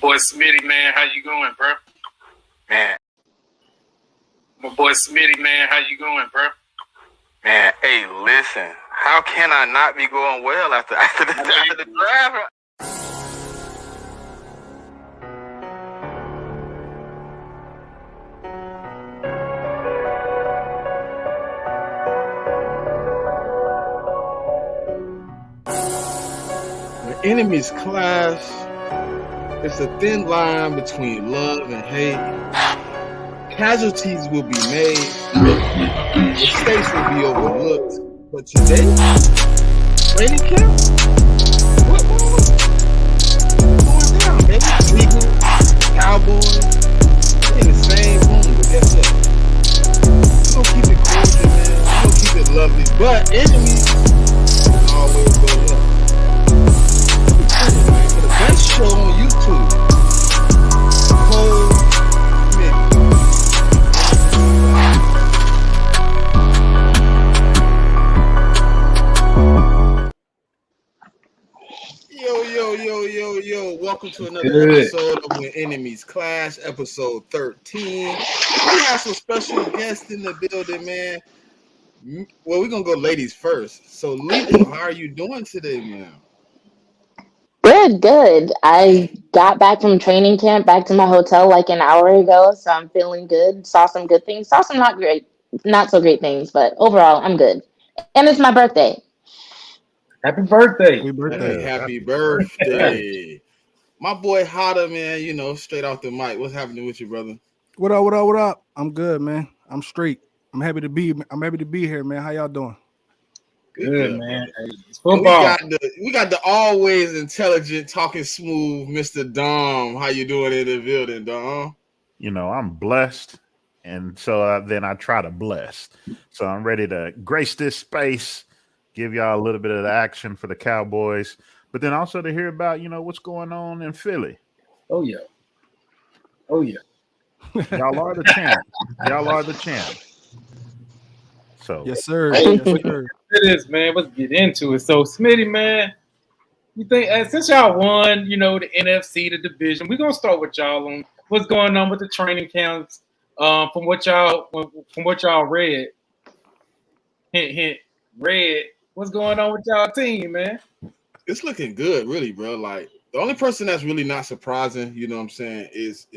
boy Smitty, man, how you going, bro? Man. My boy Smitty, man, how you going, bro? Man, hey, listen. How can I not be going well after the draft? The enemy's clash. It's a thin line between love and hate. Casualties will be made. Mistakes will be overlooked. But today, training camp? What's going down, baby? Eagles, Cowboys, in the same room. But guess what? We're gonna keep it cordial, man. We're gonna keep it lovely. But enemies always go up. For the best show on YouTube. Yo, welcome to another episode of When Enemies Clash, episode 13. We have some special guests in the building, man. Well, we're going to go ladies first. So, Lethal, how are you doing today, man? Good. I got back from training camp, back to my hotel like an hour ago, so I'm feeling good. Saw some good things. Saw some not so great things, but overall, I'm good. And it's my birthday. Happy birthday. Happy birthday. My boy Hotta, man, you know, straight off the mic. What's happening with you, brother? What up? I'm good, man. I'm straight. I'm happy to be here, man. How y'all doing? Good, man. It's football. We got the always intelligent, talking smooth Mr. Dom. How you doing in the building, Dom? You know, I'm blessed, and so then I try to bless. So I'm ready to grace this space, give y'all a little bit of the action for the Cowboys, but then also to hear about, you know, what's going on in Philly. Oh, yeah. Y'all are the champs. So yes, sir. Yes, sir. It is, man. Let's get into it. So, Smitty, man, you think since y'all won, you know, the NFC, the division, we're gonna start with y'all on what's going on with the training camps. From what y'all read, hint, read. What's going on with y'all team, man? It's looking good, really, bro. Like the only person that's really not surprising, you know what I'm saying, is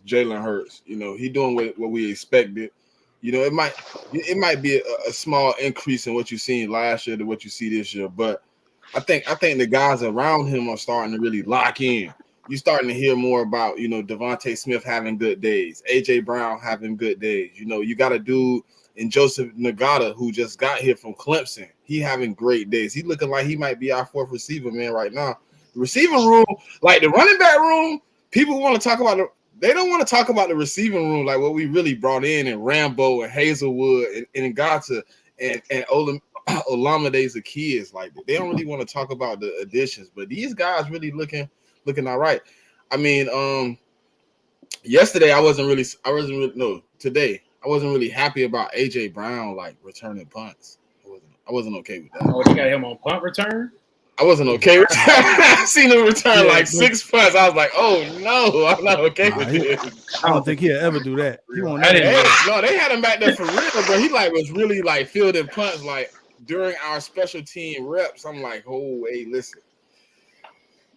Jalen Hurts. You know, he doing what we expected. You know, it might be a small increase in what you seen last year to what you see this year, but I think the guys around him are starting to really lock in. You're starting to hear more about, you know, Devontae Smith having good days, AJ Brown having good days. You know, you got a dude in Joseph Nagata who just got here from Clemson. He having great days. He looking like he might be our fourth receiver, man, right now. The receiving room, like the running back room, people want to talk about they don't want to talk about the receiving room like what we really brought in Rambo and Hazelwood and Ngata and Olamide Zaccheaus. Like they don't really want to talk about the additions, but these guys really looking all right. I mean, today I wasn't really happy about AJ Brown like returning punts. I wasn't okay with that. Oh, you got him on punt return? I wasn't okay with that. I seen him return like 6 punts. I was like, oh no, I'm not okay with this. I don't think he'll ever do that. He won't. No, they had him back there for real, bro. He like was really like fielding punts like during our special team reps. I'm like, oh, hey, listen.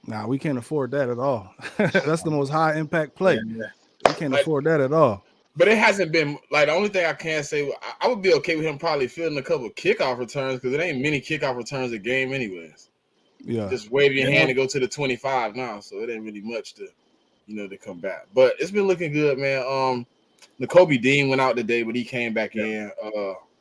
Nah, we can't afford that at all. That's the most high impact play. Yeah. We can't afford that at all. But it hasn't been like the only thing I can say. I would be okay with him probably fielding a couple of kickoff returns because it ain't many kickoff returns a game, anyways. Yeah, just wave your hand to go to the 25 now, so it ain't really much to, you know, to come back. But it's been looking good, man. Nakobe Dean went out today, but he came back in.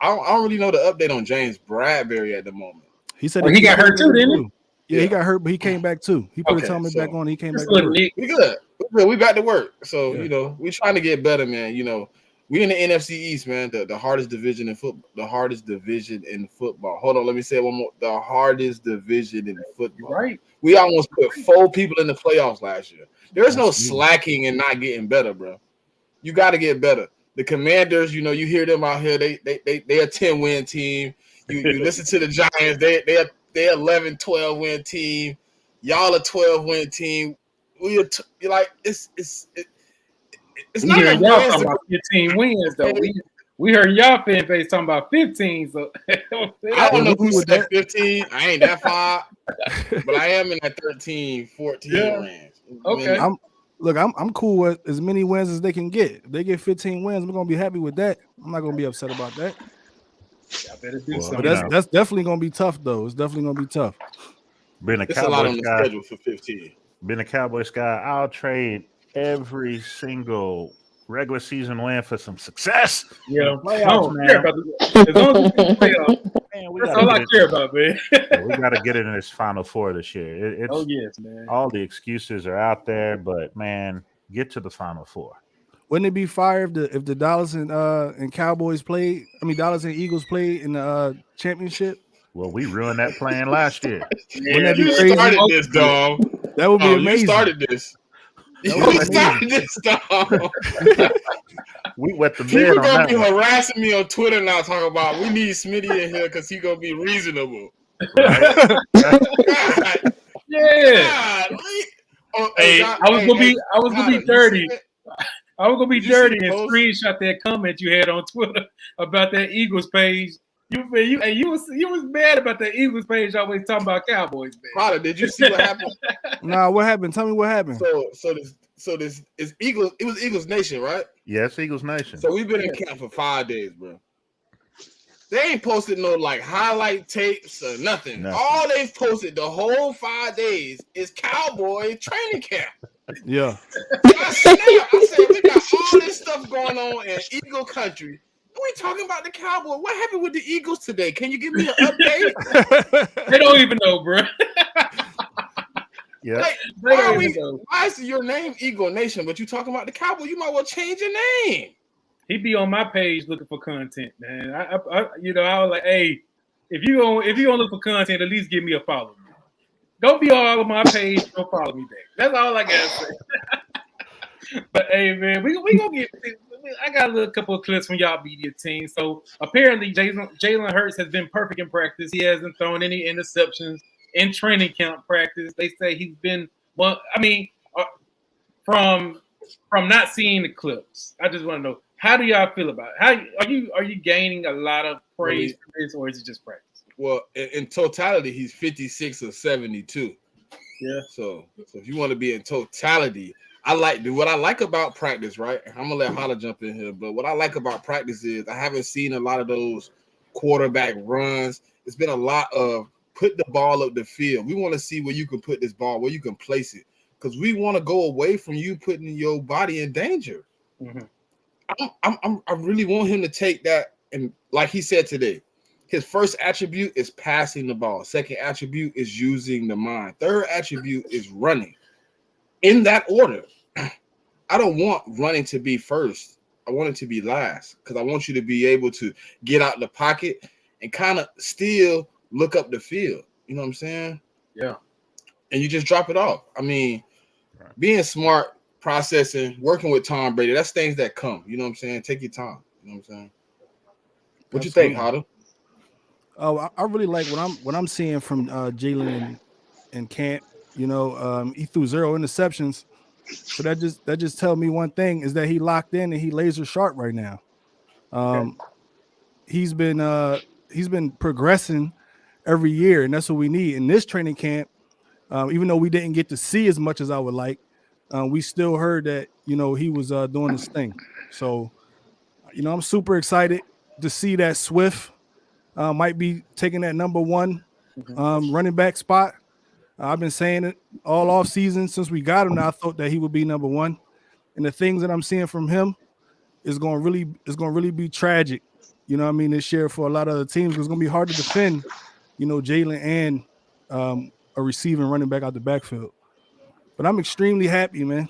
I don't really know the update on James Bradbury at the moment. He said he got hurt too, didn't he? Yeah, he got hurt, but he came back too. He put his helmet back on. He came back. We good. We back to work. So you know, we trying to get better, man. You know, we in the NFC East, man. The hardest division in football. The hardest division in football. Hold on, let me say it one more. The hardest division in football. Right. We almost put 4 people in the playoffs last year. There's no slacking and not getting better, bro. You got to get better. The Commanders, you know, you hear them out here. They a 10-win team. You listen to the Giants. They're 11, 12-win team. Y'all a 12-win team. like it's We not heard enough y'all wins talking to about 15 wins though. We heard y'all fan base talking about 15. So I don't know we who with said that. 15. I ain't that far, but I am in that 13, 14 Yeah. range. Okay. I'm cool with as many wins as they can get. If they get 15 wins, we're gonna be happy with that. I'm not gonna be upset about that. I better do Well, something. But that's definitely gonna be tough though. It's definitely gonna be tough. Being a It's a lot on Cowboys the guy, schedule for 15. being a Cowboys guy, I'll trade every single regular season win for some success. Yeah. Playoffs, I don't man. care about the, as long as we get the playoffs, Man, we that's gotta all get I it. care about, man. We got to get it in this Final Four this year. It's Oh yes, man. all the excuses are out there, but man, get to the Final Four. Wouldn't it be fire if the Dallas and Cowboys played? I mean, Dallas and Eagles played in the championship. Well, we ruined that plan last year. Wouldn't that be You crazy? started this, dog. That would be You amazing. started this. That You would be started this, dog. We wet the bed People on gonna that be one. harassing me on Twitter now, talking about we need Smitty in here because he gonna be reasonable. Right? God, Yeah. God. Oh, Hey, God, I was gonna be Tyler, you dirty. see it? I was gonna be Did you see dirty the and post? screenshot that comment you had on Twitter about that Eagles page. You was mad about that Eagles page always talking about Cowboys, man. Tyler, did you see what happened? Nah, what happened? Tell me what happened. So this is Eagles. It was Eagles Nation, right? Yes, Eagles Nation. So we've been in camp for 5 days, bro. They ain't posted no like highlight tapes or nothing. Nothing. All they've posted the whole 5 days is Cowboy training camp. Yeah. I snapped. I said we got all this stuff going on in Eagle country. We talking about the Cowboy. What happened with the Eagles today? Can you give me an update? They don't even know, bro. Yeah. Like, They why, don't even know. why is your name Eagle Nation, but you talking about the Cowboy? You might well change your name. He be on my page looking for content, man. I was like, hey, if you gonna look for content, at least give me a follow. Don't be all on my page. Don't follow me back. That's all I gotta say. But hey, man, we gonna get. I got a little couple of clips from y'all media team. So apparently, Jalen Hurts has been perfect in practice. He hasn't thrown any interceptions in training camp practice. They say he's been from not seeing the clips. I just want to know, how do y'all feel about it? How are you gaining a lot of praise for this, or is it just practice? Well, in totality, he's 56 or 72. Yeah. So if you want to be in totality, what I like about practice, right? I'm gonna let Holla jump in here, but what I like about practice is I haven't seen a lot of those quarterback runs. It's been a lot of put the ball up the field. We want to see where you can put this ball, where you can place it, because we want to go away from you putting your body in danger. Mm-hmm. I really want him to take that, and like he said today, his first attribute is passing the ball. Second attribute is using the mind. Third attribute is running. In that order. I don't want running to be first. I want it to be last, because I want you to be able to get out the pocket and kind of still look up the field. You know what I'm saying? Yeah. And you just drop it off. I mean, being smart, processing, working with Tom Brady, that's things that come. You know what I'm saying? Take your time. You know what I'm saying? What you think, Hotta? Oh, I really like what I'm seeing from Jalen and Camp. You know, he threw 0 interceptions. So that just tells me one thing, is that he locked in and he laser sharp right now. He's been progressing every year, and that's what we need in this training camp. Even though we didn't get to see as much as I would like, we still heard that, you know, he was doing his thing. So, you know, I'm super excited to see that Swift might be taking that number 1 running back spot. I've been saying it all off season since we got him. Now I thought that he would be number 1, and the things that I'm seeing from him is going to really be tragic. You know what I mean? This year for a lot of other teams, it's going to be hard to defend, you know, Jalen and a receiving running back out the backfield. But I'm extremely happy, man.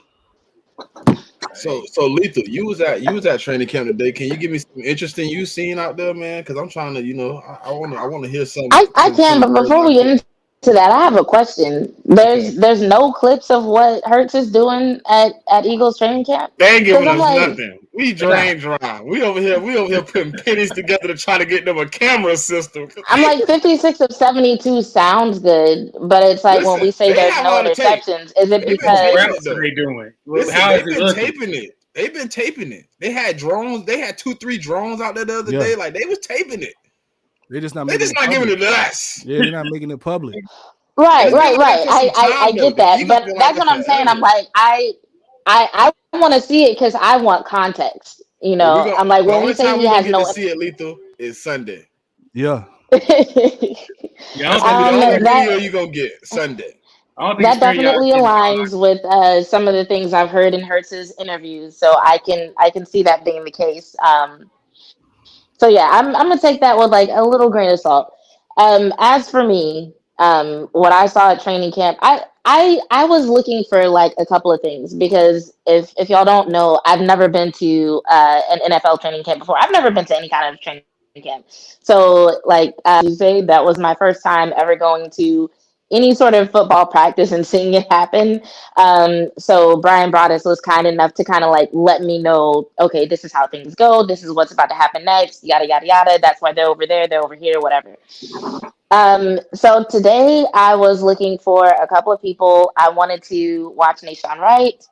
So Lethal, you was at training camp today. Can you give me some interesting you seen out there, man? Because I'm trying to, you know, I want to hear something. I can, but before we get into to that, I have a question. There's no clips of what Hurts is doing at Eagles training camp. They ain't giving I'm us like, nothing. We drain dry. We over here putting pennies together to try to get them a camera system. I'm like 56 of 72 sounds good, but it's like when we say they there's have no all the tape. interceptions, is it They've been because taping What are they doing? Listen, How they've is it been looking? taping it. They've been taping it. They had drones. They had 2-3 drones out there the other Yeah. day. Like they was taping it. They're just not They're making just it not giving public. it to us. Yeah, they're not making it public. right, And right, then right. they put some I time, though. get that, The but Eagles been that's like what I'm that saying. I'm forever. like I want to see it because I want context. You Well, know, I'm like the when we only say time he we're gonna has get no. to see it, Lethal, is Sunday. Yeah. Yeah, I That's don't gonna be the only that video you're gonna get Sunday. I don't think that it's fair y'all definitely getting aligns with some of the things I've heard in Hertz's interviews, so I can see that being the case. So yeah, I'm gonna take that with like a little grain of salt. As for me, what I saw at training camp, I was looking for like a couple of things because if y'all don't know, I've never been to an NFL training camp before. I've never been to any kind of training camp. So like Tuesday, that was my first time ever going to any sort of football practice and seeing it happen. So Brian Broaddus was kind enough to kind of like let me know, okay, this is how things go. This is what's about to happen next. Yada yada yada. That's why they're over there. They're over here. Whatever. So today I was looking for a couple of people. I wanted to watch Nashawn Wright.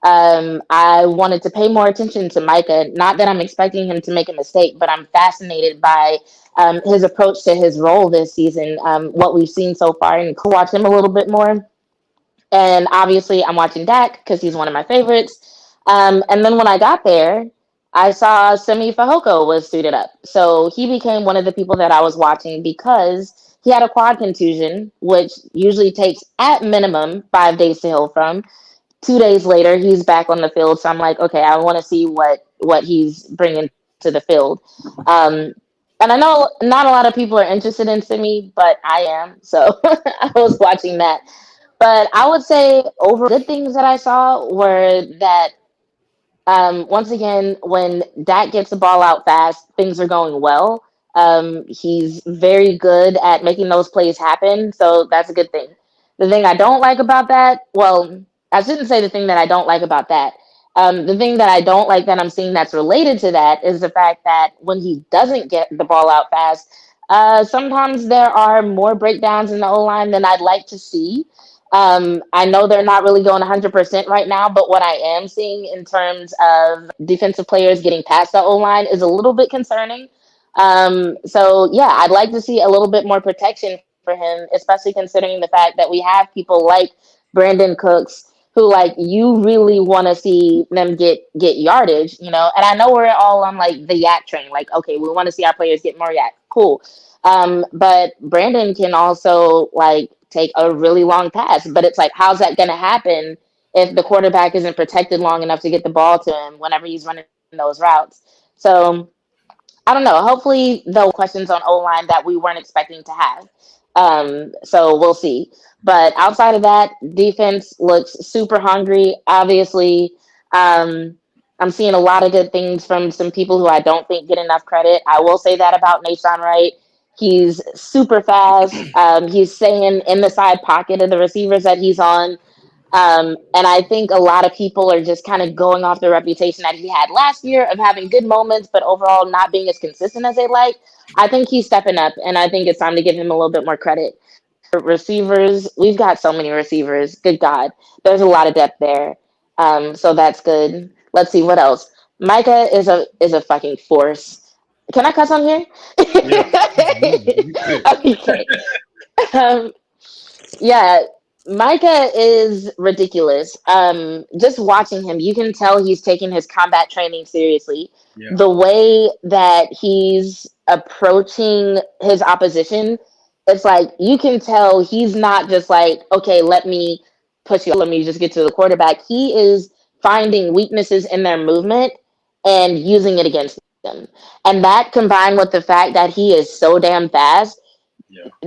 I wanted to pay more attention to Micah. Not that I'm expecting him to make a mistake, but I'm fascinated by his approach to his role this season, what we've seen so far, and to watch him a little bit more. And obviously, I'm watching Dak because he's one of my favorites. And then when I got there, I saw Simi Fehoko was suited up. So he became one of the people that I was watching because he had a quad contusion, which usually takes at minimum 5 days to heal from. 2 days later, he's back on the field. So I'm like, okay, I want to see what he's bringing to the field. And I know not a lot of people are interested in Simi, but I am. So I was watching that. But I would say over good things that I saw were that once again, when Dak gets the ball out fast, things are going well. He's very good at making those plays happen, so that's a good thing. The thing I don't like about that, well, I shouldn't say the thing that I don't like about that. The thing that I don't like that I'm seeing that's related to that is the fact that when he doesn't get the ball out fast, sometimes there are more breakdowns in the O line than I'd like to see. I know they're not really going 100% right now, but what I am seeing in terms of defensive players getting past the O line is a little bit concerning. So yeah, I'd like to see a little bit more protection for him, especially considering the fact that we have people like Brandon Cooks who like you really want to see them get yardage, you know. And I know we're all on like the yak train, like okay, we want to see our players get more yak, cool. But Brandon can also like take a really long pass, but it's like, how's that going to happen if the quarterback isn't protected long enough to get the ball to him whenever he's running those routes? So I don't know. Hopefully, though, questions on O-line that we weren't expecting to have. So we'll see. But outside of that, defense looks super hungry. Obviously, I'm seeing a lot of good things from some people who I don't think get enough credit. I will say that about Nashawn Wright. He's super fast. He's staying in the side pocket of the receivers that he's on. And I think a lot of people are just kind of going off the reputation that he had last year of having good moments, but overall not being as consistent as they like. I think he's stepping up, and I think it's time to give him a little bit more credit. For receivers, we've got so many receivers. Good God. There's a lot of depth there. So that's good. Let's see what else. Micah is a fucking force. Can I cuss on here? Okay. Yeah, Micah is ridiculous. Just watching him, you can tell he's taking his combat training seriously. Yeah. The way that he's approaching his opposition, it's like you can tell he's not just like, okay, let me push you, let me just get to the quarterback. He is finding weaknesses in their movement and using it against them. And that combined with the fact that he is so damn fast,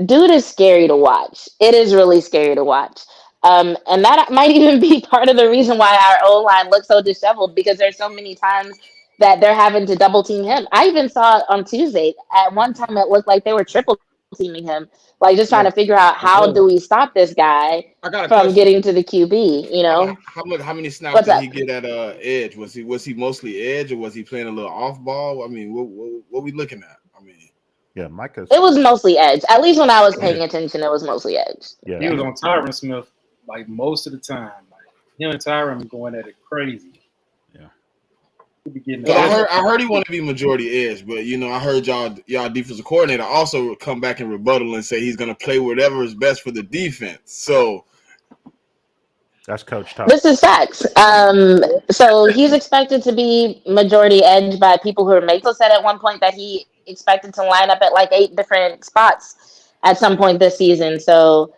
dude is scary to watch. It is really scary to watch. And that might even be part of the reason why our O-line looks so disheveled, because there's so many times that they're having to double team him. I even saw it on Tuesday. At one time, it looked like they were triple teaming him, like just trying to figure out how do we stop this guy I got a from question. getting to the QB. You know, How many snaps What's did up? he get at edge? Was he mostly edge, or was he playing a little off ball? I mean, what we looking at? I mean, Yeah, Micah's. it was mostly edge. At least when I was paying attention, it was mostly edge. Yeah, He was on Tyron Smith like most of the time. Like him and Tyron going at it crazy. Yeah. He be getting but I heard he want to be majority edge, but you know, I heard y'all defensive coordinator also come back and rebuttal and say he's gonna play whatever is best for the defense. So that's Coach talk. This is facts. So he's expected to be majority edge by people who are Mako said at one point that he expected to line up at like 8 different spots at some point this season. So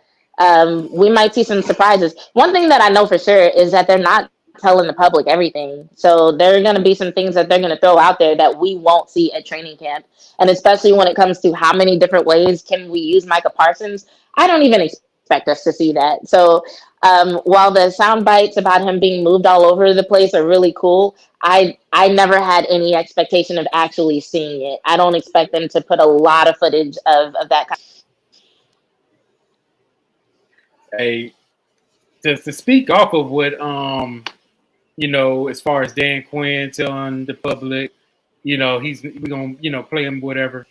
we might see some surprises. One thing that I know for sure is that they're not telling the public everything. So there are going to be some things that they're going to throw out there that we won't see at training camp. And especially when it comes to how many different ways can we use Micah Parsons, I don't even expect us to see that. So while the sound bites about him being moved all over the place are really cool, I never had any expectation of actually seeing it. I don't expect them to put a lot of footage of that kind. Hey, to speak off of what you know, as far as Dan Quinn telling the public, you know, we're gonna play him whatever.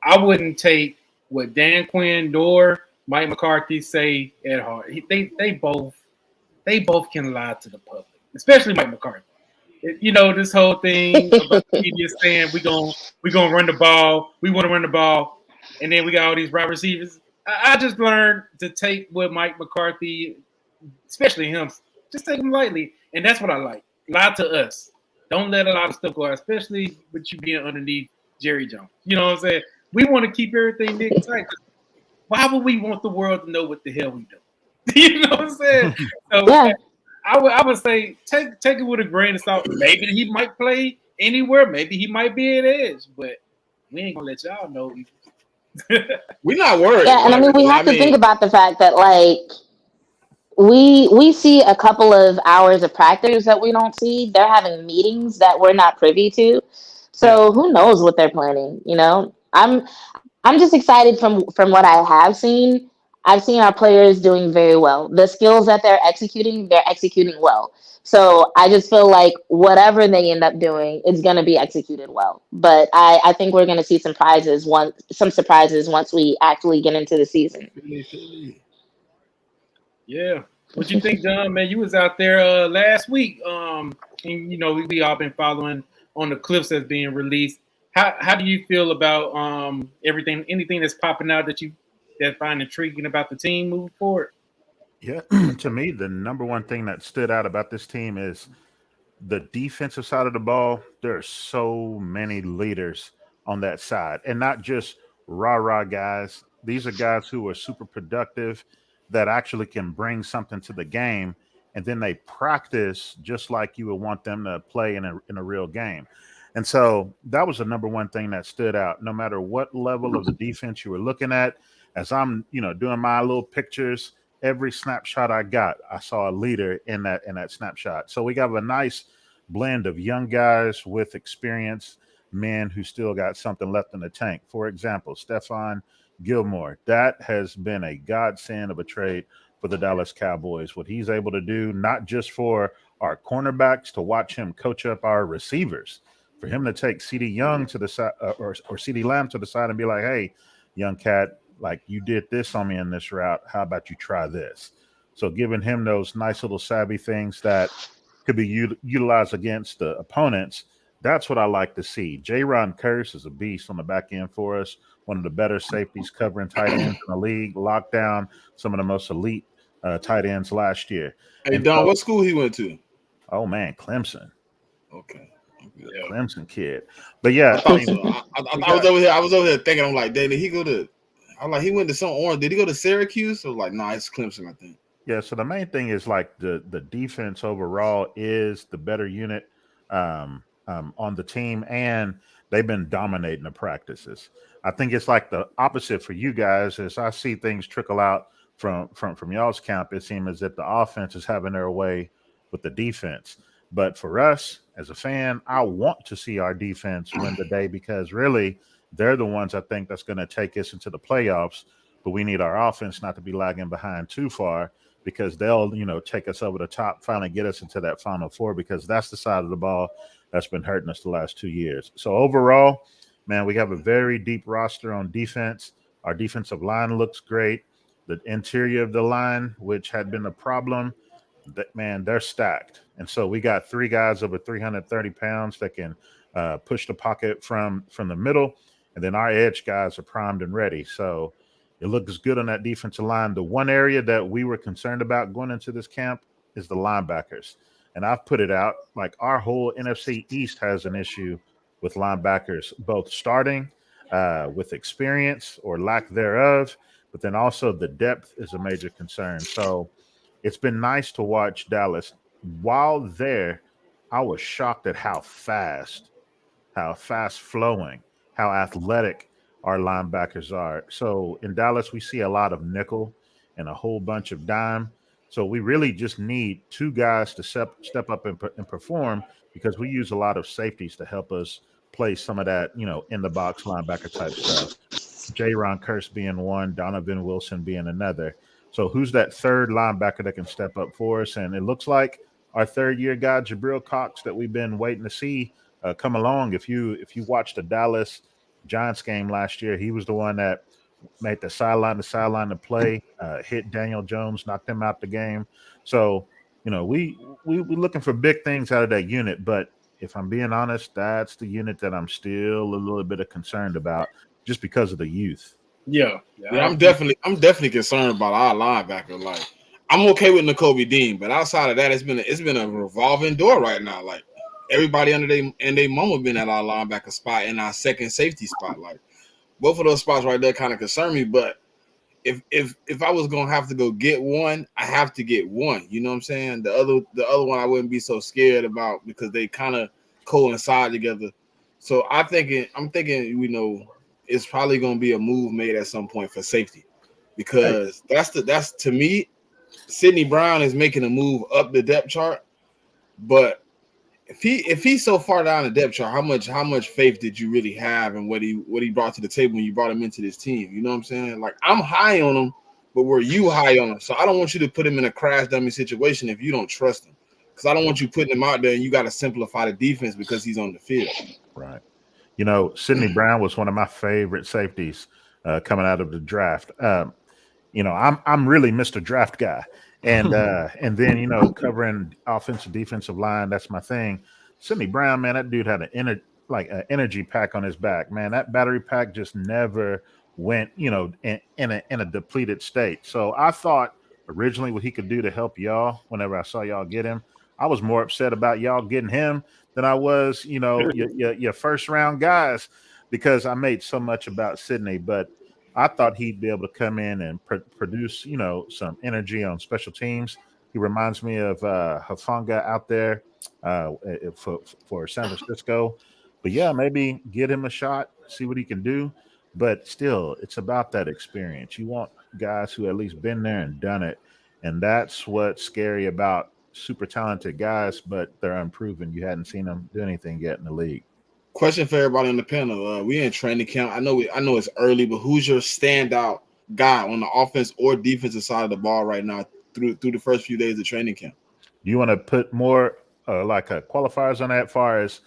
I wouldn't take what Dan Quinn nor Mike McCarthy say at heart. They both can lie to the public, especially Mike McCarthy. You know, this whole thing about the media saying we gonna run the ball, we want to run the ball, and then we got all these wide receivers. I just learned to take what Mike McCarthy, especially him, just take him lightly, and that's what I like. Lie to us. Don't let a lot of stuff go out, especially with you being underneath Jerry Jones. You know what I'm saying? We want to keep everything nigga tight. Why would we want the world to know what the hell we do? You know what I'm saying? So Yeah. I would say take it with a grain of salt. Maybe he might play anywhere. Maybe he might be at edge, but we ain't gonna let y'all know. we're not worried. Yeah, and I mean we have to think about the fact that like we see a couple of hours of practice that we don't see. They're having meetings that we're not privy to. So who knows what they're planning, you know? I'm just excited from what I have seen. I've seen our players doing very well. The skills that they're executing well. So I just feel like whatever they end up doing, it's going to be executed well. But I think we're going to see some surprises once we actually get into the season. Yeah. What you think, John? Man, you was out there last week. And you know, we all been following on the clips that's being released. How do you feel about anything that's popping out that you find intriguing about the team moving forward? Yeah, to me, the number one thing that stood out about this team is the defensive side of the ball. There are so many leaders on that side, and not just rah-rah guys. These are guys who are super productive that actually can bring something to the game, and then they practice just like you would want them to play in a real game. And so that was the number one thing that stood out. No matter what level of the defense you were looking at, as I'm, doing my little pictures, every snapshot I got, I saw a leader in that snapshot. So we got a nice blend of young guys with experience, men who still got something left in the tank. For example, Stephon Gilmore, that has been a godsend of a trade for the Dallas Cowboys. What he's able to do, not just for our cornerbacks to watch him coach up our receivers, for him to take CD Young to the side or CD Lamb to the side and be like, hey, young cat, like you did this on me in this route. How about you try this? So giving him those nice little savvy things that could be utilized against the opponents, that's what I like to see. J-Ron Curse is a beast on the back end for us, one of the better safeties covering tight ends in the league, locked down some of the most elite tight ends last year. Hey, Don, what school he went to? Oh, man, Clemson. Okay. Yeah. Clemson kid. But yeah. I was over here thinking, I'm like, did he go to – I'm like, he went to some orange. Did he go to Syracuse? So like, no, it's Clemson, I think. Yeah, so the main thing is like the defense overall is the better unit on the team, and they've been dominating the practices. I think it's like the opposite for you guys. As I see things trickle out from y'all's camp, it seems as if the offense is having their way with the defense. But for us, as a fan, I want to see our defense win the day because really they're the ones I think that's going to take us into the playoffs. But we need our offense not to be lagging behind too far, because they'll, take us over the top, finally get us into that Final Four, because that's the side of the ball that's been hurting us the last 2 years. So overall, man, we have a very deep roster on defense. Our defensive line looks great. The interior of the line, which had been a problem, man, they're stacked. And so we got 3 guys over 330 pounds that can push the pocket from the middle. And then our edge guys are primed and ready. So it looks good on that defensive line. The one area that we were concerned about going into this camp is the linebackers. And I've put it out, like, our whole NFC East has an issue with linebackers, both starting with experience or lack thereof, but then also the depth is a major concern. So it's been nice to watch Dallas. While there, I was shocked at how fast flowing, how athletic our linebackers are. So in Dallas, we see a lot of nickel and a whole bunch of dime. So we really just need 2 guys to step up and perform, because we use a lot of safeties to help us play some of that, in the box linebacker type stuff. Jaron Kearse being one, Donovan Wilson being another. So who's that third linebacker that can step up for us? And it looks like our third-year guy, Jabril Cox, that we've been waiting to see come along. If you watched the Dallas Giants game last year, he was the one that made the sideline to play, hit Daniel Jones, knocked him out the game. So, we're looking for big things out of that unit. But if I'm being honest, that's the unit that I'm still a little bit concerned about, just because of the youth. Yeah, I'm definitely concerned about our linebacker. Like, I'm okay with Nakobe Dean, but outside of that, it's been a revolving door right now. Like, everybody under their mama been at our linebacker spot and our second safety spot. Like, both of those spots right there kind of concern me. But if I was gonna have to go get one, I have to get one. You know what I'm saying? The other one I wouldn't be so scared about, because they kind of coincide together. So I'm thinking, it's probably gonna be a move made at some point for safety, because that's to me, Sidney Brown is making a move up the depth chart. But if he's so far down the depth chart, how much faith did you really have in what he brought to the table when you brought him into this team? You know what I'm saying? Like, I'm high on him, but were you high on him? So I don't want you to put him in a crash dummy situation if you don't trust him, because I don't want you putting him out there and you got to simplify the defense because he's on the field. Right. Sidney Brown was one of my favorite safeties coming out of the draft. I'm really Mr. Draft guy. And then, covering offensive, defensive line, that's my thing. Sidney Brown, man, that dude had an energy pack on his back, man. That battery pack just never went, in a depleted state. So I thought originally what he could do to help y'all, whenever I saw y'all get him, I was more upset about y'all getting him than I was, your first round guys, because I made so much about Sidney. But I thought he'd be able to come in and produce, some energy on special teams. He reminds me of Hufanga out there for San Francisco. But yeah, maybe get him a shot, see what he can do. But still, it's about that experience. You want guys who at least been there and done it. And that's what's scary about super talented guys, but they're unproven. You hadn't seen them do anything yet in the league. Question for everybody on the panel. We in training camp. I know it's early, but who's your standout guy on the offense or defensive side of the ball right now through the first few days of training camp? Do you want to put more qualifiers on that, far as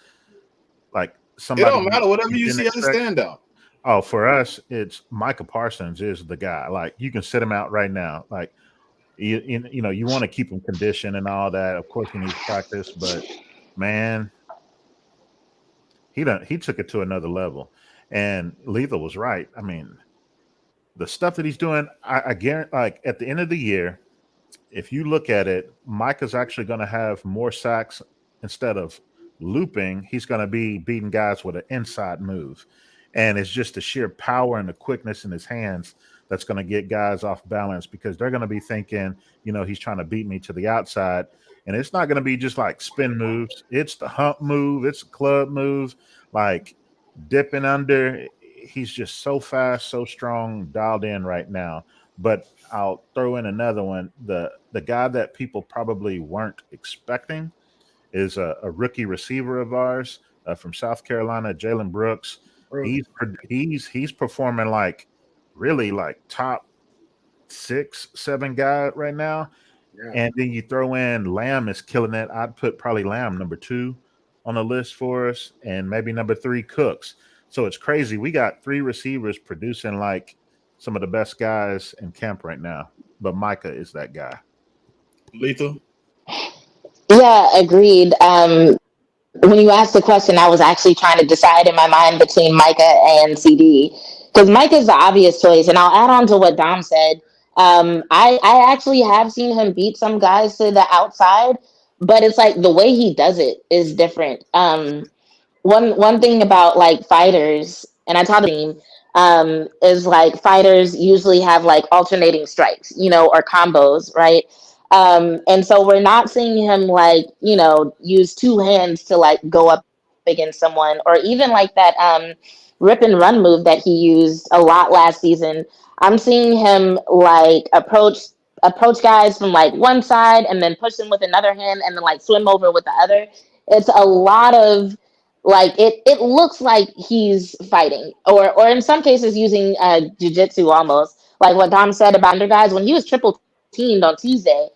like somebody? It don't matter. Whatever you see as a standout. Oh, for us, it's Micah Parsons is the guy. Like, you can sit him out right now. Like, you want to keep him conditioned and all that. Of course, he needs practice, but man, he took it to another level. And Lethal was right. I mean, the stuff that he's doing, I guarantee, like, at the end of the year, if you look at it, Micah's actually going to have more sacks. Instead of looping, he's going to be beating guys with an inside move. And it's just the sheer power and the quickness in his hands that's going to get guys off balance, because they're going to be thinking, he's trying to beat me to the outside. And it's not going to be just like spin moves. It's the hump move. It's a club move, like dipping under. He's just so fast, so strong, dialed in right now. But I'll throw in another one. The guy that people probably weren't expecting is a rookie receiver of ours from South Carolina, Jalen Brooks. He's performing like really like top 6, 7 guy right now. Yeah. And then you throw in Lamb is killing it. I'd put probably Lamb number 2 on the list for us, and maybe number 3 Cooks. So it's crazy. We got 3 receivers producing like some of the best guys in camp right now. But Micah is that guy. Lethal. Yeah, agreed. When you asked the question, I was actually trying to decide in my mind between Micah and CD, because Micah's the obvious choice. And I'll add on to what Dom said. I actually have seen him beat some guys to the outside, but it's like the way he does it is different. One thing about like fighters, and I taught the team, is like fighters usually have like alternating strikes, or combos, right? And so we're not seeing him like, use 2 hands to like go up against someone, or even like that rip and run move that he used a lot last season. I'm seeing him like approach guys from like one side and then push them with another hand and then like swim over with the other. It's a lot of like it looks like he's fighting, or in some cases using jiu-jitsu almost, like what Dom said about under guys when he was triple teamed on Tuesday.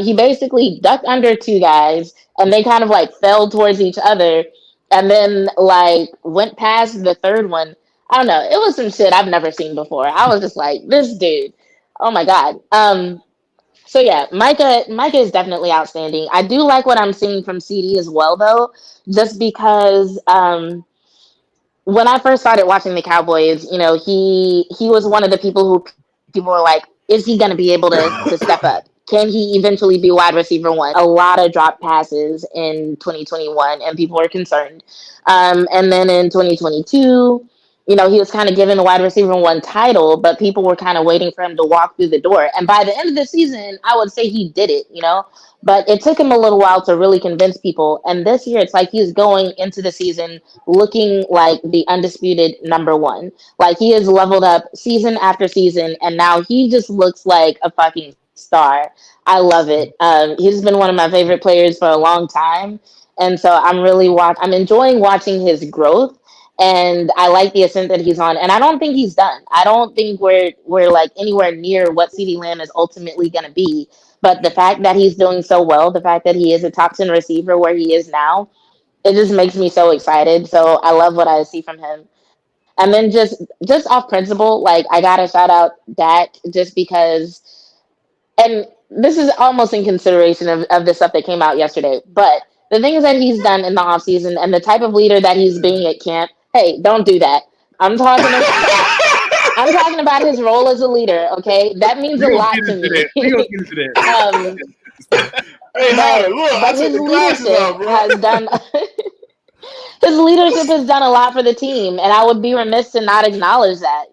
He basically ducked under 2 guys and they kind of like fell towards each other and then like went past the third one. I don't know. It was some shit I've never seen before. I was just like, this dude, oh my God. So yeah, Micah is definitely outstanding. I do like what I'm seeing from CD as well, though, just because when I first started watching the Cowboys, he was one of the people who people were like, is he going to be able to step up? Can he eventually be wide receiver 1? A lot of drop passes in 2021, and people were concerned. And then in 2022, he was kind of given the wide receiver 1 title, but people were kind of waiting for him to walk through the door. And by the end of the season, I would say he did it, but it took him a little while to really convince people. And this year, it's like he's going into the season looking like the undisputed number 1. Like he has leveled up season after season, and now he just looks like a fucking star. I love it. He's been one of my favorite players for a long time. And so I'm enjoying watching his growth. And I like the ascent that he's on. And I don't think he's done. I don't think we're like anywhere near what CeeDee Lamb is ultimately going to be. But the fact that he's doing so well, the fact that he is a top 10 receiver where he is now, it just makes me so excited. So I love what I see from him. And then just off principle, like I got to shout out Dak just because, and this is almost in consideration of the stuff that came out yesterday, but the things that he's done in the offseason and the type of leader that he's being at camp, hey, don't do that. I'm talking about his role as a leader, okay? That means a lot to me. We're going to get into that. Hey, Howard, look, I took the glasses off, bro. His leadership has done a lot for the team, and I would be remiss to not acknowledge that.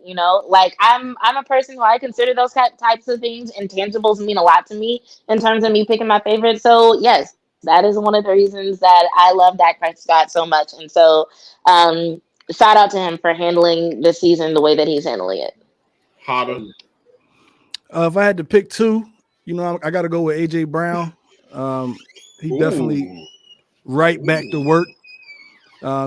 Like I'm a person who I consider those types of things, intangibles mean a lot to me in terms of me picking my favorite. So yes, that is one of the reasons that I love Dak Prescott so much. And so shout out to him for handling the season the way that he's handling it. Hotter. If I had to pick 2, I got to go with AJ Brown. He definitely right back to work.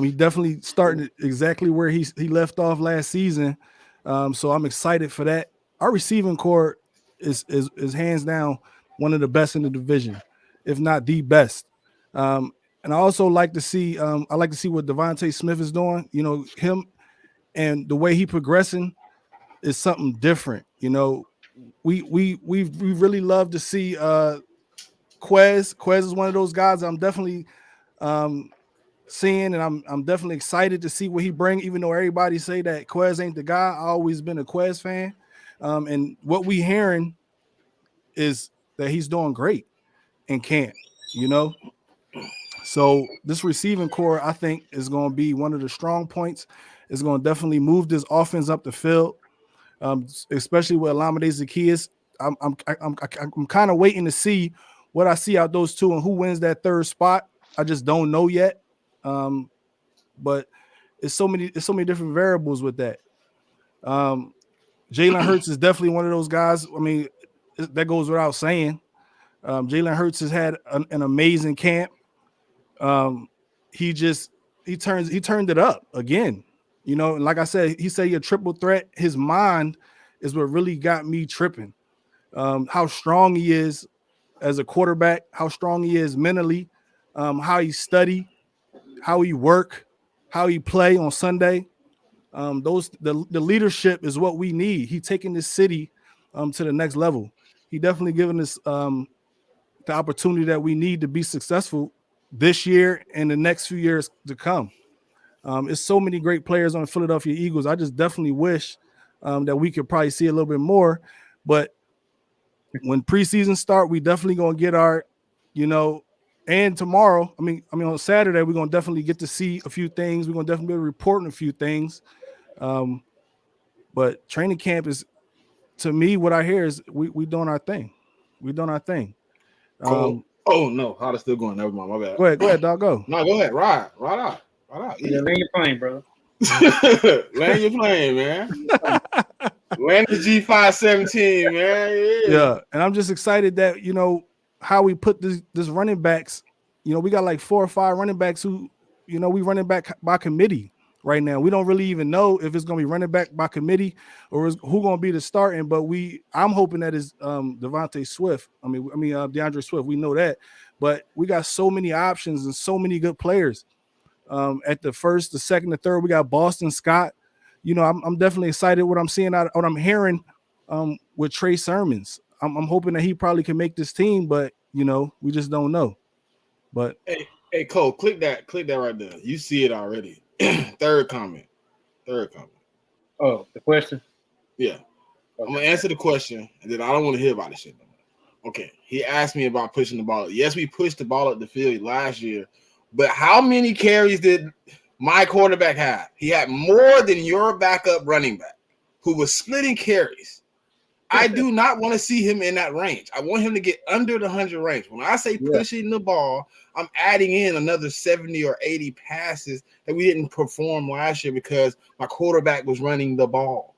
He definitely starting exactly where he left off last season. So I'm excited for that. Our receiving core is hands down one of the best in the division, if not the best. And I also like to see what Devontae Smith is doing. Him and the way he progressing is something different. We really love to see Quez. Quez is one of those guys I'm definitely seeing, and I'm definitely excited to see what he bring. Even though everybody say that Quez ain't the guy, I always been a Quez fan. And what we hearing is that he's doing great in camp. So this receiving core, I think, is going to be one of the strong points. It's going to definitely move this offense up the field, especially with Olamide Zaccheaus. I'm kind of waiting to see what I see out those 2 and who wins that 3rd spot. I just don't know yet. But it's so many different variables with that. Jalen Hurts is definitely one of those guys. I mean, that goes without saying. Jalen Hurts has had an amazing camp. He turned it up again. You know, and like I said, he said he a triple threat. His mind is what really got me tripping. How strong he is as a quarterback, how strong he is mentally, how he study, how he work, how he play on Sunday. The leadership is what we need. He taking this city to the next level. He definitely giving us the opportunity that we need to be successful this year and the next few years to come. It's so many great players on the Philadelphia Eagles. I just definitely wish that we could probably see a little bit more. But when preseason start, we definitely gonna get our, and tomorrow, I mean on Saturday, we're gonna definitely get to see a few things. We're gonna definitely be reporting a few things. But training camp is, to me, what I hear is we doing our thing. We doing our thing. Oh no, how it's still going? Never mind, my bad. Go ahead, dog. Go. No, go ahead. Ride out. Yeah, land your plane, brother. Land your plane, man. Land the G517, man. Yeah, and I'm just excited that how we put this running backs. We got like 4 or 5 running backs who, we running back by committee right now. We don't really even know if it's gonna be running back by committee or who gonna be the starting. But I'm hoping that is DeAndre Swift. DeAndre Swift. We know that, but we got so many options and so many good players. At the first, the second, the third, we got Boston Scott. I'm definitely excited what I'm seeing out, what I'm hearing with Trey Sermons. I'm hoping that he probably can make this team, but we just don't know. But hey, Cole, click that right there. You see it already. Third comment. Oh, the question? Yeah. Okay. I'm gonna answer the question, and then I don't want to hear about this shit no more. Okay. He asked me about pushing the ball. Yes, we pushed the ball up the field last year, but how many carries did my quarterback have? He had more than your backup running back, who was splitting carries. I do not want to see him in that range. I want him to get under the 100 range. When I say pushing the ball, I'm adding in another 70 or 80 passes that we didn't perform last year because my quarterback was running the ball.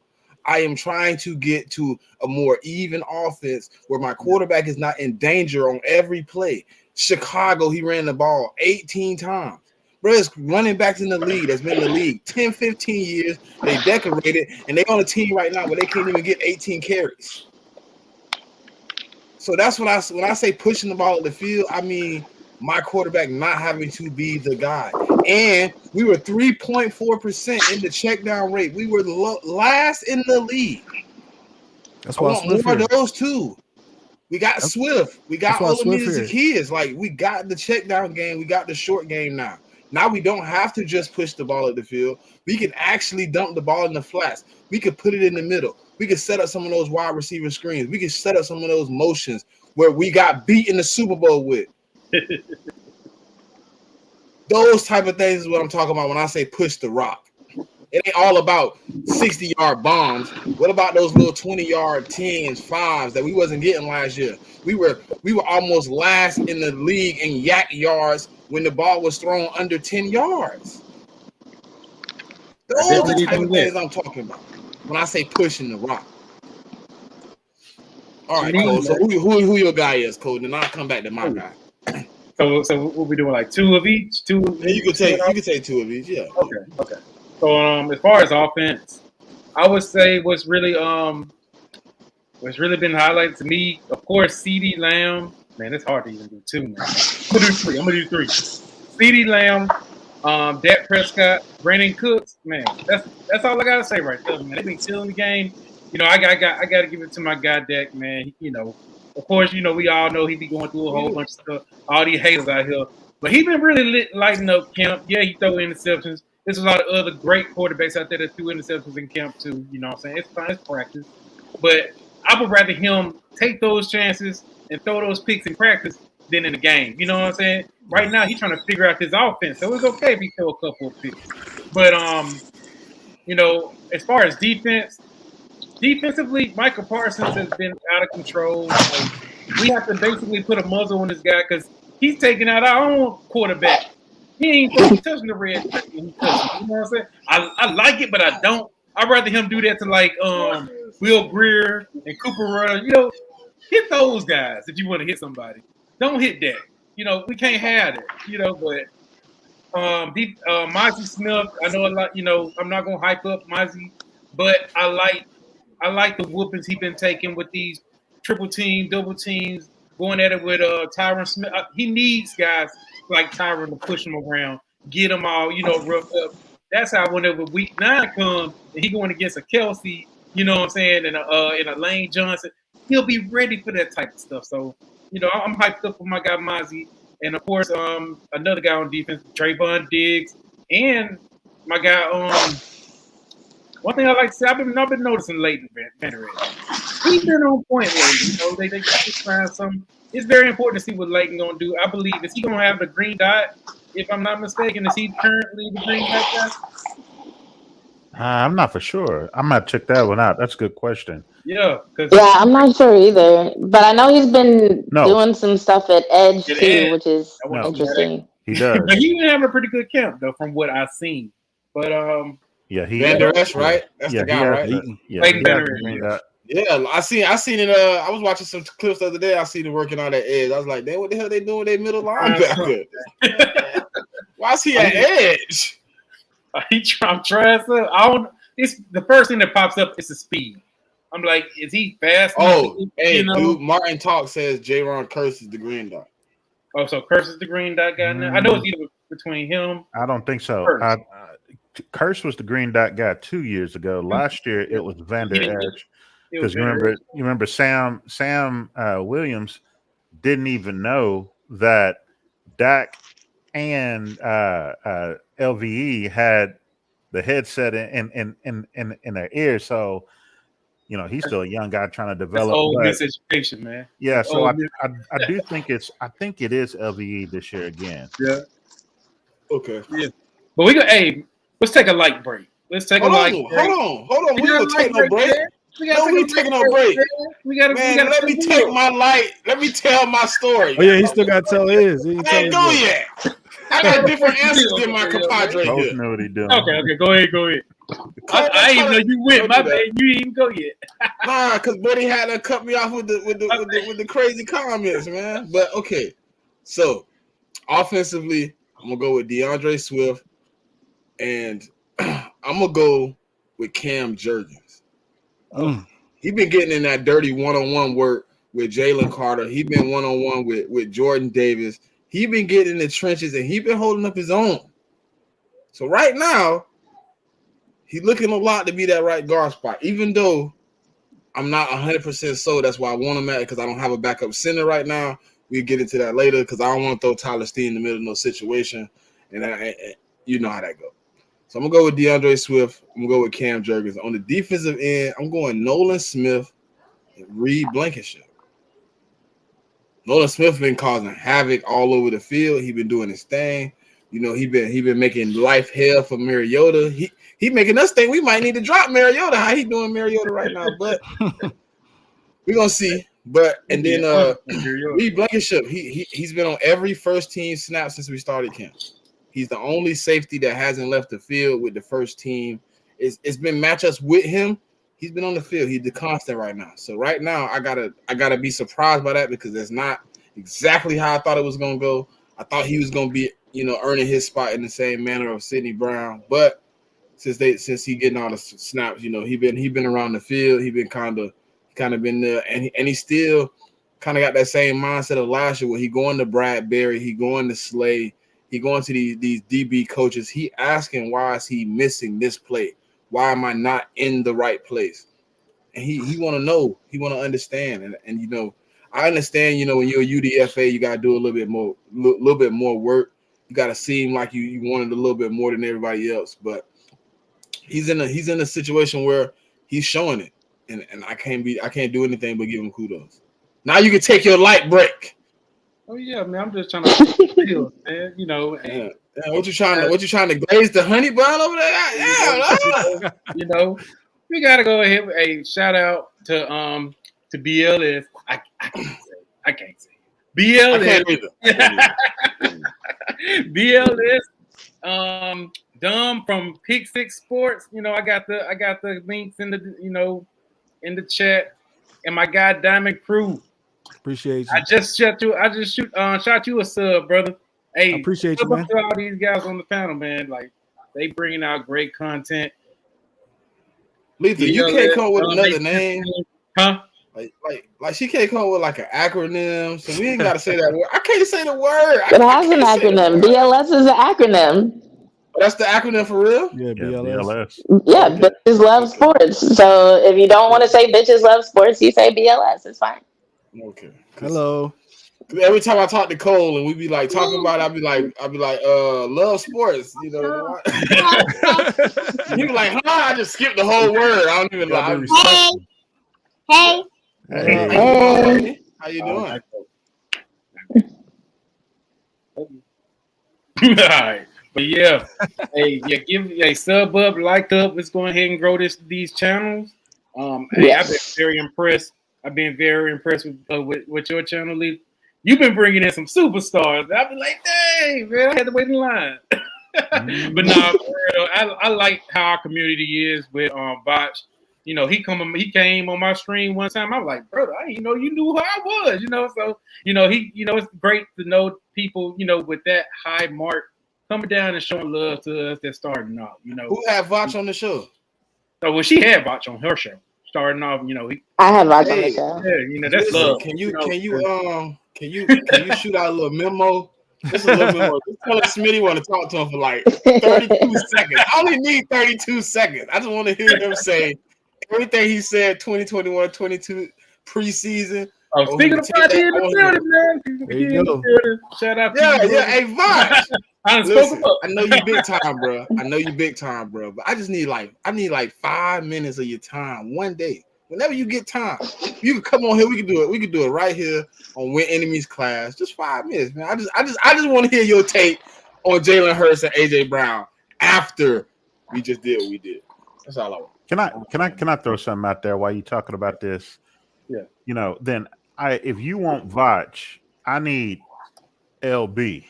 I am trying to get to a more even offense where my quarterback is not in danger on every play. Chicago, he ran the ball 18 times. Bro, it's running backs in the league that's been in the league 10, 15 years. They decorated, and they're on a team right now where they can't even get 18 carries. So that's when I say pushing the ball at the field, I mean my quarterback not having to be the guy. And we were 3.4% in the check down rate. We were last in the league. That's why I want more of those too. We got Swift. We got Olamide Zaccheaus. Like, we got the check down game. We got the short game now. Now we don't have to just push the ball at the field. We can actually dump the ball in the flats. We could put it in the middle. We could set up some of those wide receiver screens. We could set up some of those motions where we got beat in the Super Bowl with. Those type of things is what I'm talking about when I say push the rock. It ain't all about 60-yard bombs. What about those little 20-yard 10s, 5s that we wasn't getting last year? We were almost last in the league in yak yards when the ball was thrown under 10 yards. Those are the type of things I'm talking about when I say pushing the rock. All right, Cole. So who your guy is, Cole? Then I'll come back to my guy. So we'll be doing like 2 of each. Yeah, you can take 2 of each. Yeah. Okay. So as far as offense, I would say what's really been highlighted to me, of course, CeeDee Lamb. Man, it's hard to even do 2, man. I'm gonna do 3. CeeDee Lamb, Dak Prescott, Brandon Cooks. Man, that's all I gotta say right there, man. They've been killing the game. I gotta give it to my guy Dak, man. Of course, we all know he be going through a whole bunch of stuff. All these haters out here, but he been really lighting up camp. Yeah, he throw interceptions. There's a lot of other great quarterbacks out there that threw interceptions in camp too. You know what I'm saying? It's fine, it's practice. But I would rather him take those chances and throw those picks in practice than in the game. You know what I'm saying? Right now, he's trying to figure out his offense. So it's okay if he throw a couple of picks. But, as far as defensively, Michael Parsons has been out of control. We have to basically put a muzzle on this guy because he's taking out our own quarterback. He ain't touching the red. You know what I'm saying? I like it, but I don't. I'd rather him do that to like Will Greer and Cooper Rush. Hit those guys if you want to hit somebody. Don't hit that. We can't have it. But Mozzie Smith. I know a lot. You know, I'm not gonna hype up Mozzie, but I like the whoopings he's been taking with these triple team, double teams, going at it with Tyron Smith. He needs guys like Tyron to push him around, get him all, roughed up. That's how whenever week 9 comes and he going against a Kelsey, you know what I'm saying, and a Lane Johnson, he'll be ready for that type of stuff. So, I'm hyped up for my guy Mozzie. And of course, another guy on defense, Trayvon Diggs, and my guy, one thing I like to say, I've been noticing Leighton Vander Esch. He's been on point lately. They just find something. It's very important to see what Leighton gonna do. I believe, is he gonna have the green dot? If I'm not mistaken, is he currently the green dot guy? I'm not for sure. I might check that one out. That's a good question. Yeah, I'm not sure either, but I know he's been doing some stuff at Edge too, which is interesting. He does. But he's been having a pretty good camp though, from what I've seen. But yeah, Vander Esch, right? That's the guy, right? Leighton Vander Esch. Yeah, I seen it. I was watching some clips the other day. I seen it working on that edge. I was like, what the hell they doing with their middle linebacker? Why is he at edge? I'm trying to. It's the first thing that pops up is the speed. I'm like, is he fast? Dude, Martin Talk says J-Ron Curse is the green dot. Oh, so Curse is the green dot guy now? I know it's either between him. I don't think so. Curse was the green dot guy 2 years ago. Last year it was Vander Esch. Because you remember Sam Williams didn't even know that Dak and LVE had the headset in their ear. So, he's still a young guy trying to develop. Old miseducation, man. Yeah, so I do think it is LVE this year again. Yeah. Okay. Yeah. But let's take a light break. Let's take a light break. Hold on. We don't take no break. We taking no break. Let me take my light. Let me tell my story. Oh yeah, he still got to tell his. I ain't go yet. I got different answers than my compadre Both here. know what he doing. Okay, go ahead. I didn't know you went. My bad, you didn't go yet. Nah, because Buddy had to cut me off with the crazy comments, man. But okay, so offensively, I'm gonna go with DeAndre Swift, and I'm gonna go with Cam Jurgens. He been getting in that dirty one-on-one work with Jalen Carter. He been one-on-one with Jordan Davis. He been getting in the trenches and he been holding up his own. So right now, he's looking a lot to be that right guard spot. Even though I'm not 100% sold, that's why I want him at, because I don't have a backup center right now. We'll get into that later because I don't want to throw Tyler Steen in the middle of no situation, and you know how that goes. So I'm gonna go with DeAndre Swift. I'm gonna go with Cam Jurgens. On the defensive end, I'm going Nolan Smith and Reed Blankenship. Nolan Smith been causing havoc all over the field. He been doing his thing. He been making life hell for Mariota. He making us think we might need to drop Mariota. How he doing Mariota right now? But we're gonna see. And then Reed Blankenship, he's been on every first team snap since we started camp. He's the only safety that hasn't left the field with the first team. It's been matchups with him. He's been on the field. He's the constant right now. So right now, I gotta be surprised by that because that's not exactly how I thought it was gonna go. I thought he was gonna be, earning his spot in the same manner of Sidney Brown. But since he getting all the snaps, he been around the field. He been kind of been there, and he still kind of got that same mindset of last year where he going to Bradbury, he going to Slay. He going to these DB coaches. He asking, why is he missing this play? Why am I not in the right place? And he want to know. He want to understand. And I understand. When you're a UDFA, you got to do a little bit more work. You got to seem like you wanted a little bit more than everybody else. But he's in a situation where he's showing it, and I can't do anything but give him kudos. Now you can take your light break. Oh yeah, man. I'm just trying to feel, man. What you trying to glaze the honey bun over there? Yeah. We gotta go ahead with a shout out to BLS. I can't say BLS. I can't either. BLS. Dumb from Pick Six Sports. I got the links in the in the chat, and my guy Diamond Crew. Appreciate you. I just shot you a sub, brother. Hey, I appreciate you, look man. up to all these guys on the panel, man. Like they bringing out great content. Lethal, you can't come up with another name. Huh? Like she can't come up with like an acronym, so we ain't gotta say that word. I can't say the word. It has an acronym. BLS is an acronym. That's the acronym for real? Yeah, Yeah, BLS. BLS. Yeah, Okay. bitches love sports. So if you don't want to say bitches love sports, you say BLS. It's fine. Okay. Hello. Every time I talk to Cole and we be like talking about it, I'll be like, love sports, you know. You be like, huh? I just skipped the whole word. I don't even Gotta be lie. respectful. Hey. Hey. Hey. How you doing? All right. But yeah, give a sub up, like up. Let's go ahead and grow these channels. Hey, I've been Yes. very impressed. I've been very impressed with your channel, Lee. You've been bringing in some superstars. I've been like, dang, man, I had to wait in line. But nah, for real, I like how our community is with Botch. You know, he came on my stream one time. I was like, brother, I didn't know you knew who I was. You know, so it's great to know people, with that high mark coming down and showing love to us that's starting off. Who had Voch on the show? So well, she had Botch on her show starting off. I had Voch on the Hey, show. Yeah, that's listen, love. can you shoot out a little memo? Just a little memo. Just tell us Smitty want to talk to him for like 32 seconds. I only need 32 seconds. I just want to hear him say everything he said 2021-22 preseason. Oh, speaking of Botch, he in the building, man. There you go. Shout out to Yeah, you. yeah. Hey, Voch. I done spoke Listen, him up. I know you big time, bro. I know you big time, bro. But I just need like 5 minutes of your time one day. Whenever you get time, you can come on here. We can do it. We can do it right here on Win Enemies Class. Just 5 minutes, man. I just want to hear your take on Jalen Hurts and AJ Brown after we just did what we did. That's all I want. Can I throw something out there while you talking about this? Yeah. Then if you want Voch, I need LB.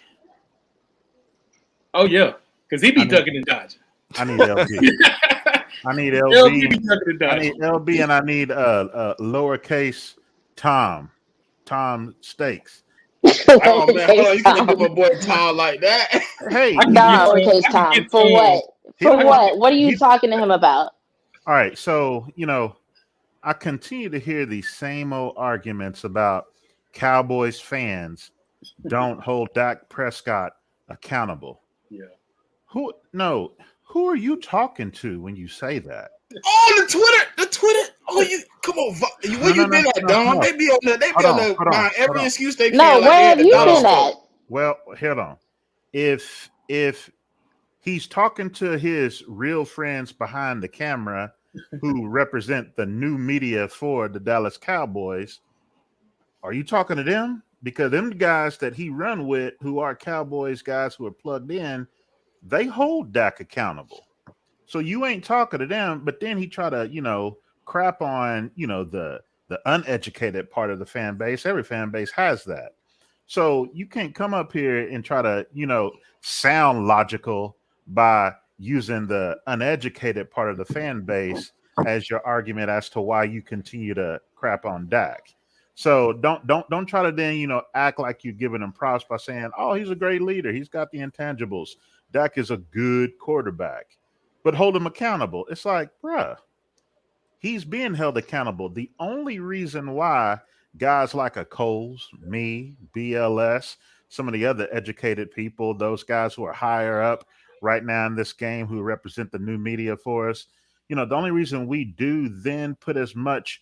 Oh yeah, because he be ducking and dodging. I need LB. I need LB. LB be ducking and I dodging. need LB and I need lowercase Tom Stakes. Oh man, hold on. You can't do my boy Tom like that. Hey, No, lowercase Tom. For what? For what? What are you talking to him about? all right. So I continue to hear these same old arguments about Cowboys fans don't hold Dak Prescott accountable. Yeah. Who are you talking to when you say that? Oh, the Twitter. Oh, you come on. Where you been at, Don? They be on there. They be on there buying every excuse they can. No, like where have you been store. at? Well, hold on. If he's talking to his real friends behind the camera who represent the new media for the Dallas Cowboys, are you talking to them? Because them guys that he run with, who are Cowboys guys who are plugged in, they hold Dak accountable. So you ain't talking to them, but then he try to, crap on, the uneducated part of the fan base. Every fan base has that. So you can't come up here and try to, sound logical by using the uneducated part of the fan base as your argument as to why you continue to crap on Dak. So don't try to then, act like you're giving him props by saying, oh, he's a great leader. He's got the intangibles. Dak is a good quarterback, but hold him accountable. It's like, bruh, he's being held accountable. The only reason why guys like a Coles, me, BLS, some of the other educated people, those guys who are higher up right now in this game who represent the new media for us, the only reason we do then put as much,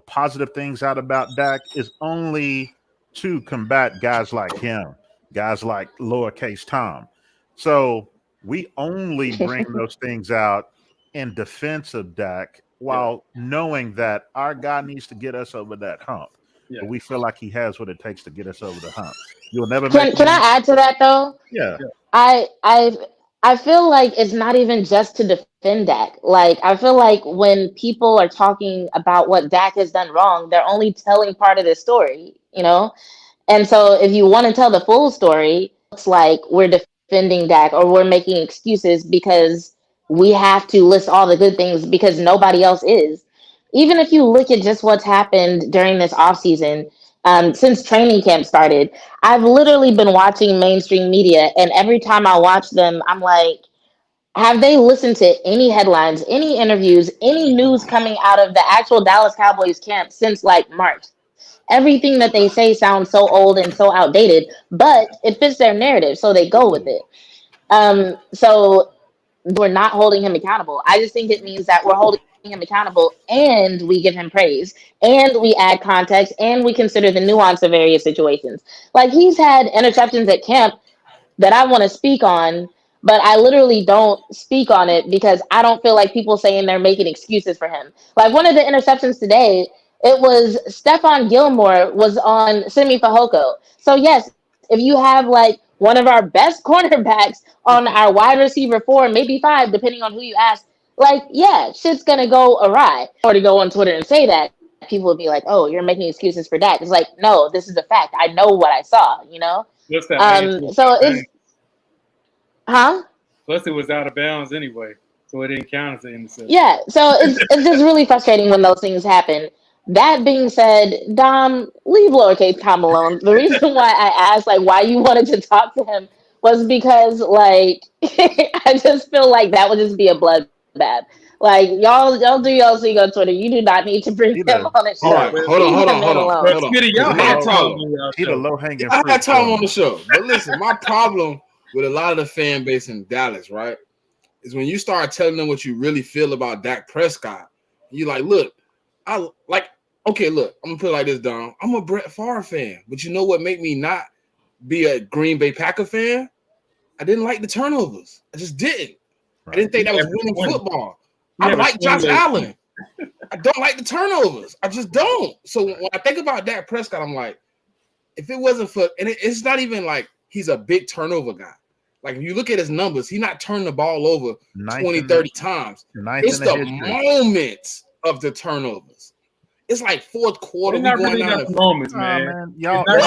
positive things out about Dak is only to combat guys like him, guys like lowercase Tom. So we only bring those things out in defense of Dak while knowing that our guy needs to get us over that hump. Yeah. But we feel like he has what it takes to get us over the hump. You'll never Can I add to that though? Yeah. I feel like it's not even just to defend Dak. Like I feel like when people are talking about what Dak has done wrong, they're only telling part of the story, And so if you want to tell the full story, it's like we're defending Dak or we're making excuses because we have to list all the good things because nobody else is. Even if you look at just what's happened during this offseason, since training camp started. I've literally been watching mainstream media, and every time I watch them, I'm like, have they listened to any headlines, any interviews, any news coming out of the actual Dallas Cowboys camp since like March? Everything that they say sounds so old and so outdated, but it fits their narrative, so they go with it. So we're not holding him accountable. I just think it means that we're holding him accountable and we give him praise and we add context and we consider the nuance of various situations. Like he's had interceptions at camp that I want to speak on, but I literally don't speak on it because I don't feel like people saying they're making excuses for him. Like one of the interceptions today, it was Stephon Gilmore was on Simi Fehoko. So yes, if you have like one of our best cornerbacks on our wide receiver 4, maybe 5, depending on who you ask, like, yeah, shit's gonna go awry. Or to go on Twitter and say that, people would be like, oh, you're making excuses for Dak. It's like, no, this is a fact. I know what I saw, you know? What's that? So it's, huh? Plus, it was out of bounds anyway, so it didn't count as an interception. Yeah, so it's just really frustrating when those things happen. That being said, Dom, leave lowercase Tom alone. The reason why I asked like why you wanted to talk to him was because like I just feel like that would just be a bloodbath. Like y'all do y'all thing on Twitter. You do not need to bring him on the show. All right, hold on. Smitty, y'all My had problem. He the low hanging I fruit. had time on the show, but listen, my problem with a lot of the fan base in Dallas, right, is when you start telling them what you really feel about Dak Prescott. You're like, look, I like. Okay, look, I'm gonna put it like this, Dom. I'm a Brett Favre fan, but you know what made me not be a Green Bay Packer fan? I didn't like the turnovers. I just didn't. Right. I didn't think that was winning football. I like Josh Allen. I don't like the turnovers. I just don't. So when I think about Dak Prescott, I'm like, if it wasn't for, and it's not even like he's a big turnover guy. Like, if you look at his numbers, he's not turning the ball over 20, 30 times. It's the moments of the turnovers. It's like fourth quarter. Not really enough moments, man. Y'all, the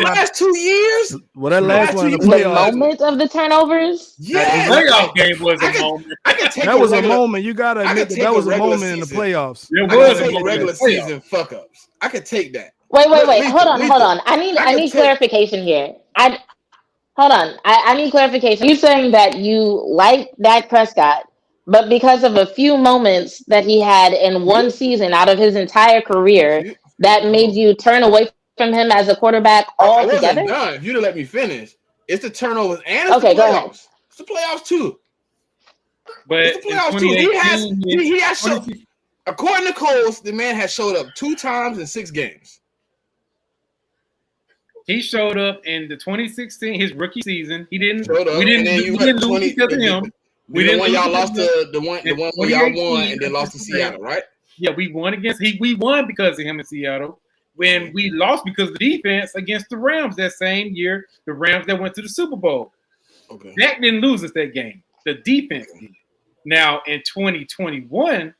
last 2 years? Well, that last one in the The playoffs. moment of the turnovers? Yeah. The playoff game was a moment. That was a moment. You got to admit that was a moment in the playoffs. It I was can a take regular season fuck ups. I could take that. Wait. Hold on. I need clarification here. I need clarification. You saying that you like Dak Prescott, but because of a few moments that he had in one season out of his entire career, that made you turn away from him as a quarterback altogether? I wasn't done. If you'd have let me finish, it's the turnovers and it's the go ahead. playoffs. It's the playoffs too. But It's the playoffs too. He has showed, according to Coles, the man has showed up 2 times in 6 games. He showed up in the 2016, his rookie season. He didn't. Showed up, We didn't. and then We didn't lose because of him. We didn't win. Y'all lost to the one where y'all won and then lost to Seattle, right? Yeah, we won against we won because of him in Seattle. When we lost because of the defense against the Rams that same year, the Rams that went to the Super Bowl. Okay. Dak didn't lose us that game. The defense did. Now in 2021,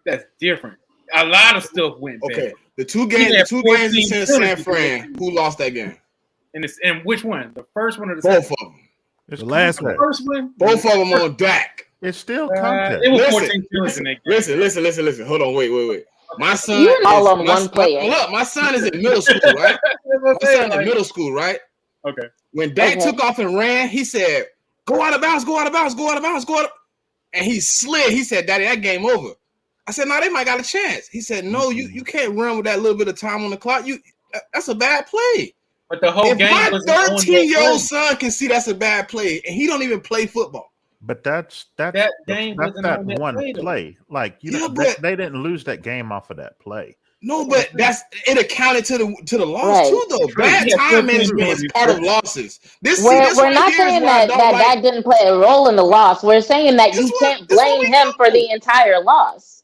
that's different. A lot of stuff went bad. Okay. The two games against San Fran, who lost that game? And which one? The first one or the Both second? of them. The last one. The first one? Both of them on Dak. It's still content. It was Listen, 14 points in that game. Listen. Hold on, wait. My son You all on one player. Look, my son is in middle school, right? My son in middle school, right? Okay. When Dak took off and ran, he said, go out of bounds. And he slid. He said, Daddy, that game over. I said, no, they might got a chance. He said, no, you can't run with that little bit of time on the clock. That's a bad play. But the whole If game my was 13-year-old son can see that's a bad play, and he don't even play football. But that's that game that's wasn't that on that one play, though. play. Like they didn't lose that game off of that play. No, but it accounted to the loss Right. too, though. Bad time management is part of losses. We're not saying that Dak didn't play a role in the loss. We're saying that you can't blame him for the entire loss.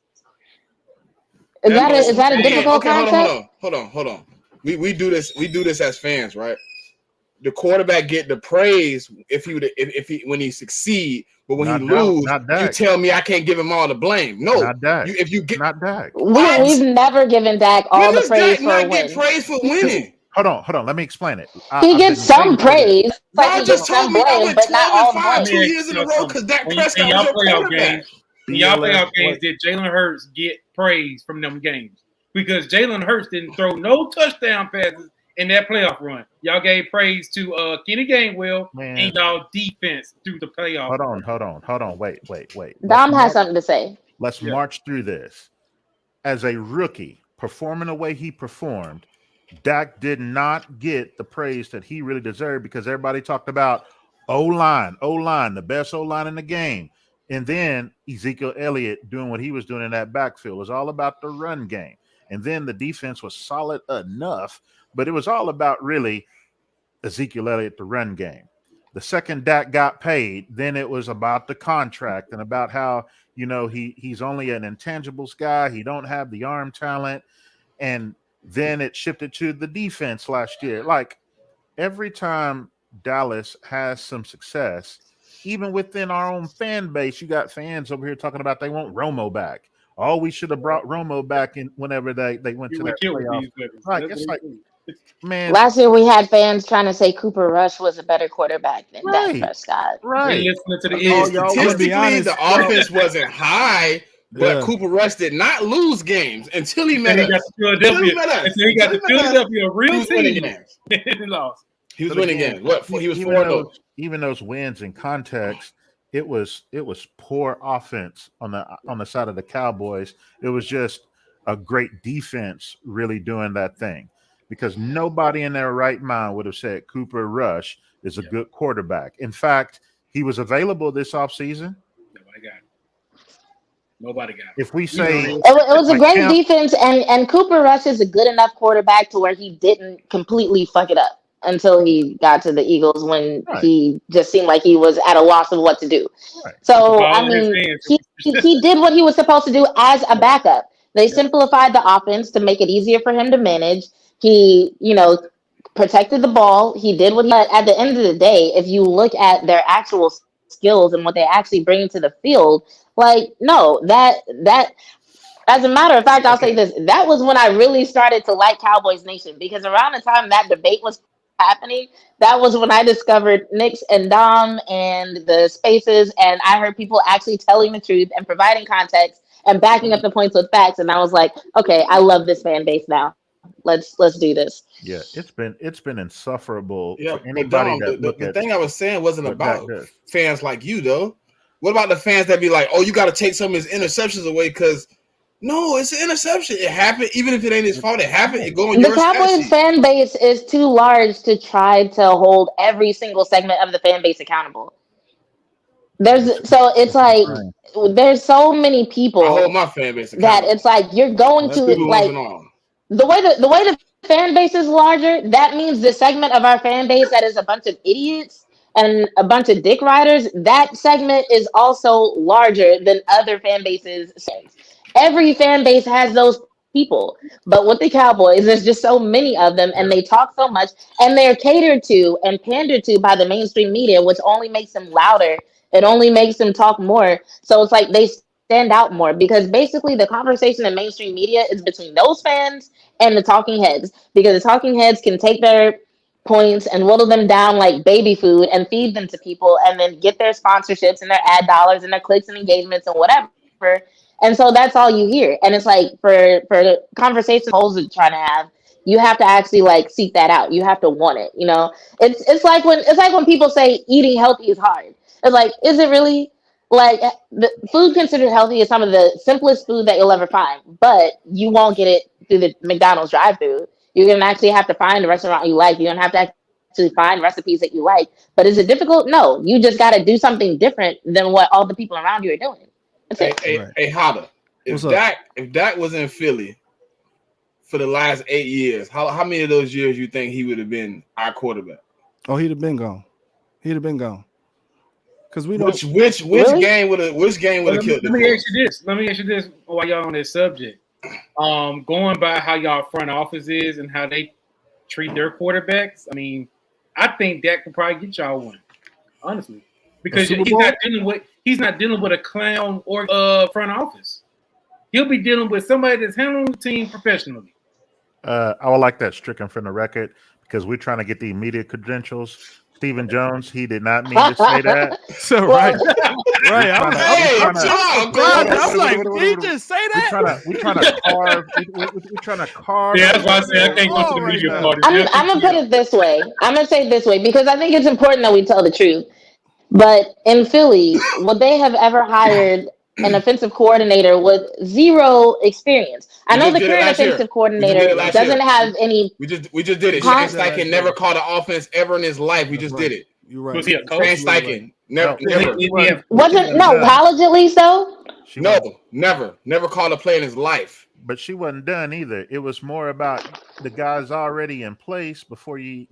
Is that a difficult concept? Hold on. We do this as fans, right? The quarterback get the praise if he when he succeed, but when he lose, you tell me I can't give him all the blame. No, not Dak. Not Dak. We've never given Dak all the praise for a win. Get praise for winning. Hold on. Let me explain it. He gets some praise. I just told me I went 12-5 2 blame. years in a row because Dak Prescott was your quarterback. In y'all playoff games, did Jalen Hurts get praise from them games? because Jalen Hurts didn't throw no touchdown passes in that playoff run. Y'all gave praise to Kenny Gainwell and y'all defense through the playoff. Hold on. Wait. Dom has something to say. Let's march through this. As a rookie, performing the way he performed, Dak did not get the praise that he really deserved because everybody talked about O-line, the best O-line in the game. And then Ezekiel Elliott doing what he was doing in that backfield. It was all about the run game. And then the defense was solid enough, but it was all about really Ezekiel Elliott, the run game. The second Dak got paid, then it was about the contract and about how, he's only an intangibles guy. He don't have the arm talent. And then it shifted to the defense last year. Like every time Dallas has some success, even within our own fan base, you got fans over here talking about they want Romo back. Oh, we should have brought Romo back in whenever they went to that playoff. Right. It's like, man. Last year we had fans trying to say Cooper Rush was a better quarterback than Dak Prescott. Right. Statistically, the offense wasn't high, but Cooper Rush did not lose games until he met us. Until he got to Philadelphia, a real team. He lost. He was winning games. He was 4-0. Even those wins in context, it was poor offense on the side of the Cowboys. It was just a great defense really doing that thing, because nobody in their right mind would have said Cooper Rush is a good quarterback. In fact, he was available this offseason. Nobody got it. If we say it was a great defense, and Cooper Rush is a good enough quarterback to where he didn't completely fuck it up until he got to the Eagles when he just seemed like he was at a loss of what to do. Right. So, I mean, he did what he was supposed to do as a backup. They simplified the offense to make it easier for him to manage. He, protected the ball. He did what he did. At the end of the day, if you look at their actual skills and what they actually bring to the field, that as a matter of fact, I'll say this, that was when I really started to like Cowboys Nation, because around the time that debate was happening, that was when I discovered Nix and Dom and the spaces, and I heard people actually telling the truth and providing context and backing up the points with facts, and I was like, okay, I love this fan base now. Let's do this. Yeah, it's been insufferable for anybody. The thing I was saying wasn't about fans like you though. What about the fans that be like, oh, you got to take some of his interceptions away because no, it's an interception. It happened. Even if it ain't his fault, it happened. It go on your Cowboys fan base is too large to try to hold every single segment of the fan base accountable. There's so many people. I hold my fan base accountable. That it's like you're going to like the way the fan base is larger. That means the segment of our fan base that is a bunch of idiots and a bunch of dick riders. That segment is also larger than other fan bases. Every fan base has those people, but with the Cowboys, there's just so many of them, and they talk so much, and they're catered to and pandered to by the mainstream media, which only makes them louder. It only makes them talk more. So it's like they stand out more, because basically the conversation in mainstream media is between those fans and the talking heads, because the talking heads can take their points and whittle them down like baby food and feed them to people, and then get their sponsorships and their ad dollars and their clicks and engagements and whatever. And so that's all you hear. And it's like for the conversation holes are trying to have, you have to actually like seek that out. You have to want it. It's like when people say eating healthy is hard. It's like, is it really? Like, the food considered healthy is some of the simplest food that you'll ever find, but you won't get it through the McDonald's drive-thru. You're gonna actually have to find a restaurant you like. You're gonna have to actually find recipes that you like. But is it difficult? No. You just got to do something different than what all the people around you are doing. Hey, Hada, if Dak was in Philly for the last 8 years, how many of those years you think he would have been our quarterback? Oh, he'd have been gone. Because we know which game would have killed him. Let me ask you this while y'all on this subject. Going by how y'all front office is and how they treat their quarterbacks, I mean, I think Dak could probably get y'all one, honestly, because he's not dealing with a clown or front office. He'll be dealing with somebody that's handling the team professionally. I would like that stricken from the record, because we're trying to get the media credentials. Stephen Jones, he did not mean to say that. So right. Right. I'm Hey, chill out, bro. I'm like, did he just say that? we trying to carve. We trying to carve. Yeah, that's why I say I can't go to the Right media now. party. I'm gonna put it this way. I'm gonna say it this way because I think it's important that we tell the truth. But in Philly, would they have ever hired an offensive coordinator with zero experience? I We know just the did it current last year. offensive We coordinator just did it last doesn't year. have any. We just did it. Huh? Shane Steichen never called an offense ever in his life. We just did it. You're right. Was he a Shane coach? Steichen never, No. never, Yeah. Wasn't no college at least though. She no, wasn't- never called a play in his life. but she wasn't done either. It was more about the guys already in place before you.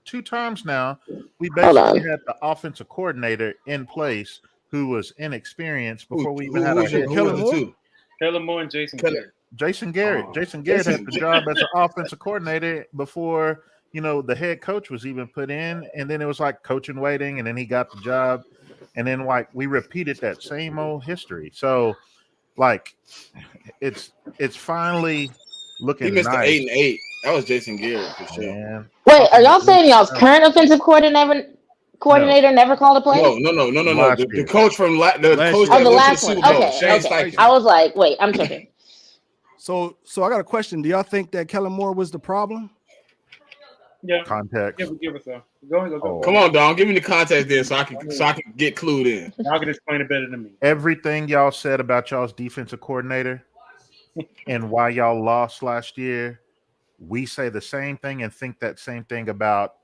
2 times now, we Hold basically on. had the offensive coordinator in place who was inexperienced before we even Who had our was head who Kellen was coach. the Moore? two? Kellen Moore and Jason Kellen- Garrett. Jason Garrett. Oh, Jason Garrett had the Jason- job as an offensive coordinator before the head coach was even put in, and then it was like coaching waiting, and then he got the job, and then like we repeated that same old history. So like it's finally looking He missed nice, the 8-8. That was Jason Garrett for sure. man. Wait, are y'all saying y'all's current offensive coordinator never called a play? No. Last The year. coach from Last coach year. that Oh, the went to last the one. Super Bowl, Okay, Shane okay. Steichen. I was like, wait, I'm tripping. So I got a question. Do y'all think that Kellen Moore was the problem? Yeah. Context. Give us a. Go ahead. Go. Come on, Don. Give me the context there so I can get clued in. Y'all can explain it better than me. Everything y'all said about y'all's defensive coordinator and why y'all lost last year, we say the same thing and think that same thing about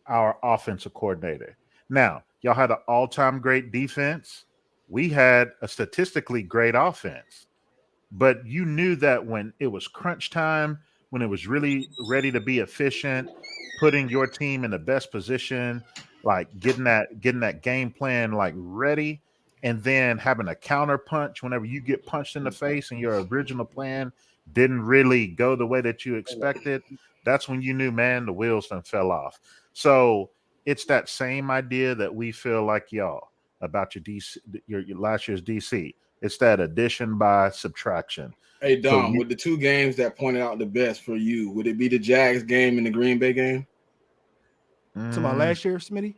our offensive coordinator. Now, y'all had an all-time great defense. We had a statistically great offense. But you knew that when it was crunch time, when it was really ready to be efficient, putting your team in the best position, like getting that game plan like ready, and then having a counter punch whenever you get punched in the face and your original plan didn't really go the way that you expected, that's when you knew, man, the wheels done fell off. So it's that same idea that we feel like y'all about your DC, your last year's DC. It's that addition by subtraction. Hey, Dom, So with the 2 games that pointed out the best for you, would it be the Jags game and the Green Bay game? To my last year, Smitty?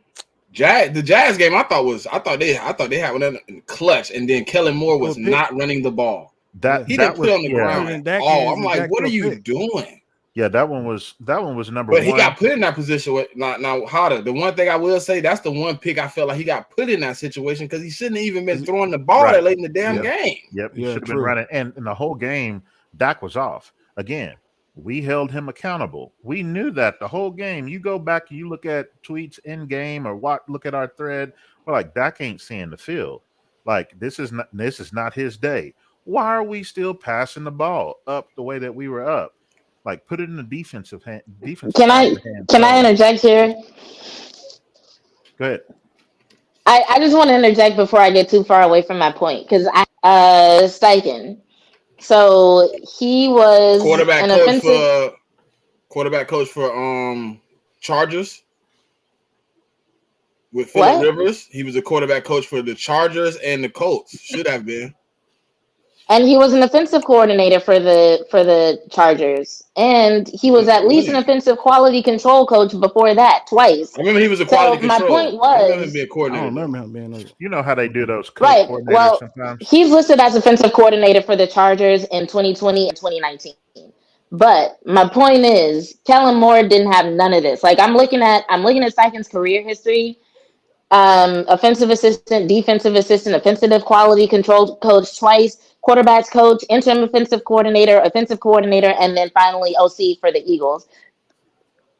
The Jazz game, I thought they had one in the clutch, and then Kellen Moore was Pitt. not running the ball. That He that didn't put was on the ground And at Dak all. is I'm the like, Dak what are throw you pick. doing? Yeah, that one was number But one. he got put in that position with now Harder. The one thing I will say, that's the one pick I felt like he got put in that situation because he shouldn't have even been throwing the ball Right. that late in the damn Yeah. game. Yep, he Yeah, should have been true. running. And in the whole game, Dak was off. Again, we held him accountable. We knew that the whole game. You go back, you look at tweets in game or look at our thread. We're like, Dak ain't seeing the field. Like this is not his day. Why are we still passing the ball up the way that we were up? Like put it in the defensive hand. Can I interject here? Go ahead. I just want to interject before I get too far away from my point because Steichen. So he was Quarterback an coach for Chargers with What? Phillip Rivers. He was a quarterback coach for the Chargers and the Colts. Should have been. and he was an offensive coordinator for the Chargers, and he was at least an offensive quality control coach before that twice. I remember he was a So quality my control. point I remember him was, being a I coordinator. don't remember him being over. You know how they do those right? coordinators Well, sometimes. he's listed as offensive coordinator for the Chargers in 2020 and 2019. But my point is, Kellen Moore didn't have none of this. Like I'm looking at Steichen's career history. Offensive assistant, defensive assistant, offensive quality control coach twice, quarterbacks coach, interim offensive coordinator, and then finally OC for the Eagles.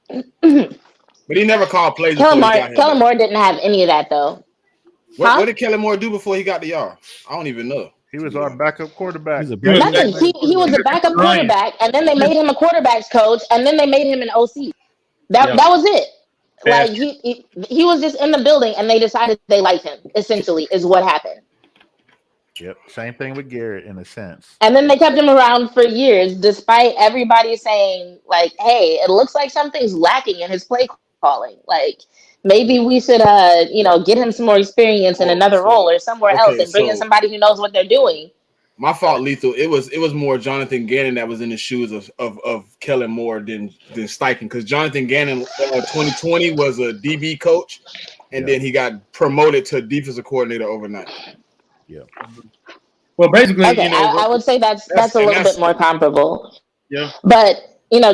But he never called plays before he got here. Kellen Moore didn't have any of that though. What did Kellen Moore do before he got the yard? I don't even know. He was our backup quarterback. He's a Good. Nothing. He was a backup quarterback, and then they made him a quarterbacks coach, and then they made him an OC. That was it. Like he was just in the building, and they decided they liked him. Essentially, is what happened. Yep. Same thing with Garrett in a sense. And then they kept him around for years, despite everybody saying, like, "Hey, it looks like something's lacking in his play calling. Like, maybe we should, get him some more experience in another role or somewhere else, and bring in somebody who knows what they're doing." My fault, Lethal. It was more Jonathan Gannon that was in the shoes of Kellen Moore than Steichen, because Jonathan Gannon 2020 was a DB coach, and then he got promoted to defensive coordinator overnight. Yeah. Well, basically, Okay, you know, I would say that's a and little bit more comparable. yeah. But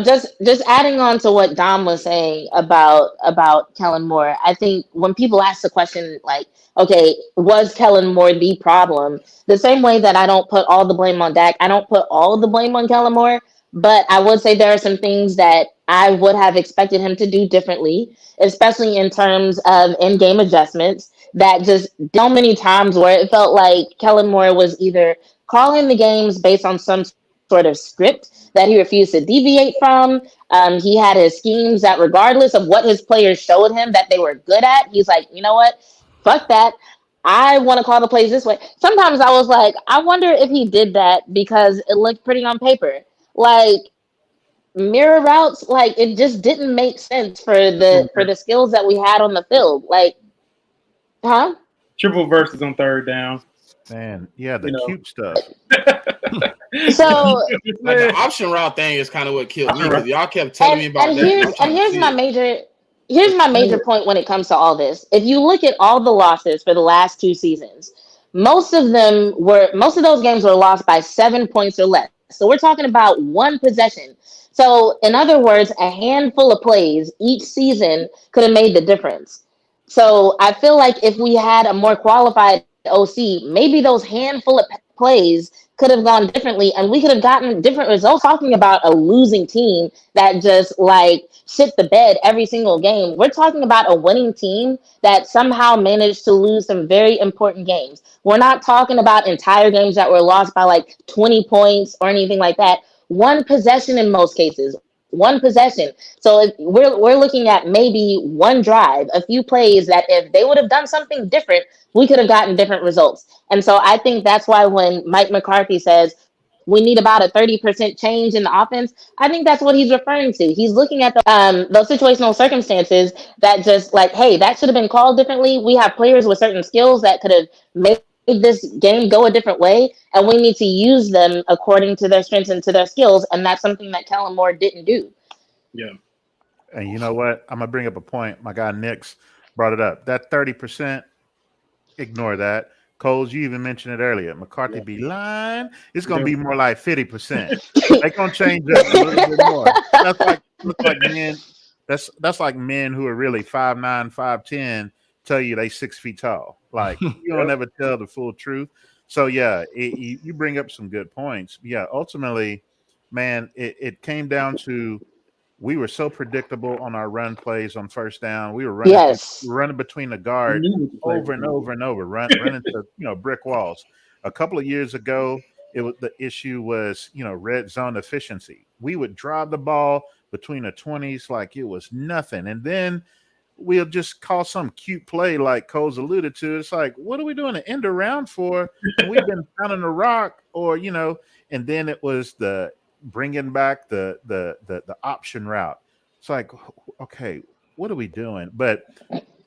just adding on to what Dom was saying about Kellen Moore, I think when people ask the question like, okay, was Kellen Moore the problem? The same way that I don't put all the blame on Dak, I don't put all the blame on Kellen Moore, but I would say there are some things that I would have expected him to do differently, especially in terms of in-game adjustments. That just so many times where it felt like Kellen Moore was either calling the games based on some sort of script that he refused to deviate from. He had his schemes that, regardless of what his players showed him that they were good at, he's like, you know what? Fuck that. I want to call the plays this way. Sometimes I was like, I wonder if he did that because it looked pretty on paper. Like mirror routes, like it just didn't make sense for the skills that we had on the field. Like, huh? Triple verses on third down. Man, yeah, the You know. cute stuff. So Like the option route thing is kind of what killed me because y'all kept telling me about and that. here's I'm trying to here's see my it. major point when it comes to all this. If you look at all the losses for the last 2 seasons, most of those games were lost by 7 points or less. So we're talking about one possession. So in other words, a handful of plays each season could have made the difference. So I feel like if we had a more qualified OC, maybe those handful of plays could have gone differently and we could have gotten different results. Talking about a losing team that just like shit the bed every single game. We're talking about a winning team that somehow managed to lose some very important games. We're not talking about entire games that were lost by like 20 points or anything like that. One possession in most cases. One possession. So if we're looking at maybe one drive, a few plays that if they would have done something different, we could have gotten different results. And so I think that's why when Mike McCarthy says we need about a 30% change in the offense, I think that's what he's referring to. He's looking at those situational circumstances that just like, hey, that should have been called differently. We have players with certain skills that could have made this game go a different way, and we need to use them according to their strengths and to their skills. And that's something that Kellen Moore didn't do. Yeah. And you know what? I'm gonna bring up a point. My guy Nick's brought it up. That 30%, ignore that. Coles, you even mentioned it earlier. McCarthy be lying. It's gonna be more like 50%. They're gonna change up a little bit more. That's like men. That's like men who are really 5'9", 5'10", tell you they 6 feet tall. Like you don't ever tell the full truth. So yeah, you bring up some good points. Yeah, ultimately, man, it came down to we were so predictable on our run plays on first down. We were running between the guard over and over and over, running into brick walls. A couple of years ago, the issue was red zone efficiency. We would drive the ball between the 20s like it was nothing, and then we'll just call some cute play like Cole's alluded to. It's like, what are we doing an end around for? And we've been pounding the rock, and then it was the bringing back the option route. It's like, okay, what are we doing? But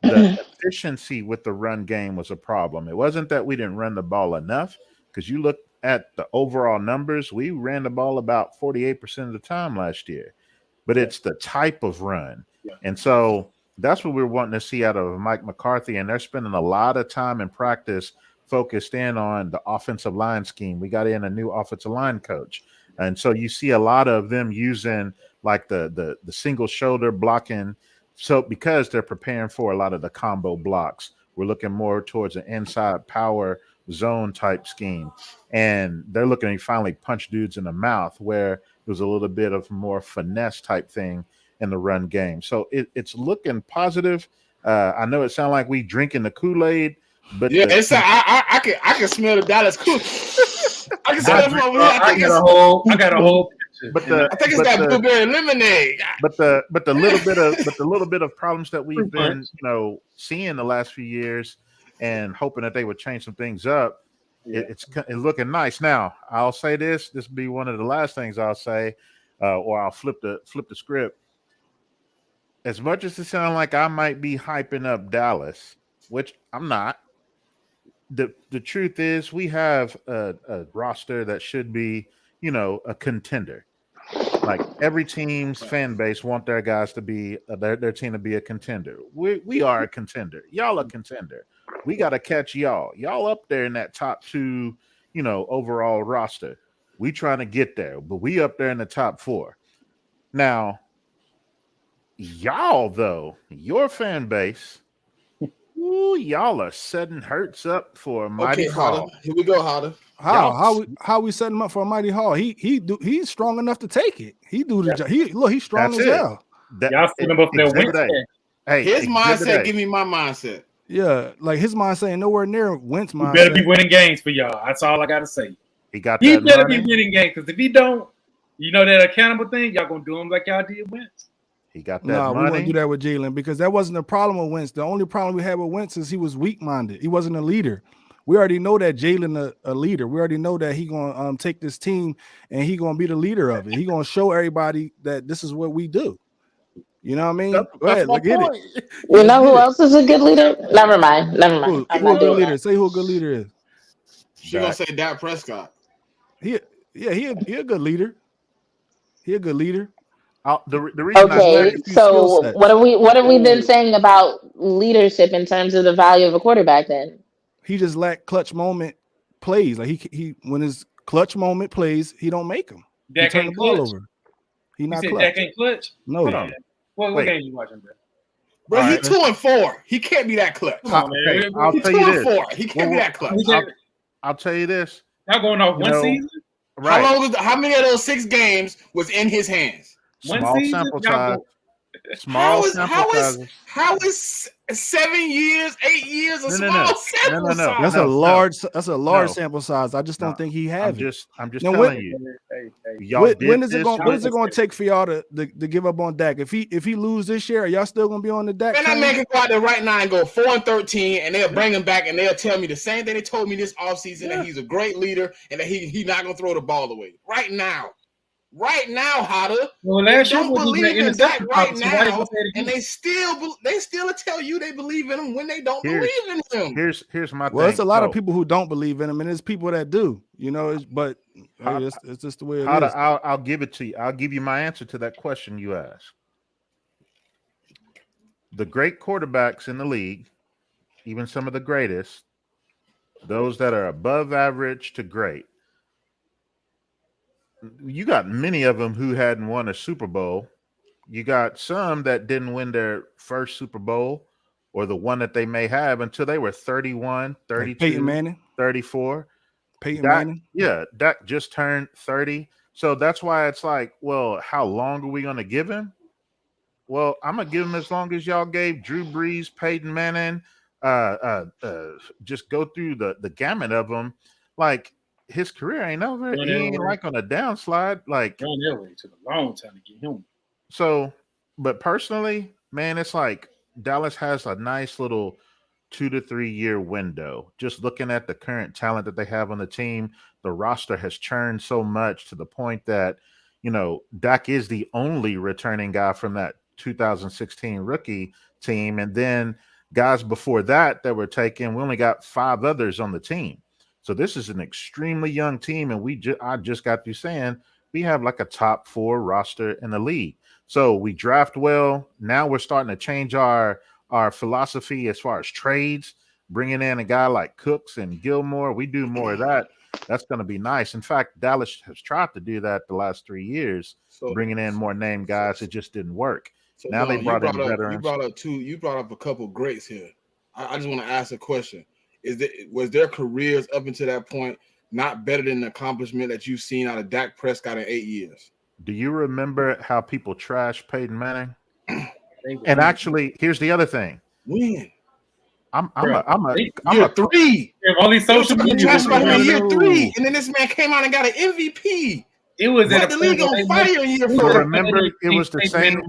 the efficiency with the run game was a problem. It wasn't that we didn't run the ball enough, because you look at the overall numbers, we ran the ball about 48% of the time last year, but it's the type of run. And so that's what we're wanting to see out of Mike McCarthy. And they're spending a lot of time in practice focused in on the offensive line scheme. We got in a new offensive line coach. And so you see a lot of them using like the single shoulder blocking. So because they're preparing for a lot of the combo blocks, we're looking more towards an inside power zone type scheme. And they're looking to finally punch dudes in the mouth, where there's a little bit of more finesse type thing in the run game. So it's looking positive. I know it sounds like we drinking the Kool-Aid, but yeah, I can smell the Dallas Kool. I can smell it from over here. I got a whole picture. But I think it's that blueberry lemonade. But the little bit of problems that we've been seeing the last few years, and hoping that they would change some things up. It's looking nice. Now I'll say this will be one of the last things I'll say, or I'll flip the script. As much as it sounds like I might be hyping up Dallas, which I'm not, the truth is we have a roster that should be, a contender. Like every team's fan base want their guys to be their team to be a contender. We are a contender. Y'all a contender. We got to catch y'all. Y'all up there in that top 2, overall roster. We trying to get there, but we up there in the top 4. Now, y'all though, your fan base, ooh, y'all are setting Hurts up for a mighty haul. Here we go, Hotter. How we setting him up for a mighty haul? He's strong enough to take it. He do the job. He's strong That's as it. hell. Y'all setting him up for that Wednesday. Hey, His mindset, A. give me my mindset. Yeah, like his mind saying nowhere near Wentz He mindset. better be winning games for y'all. That's all I gotta say. He got He that better money. be winning games because if he don't, that accountable thing, y'all gonna do him like y'all did Wentz. He got that No, we money. wouldn't do that with Jalen because that wasn't the problem with Wentz. The only problem we had with Wentz is he was weak-minded. He wasn't a leader. We already know that Jalen a leader. We already know that he gonna take this team and he gonna be the leader of it. He gonna show everybody that this is what we do. You know what I mean? Go ahead, my look at point. it. You know who else is a good leader? Never mind. I'm Who not a doing good leader? that. Say who a good leader is. She gonna say Dak Prescott. He a good leader. He a good leader. The reason I Okay, few skill so sets. what are we then saying about leadership in terms of the value of a quarterback then? He just lacked clutch moment plays. Like he when his clutch moment plays, he don't make them. He Dak turn the ain't ball clutch. over. He You not said clutch. Dak ain't clutch? No. Hold on. What Wait. game you watching, bro? Bro, All he right. 2-4. He can't be that clutch. Come on, man. Okay, I'll He tell you this. 2-4. He can't be that clutch. I'll tell you this. Y'all going off one season? Right. How many of those 6 games was in his hands? One Small season? sample Y'all size. go- Small sample size. How is 7 years, 8 years a No. small sample No. size? That's a large sample size. I just don't No. think he have I'm it. just Now, telling you. Hey. Y'all When did is it this going? What with- is it going to take for y'all to give up on Dak? If he lose this year, are y'all still going to be on the Dak Man, that train? man can go out there right now and go 4-13, and they'll bring him back and they'll tell me the same thing they told me this offseason, that he's a great leader and that he's not gonna throw the ball away. Right now, Hotter. Well, last year Don't was believe in the Dak interception right problem, so why they now, gonna say it and again? they still tell you they believe in him when they don't Here's- believe in him. Here's my Well, thing. it's a lot of So, people who don't believe in him, and there's people that do. But hey, it's just the way it is. I'll give it to you. I'll give you my answer to that question you asked. The great quarterbacks in the league, even some of the greatest, those that are above average to great, you got many of them who hadn't won a Super Bowl. You got some that didn't win their first Super Bowl or the one that they may have until they were 31, 32, Like Peyton Manning. 34. Peyton Dak, Manning. yeah, Dak just turned 30. So that's why it's like, well, how long are we going to give him? Well, I'm going to give him as long as y'all gave Drew Brees, Peyton Manning. Just go through the gamut of them. Like, his career ain't over. He ain't like on a downslide. Like, Going that way took a long time to get him. so, but personally, man, it's like Dallas has a nice little 2 to 3 year window. Just looking at the current talent that they have on the team, the roster has churned so much to the point that, Dak is the only returning guy from that 2016 rookie team. And then guys before that were taken, we only got 5 others on the team. So this is an extremely young team. And I just got through saying we have like a top 4 roster in the league. So we draft well. Now we're starting to change our philosophy as far as trades, bringing in a guy like Cooks and Gilmore. We do more of that. That's going to be nice. In fact, Dallas has tried to do that the last 3 years, bringing in more named guys. It just didn't work. So now Don, they brought in veterans. You brought up a couple greats here. I just want to ask a question. Was their careers up until that point not better than the accomplishment that you've seen out of Dak Prescott in 8 years? Do you remember how people trash Peyton Manning? And actually, here's the other thing. When? I'm year 3. Only social media trash about him in year No. 3, and then this man came out and got an MVP. It was Put the league on fire in year 4. Remember, it was the same.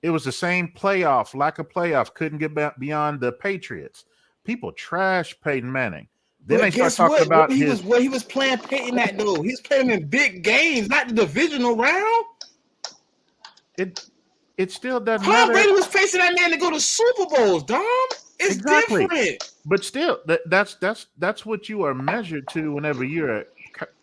It was the same lack of playoff. Couldn't get beyond the Patriots. People trash Peyton Manning. Then they start talking about where he was playing Peyton at though. He's playing in big games, not the divisional round. It still doesn't Tom matter. Brady was facing that man to go to Super Bowls, Dom. It's Exactly. different. But still, that's what you are measured to whenever you're a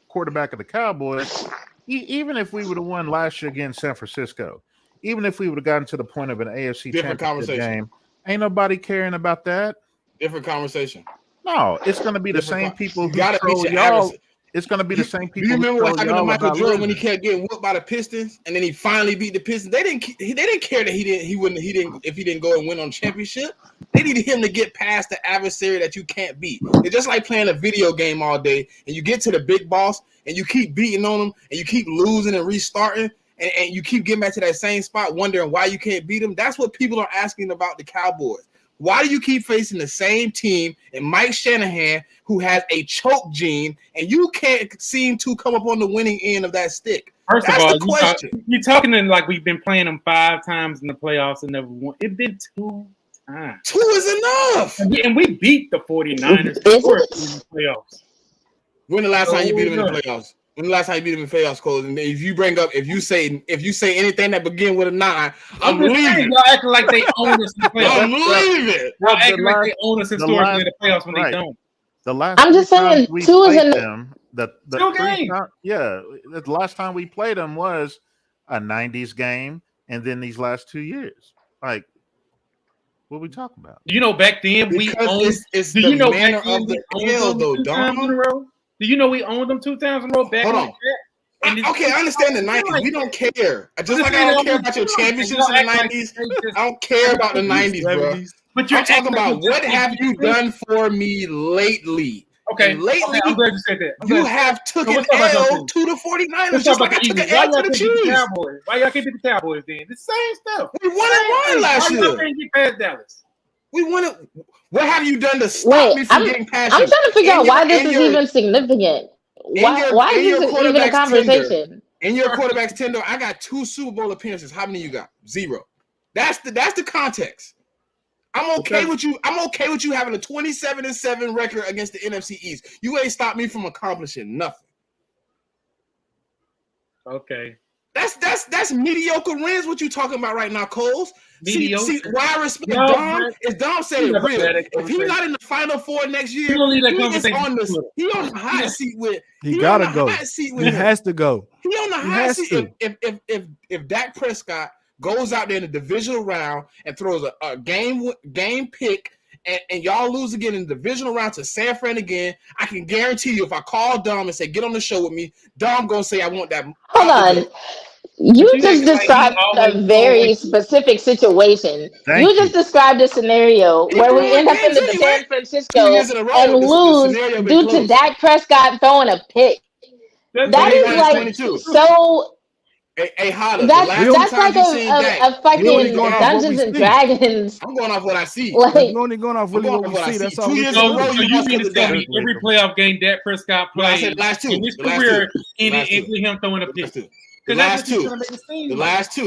quarterback of the Cowboys. Even if we would have won last year against San Francisco, even if we would have gotten to the point of an AFC Different championship conversation. game, ain't nobody caring about that. Different conversation. No, it's going to be the Different same con- people You who gotta beat troll your y'all. adversary. It's going to be the same Do people. you remember who what troll happened to y'all Michael about Jordan when he losing. kept getting whooped by the Pistons, and then he finally beat the Pistons? They didn't care that he didn't if he didn't go and win on championship. They needed him to get past the adversary that you can't beat. It's just like playing a video game all day, and you get to the big boss, and you keep beating on him, and you keep losing and restarting, and you keep getting back to that same spot, wondering why you can't beat them. That's what people are asking about the Cowboys. Why do you keep facing the same team and Mike Shanahan, who has a choke gene, and you can't seem to come up on the winning end of that stick? First That's of all, the question. you're talking in like we've been playing them 5 times in the playoffs and never won. It's been 2 times. 2 is enough. And we beat the 49ers Is it? in the playoffs. When the last time you beat him in the no. playoffs? When the last time you beat him in the playoffs, Cole? And if you say anything that begin with a 9, I'm just saying, leaving. y'all acting like they own us in the playoffs. I'm leaving. Y'all acting like they own us historically in the playoffs when right. they don't. The last I'm just three times saying, we 2 is played enough. them, the 2 three games. time- yeah, the last time we played them was a 90s game, and then these last 2 years. Like, what are we talking about? You know, back then we Because owned. it's Do the you know manner back then of we the owned L, them though, 2 times in a Dom. row? Do you know we owned them 2 times in a row back Hold in on. the And it's- Okay, I understand the 90s. We don't care. Just like I don't care about your championships in the 90s. I don't care about the 90s, bro. But you're I'm talking acting like about you what just have beat you the done for me lately? Okay, And lately, I'm glad you said that. I'm you glad- have took So an let's talk about L something. to the 49ers, Let's just talk like I about the took an Eagles. Why L y'all to the can't beat the Chiefs. Cowboys? Why y'all can't beat the Cowboys then? The same stuff. We won and won last Why y'all year. can't get past Dallas? We won it. What have you done to stop Wait, me from I'm getting past trying you? to figure In out your- why this in is your- even significant. Why in is your this even a quarterback's conversation? In your quarterback's tender, I got 2 Super Bowl appearances. How many you got? 0. That's the context. I'm okay with you. I'm okay with you having a 27-7 record against the NFC East. You ain't stopped me from accomplishing nothing. Okay. That's mediocre wins. What you talking about right now, Coles? See, Mediocre. why I respect No, Dom man. is Dom said You it never real. had that If he's conversation. not in the Final Four next year, You don't need that he is conversation on with the him. he on the hot seat with He gotta on the go. hot seat with He him. has to go. He on the He hot has seat. to. If Dak Prescott goes out there in the divisional round and throws a game pick and y'all lose again in the divisional round to San Fran again, I can guarantee you if I call Dom and say, get on the show with me, Dom gonna say I want that. Hold on. You But you just acting like described he always a very specific situation. Thank You just described a scenario He where blew we it end up in games the anyway. San 2 Francisco years in a row, and the lose scenario been due to close. Dak Prescott throwing a pick. That's That is 21 like 22. so. Hey, Holla, the That's last 2 like times you seen Dak, a We only fucking going off what Dungeons we and see. Dragons. I'm going off what I see. We're Like, only going off really I'm what going we off what I see. see. That's all 2 we years can in a do. row, So you you lost mean to to tell Dak. me every playoff game Dak Prescott No, I played said last 2. in his The last career 2. ended Last 2. with him throwing a The pick? last 2. The Because that's last what you're 2. trying to make it seem The like. last 2.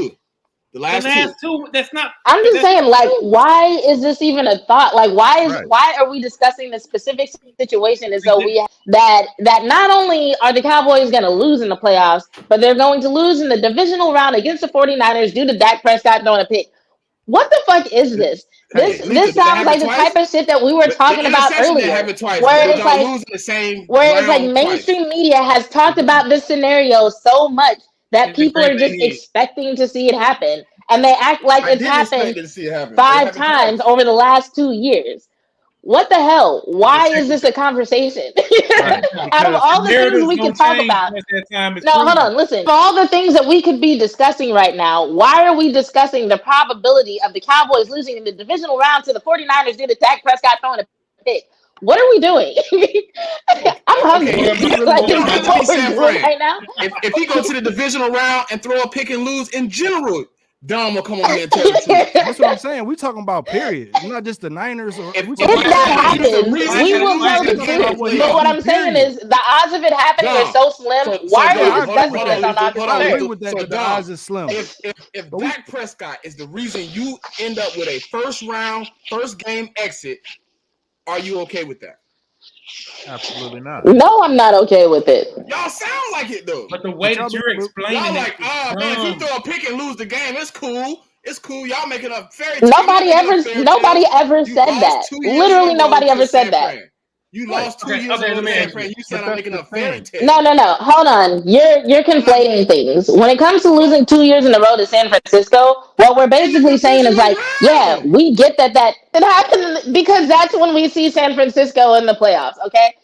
The The last 2. last 2. That's not. I'm just that's saying, not like, true. why is this even a thought? Like, Right. why are we discussing this specific situation? And so we that not only are the Cowboys going to lose in the playoffs, but they're going to lose in the divisional round against the 49ers due to Dak Prescott throwing a pick. What the fuck is this? Hey, This Lisa, did that sounds happen like the twice? type of shit that we were talking The about interception didn't earlier, happen twice. where But it's y'all like losing the same where it's like round twice. mainstream media has talked about this scenario so much that It's the people are great just thing is- expecting to see it happen, and they act like I it's didn't expect happened to see it happen. It 5 happened times twice. over the last 2 years. What the hell? Why is this a conversation? Right. Out of all the things Narratives we don't can talk change about, once that time is no, hold proven. on, listen. For all the things that we could be discussing right now, why are we discussing the probability of the Cowboys losing in the divisional round to the 49ers due to Dak Prescott throwing a pick? What are we doing? I'm hungry. Okay, he really Like, don't is have this to be what we're San doing Fran. right now? If he go to the divisional round and throw a pick and lose in general, Dom will come on here and tell the truth. That's what I'm saying. We talking about period, not just the Niners. Or If- we if talking If about that There's a happens, reason we you will lose tell the the game truth. in the But what I'm playoffs, saying period. is the odds of it happening are so slim. Why are we I discussing agree this with on that. August I agree 3rd? with that. So That the Dom, odds is slim. if But we- Dak Prescott is the reason you end up with a first game exit, are you okay with that? Absolutely not. No, I'm not okay with it. Y'all sound like it though. But the way But that y'all you're be- explaining Y'all it like, is oh man, if dumb. you throw a pick and lose the game, it's cool. It's cool. Y'all making up fairy. Nobody ever said that. You Literally, lost 2 years in a row nobody ever to said San that. Fran. You Wait, lost 2 okay, years okay, ago let to me San ask Fran. you. You said But I'm that's making the a fairy thing. tale. No. Hold on. You're conflating things. When it comes to losing 2 years in a row to San Francisco, what we're In the basically saying is divisional like, yeah, round. we get that it happened because that's when we see San Francisco in the playoffs. Okay.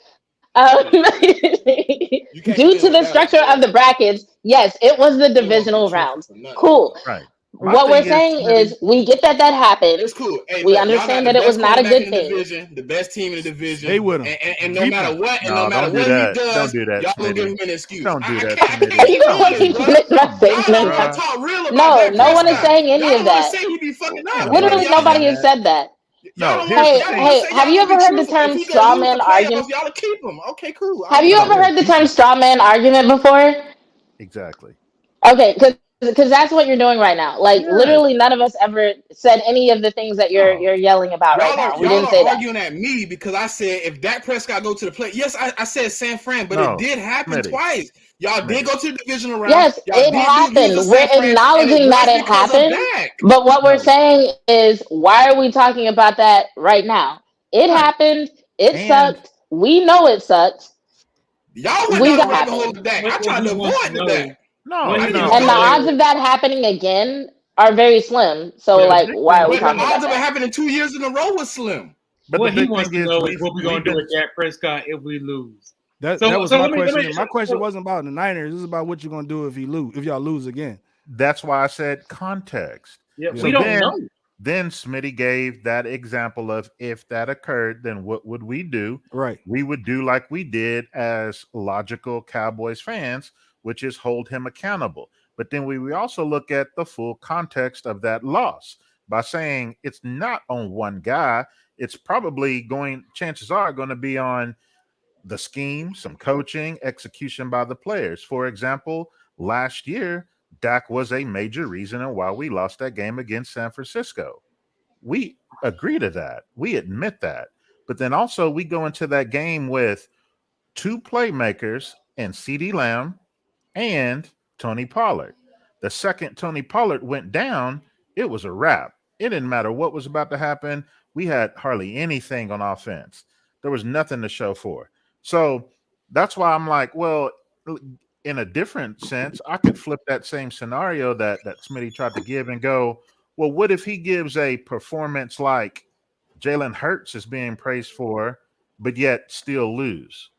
You can't Due win to with the that one. structure of the brackets, yes, it was the You won't get divisional truthful rounds. for nothing. Cool. Right. My What we're thing is, saying Smitty, is we get that happened. It's cool. Hey, We look, y'all got understand the that it was best not a quarterback good in the thing. division, the best team in the Stay division, with him. and no Keep matter him. what, and no no, matter don't do what he that. Don't does, do that, y'all gonna give Smitty. him an excuse. Don't do that, I can't Smitty. keep You doing gonna this, keep bro. finish my Come on, Y'all statement? don't want bruh. to talk real about No, Dak no one is Prescott. saying any Y'all of don't want to that. say he be fucking Ain't up. nobody Literally, Y'all saying nobody has that. said that. No, don't here's want the Hey, y'all want to thing. say have y'all you gonna ever be heard the truthful. If term he gonna straw lose the man playoffs, argument? y'all to keep him. Okay, cool. Have you I'll ever allow No, it. heard the you term can straw man argument before? exactly. Okay, because that's what you're doing right now. Like Yes. literally, none of us ever said any of the things that you're No. yelling about right now. We Y'all didn't are say that. arguing at me because I said if Dak Prescott go to the play, yes, I said San Fran, but it No, did happen Smitty. twice. Y'all did Smitty. go to the divisional round. Yes, Y'all it did lose to happened. We're San Fran, and it acknowledging that was it because of happened. Dak. But what we're No. saying is, why are we talking about that right now? It Right. happened. It And sucked. We know it sucked. Y'all went We down the got rabbit happened. hole of Dak. I What tried he to wants avoid to the know, Dak. no, what I he didn't no. even wants And to the go there. odds know, of that happening again are very slim. So, but But the like, big why are thing we But the talking is, about odds of it that? happening 2 years in a row was slim. but the what he big wants thing to is, know is what we're gonna we've do been with Dak Prescott if we lose. That So, was so my let me. question. My question wasn't about the Niners. This is about what you're gonna do if y'all lose again. that's why I said context. Yeah, Yeah. we So don't know. then Smitty gave that example of if that occurred, then what would we do? Right. We would do like we did as logical Cowboys fans, which is hold him accountable. But then we also look at the full context of that loss by saying it's not on one guy. It's probably chances are going to be on the scheme, some coaching, execution by the players. For example, last year, Dak was a major reason on why we lost that game against San Francisco. We agree to that. We admit that. But then also we go into that game with two playmakers and CeeDee Lamb and Tony Pollard. The second Tony Pollard went down, it was a wrap. It didn't matter what was about to happen. We had hardly anything on offense. There was nothing to show for. So that's why I'm like, well, in a different sense, I could flip that same scenario that Smitty tried to give and go, well, what if he gives a performance like Jalen Hurts is being praised for, but yet still lose?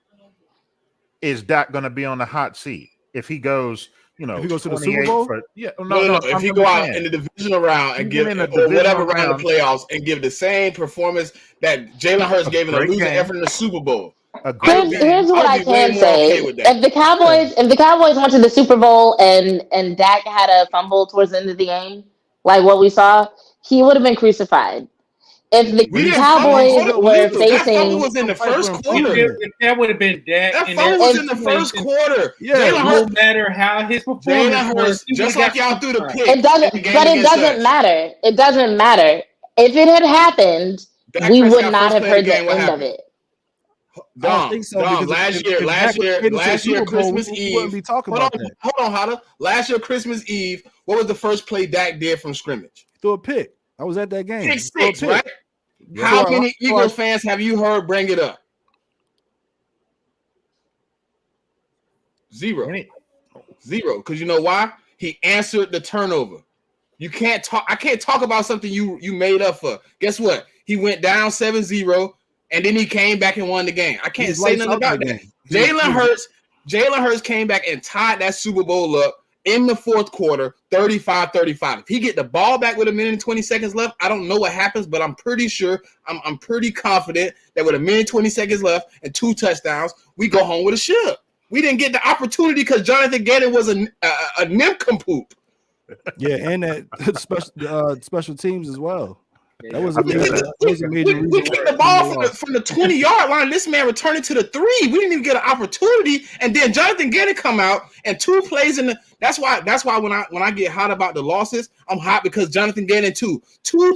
Is Dak going to be on the hot seat if he goes, If he goes to the Super 28 Bowl, for No. If I'm he just go out saying, in the divisional round and even give in a or divisional whatever round of round, playoffs and give the same performance that Jalen Hurts a gave in a great losing game, effort in the Super Bowl, a I great would be game. Here's what I way can more okay say: with that. Yeah. If the Cowboys went to the Super Bowl and Dak had a fumble towards the end of the game, like what we saw, he would have been crucified. If We the didn't but fumble. we Cowboys Hold up, still were lose. That fumble facing, was in the fight for first quarter. improvement. If that would have been Dak That in that fumble was if in the first situation, quarter. Yeah, no matter how his performance Jalen was, Hurts, he would just have like got y'all threw the crucified. pick it doesn't, in the game but it against doesn't us. matter. It doesn't matter. If it had happened, Dak we would Prescott not first have play of the heard game. the What end of happened? it. I don't think so Dom. because if Dak would have made it to the Last year, Super Bowl, Christmas we wouldn't Eve. be talking Hold about that. on, Hada. Last year, Christmas Eve. What was the first play Dak did from scrimmage? Throw a pick. I was at that game. Pick Throw a six, right? pick. Yeah. How many Eagles fans have you heard bring it up? Zero. Because you know why? He answered the turnover. You can't talk. I can't talk about something you made up for. Guess what? He went down 7-0, and then he came back and won the game. I He can't was say lights nothing out about that that. game. Jalen Hurts came back and tied that Super Bowl up in the fourth quarter, 35-35. If he get the ball back with 1 minute and 20 seconds left, I don't know what happens, but I'm pretty sure, I'm pretty confident that with 1 minute and 20 seconds left and 2 touchdowns, we go home with a ship. We didn't get the opportunity because Jonathan Gannon was a nincompoop. Yeah, and that special teams as well. That was I a feel major, that. that was a major We reason kicked why the ball we lost. from the 20-yard line. This man returned it to the 3. We didn't even get an opportunity, and then Jonathan Gannon come out and 2 plays in the. That's why when I get hot about the losses, I'm hot because Jonathan Gannon 2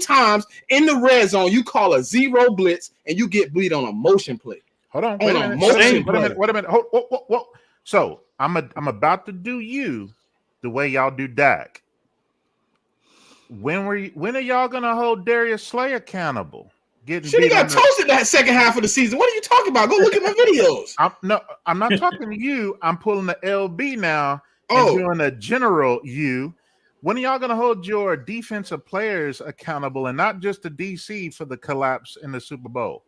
times in the red zone. You call a 0 blitz and you get bleed on a motion play. Hold on. Wait Wait a a minute. minute. Hold. So I'm about to do you the way y'all do Dak. When are y'all gonna hold Darius Slay accountable? getting Shit, he beat on got toasted that second half of the season. What are you talking about? Go look at my videos. I'm not talking to you. I'm pulling the LB now and Oh, doing a general you. When are y'all going to hold your defensive players accountable and not just the DC for the collapse in the Super Bowl?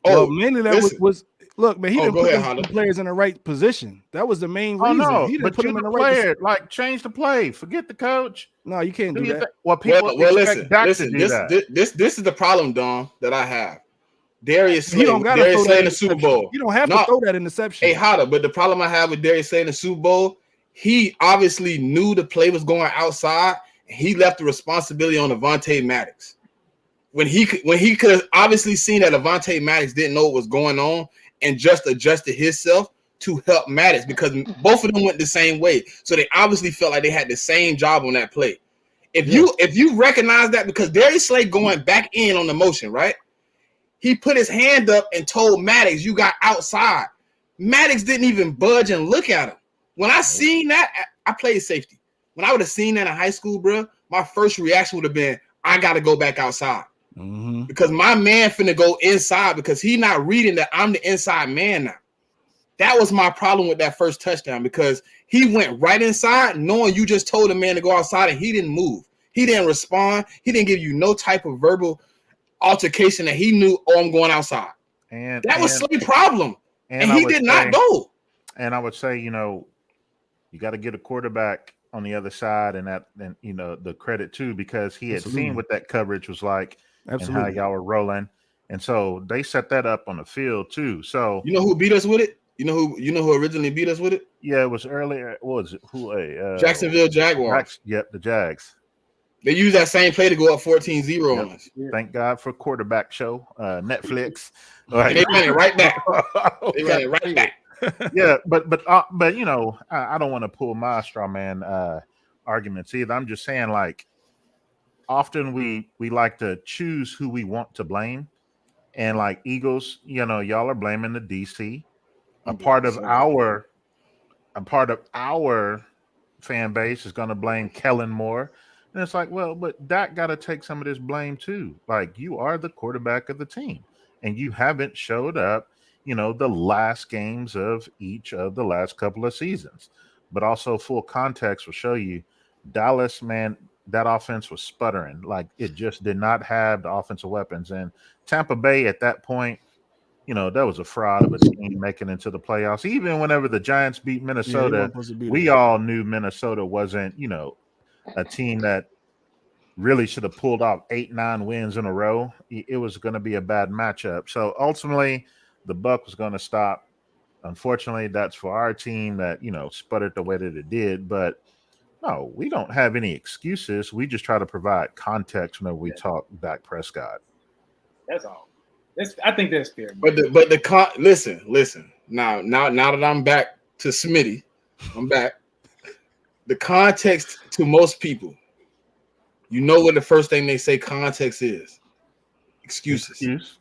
Well, mainly that listen. was look, man. He didn't go put ahead, the Honda. players in the right position. That was the main Oh reason. no, He didn't but put you them in the the right player, position. like change the play. Forget the coach. No, you can't do that. Well, people expect Dak to do that. This is the problem, Dom, that I have. Darius Slay, You don't got to throw that in in the Super interception. Bowl. You don't have to throw that interception. Hey, Honda, but the problem I have with Darius Slay in the Super Bowl, he obviously knew the play was going outside, and he left the responsibility on Avonte Maddox. When he could have obviously seen that Avonte Maddox didn't know what was going on and just adjusted himself to help Maddox, because both of them went the same way. So they obviously felt like they had the same job on that play. If you recognize that, because Darius Slay going back in on the motion, right? He put his hand up and told Maddox, "You got outside." Maddox didn't even budge and look at him. When I seen that, I played safety. When I would have seen that in high school, bro, my first reaction would have been, "I got to go back outside." Because my man finna go inside, because he not reading that I'm the inside man now. That was my problem with that first touchdown, because he went right inside knowing you just told a man to go outside and he didn't move. He didn't respond. He didn't give you no type of verbal altercation that he knew, oh, I'm going outside. And that was Slay's problem. And he did not go. And I would say, you got to get a quarterback on the other side, and the credit too, because he had seen what that coverage was like. Absolutely. And how y'all were rolling. And so they set that up on the field too. So you know who beat us with it? You know who originally beat us with it? Yeah, it was earlier. What was it? Jacksonville Jaguars. Yep, the Jags. They used that same play to go up 14-0 on us. Thank God for Quarterback Show, Netflix. And they ran it right back. They ran it right back. Yeah, but I don't want to pull my straw man arguments either. I'm just saying, like, often we like to choose who we want to blame, and like Eagles, y'all are blaming the DC. A part of our fan base is going to blame Kellen Moore, and it's like, well, but Dak got to take some of this blame too. Like, you are the quarterback of the team, and you haven't showed up, the last games of each of the last couple of seasons. But also, full context will show you, Dallas, man, that offense was sputtering. Like, it just did not have the offensive weapons. And Tampa Bay at that point, that was a fraud of a team making it into the playoffs. Even whenever the Giants beat Minnesota, we all knew Minnesota wasn't, a team that really should have pulled off 8-9 wins in a row. It was going to be a bad matchup. So ultimately, the buck was going to stop. Unfortunately, that's for our team that, sputtered the way that it did. But no, we don't have any excuses. We just try to provide context whenever we talk Dak Prescott. That's all. I think that's fair. Listen. Now that I'm back to Smitty, I'm back. The context to most people, what the first thing they say context is? Excuses.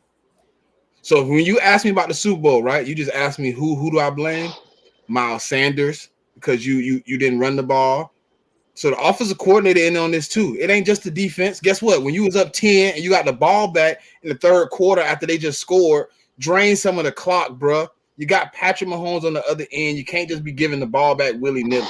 So when you ask me about the Super Bowl, right? You just ask me who do I blame? Miles Sanders, because you didn't run the ball. So the offensive coordinator in on this too. It ain't just the defense. Guess what? When you was up 10 and you got the ball back in the third quarter after they just scored, drain some of the clock, bruh. You got Patrick Mahomes on the other end. You can't just be giving the ball back willy-nilly.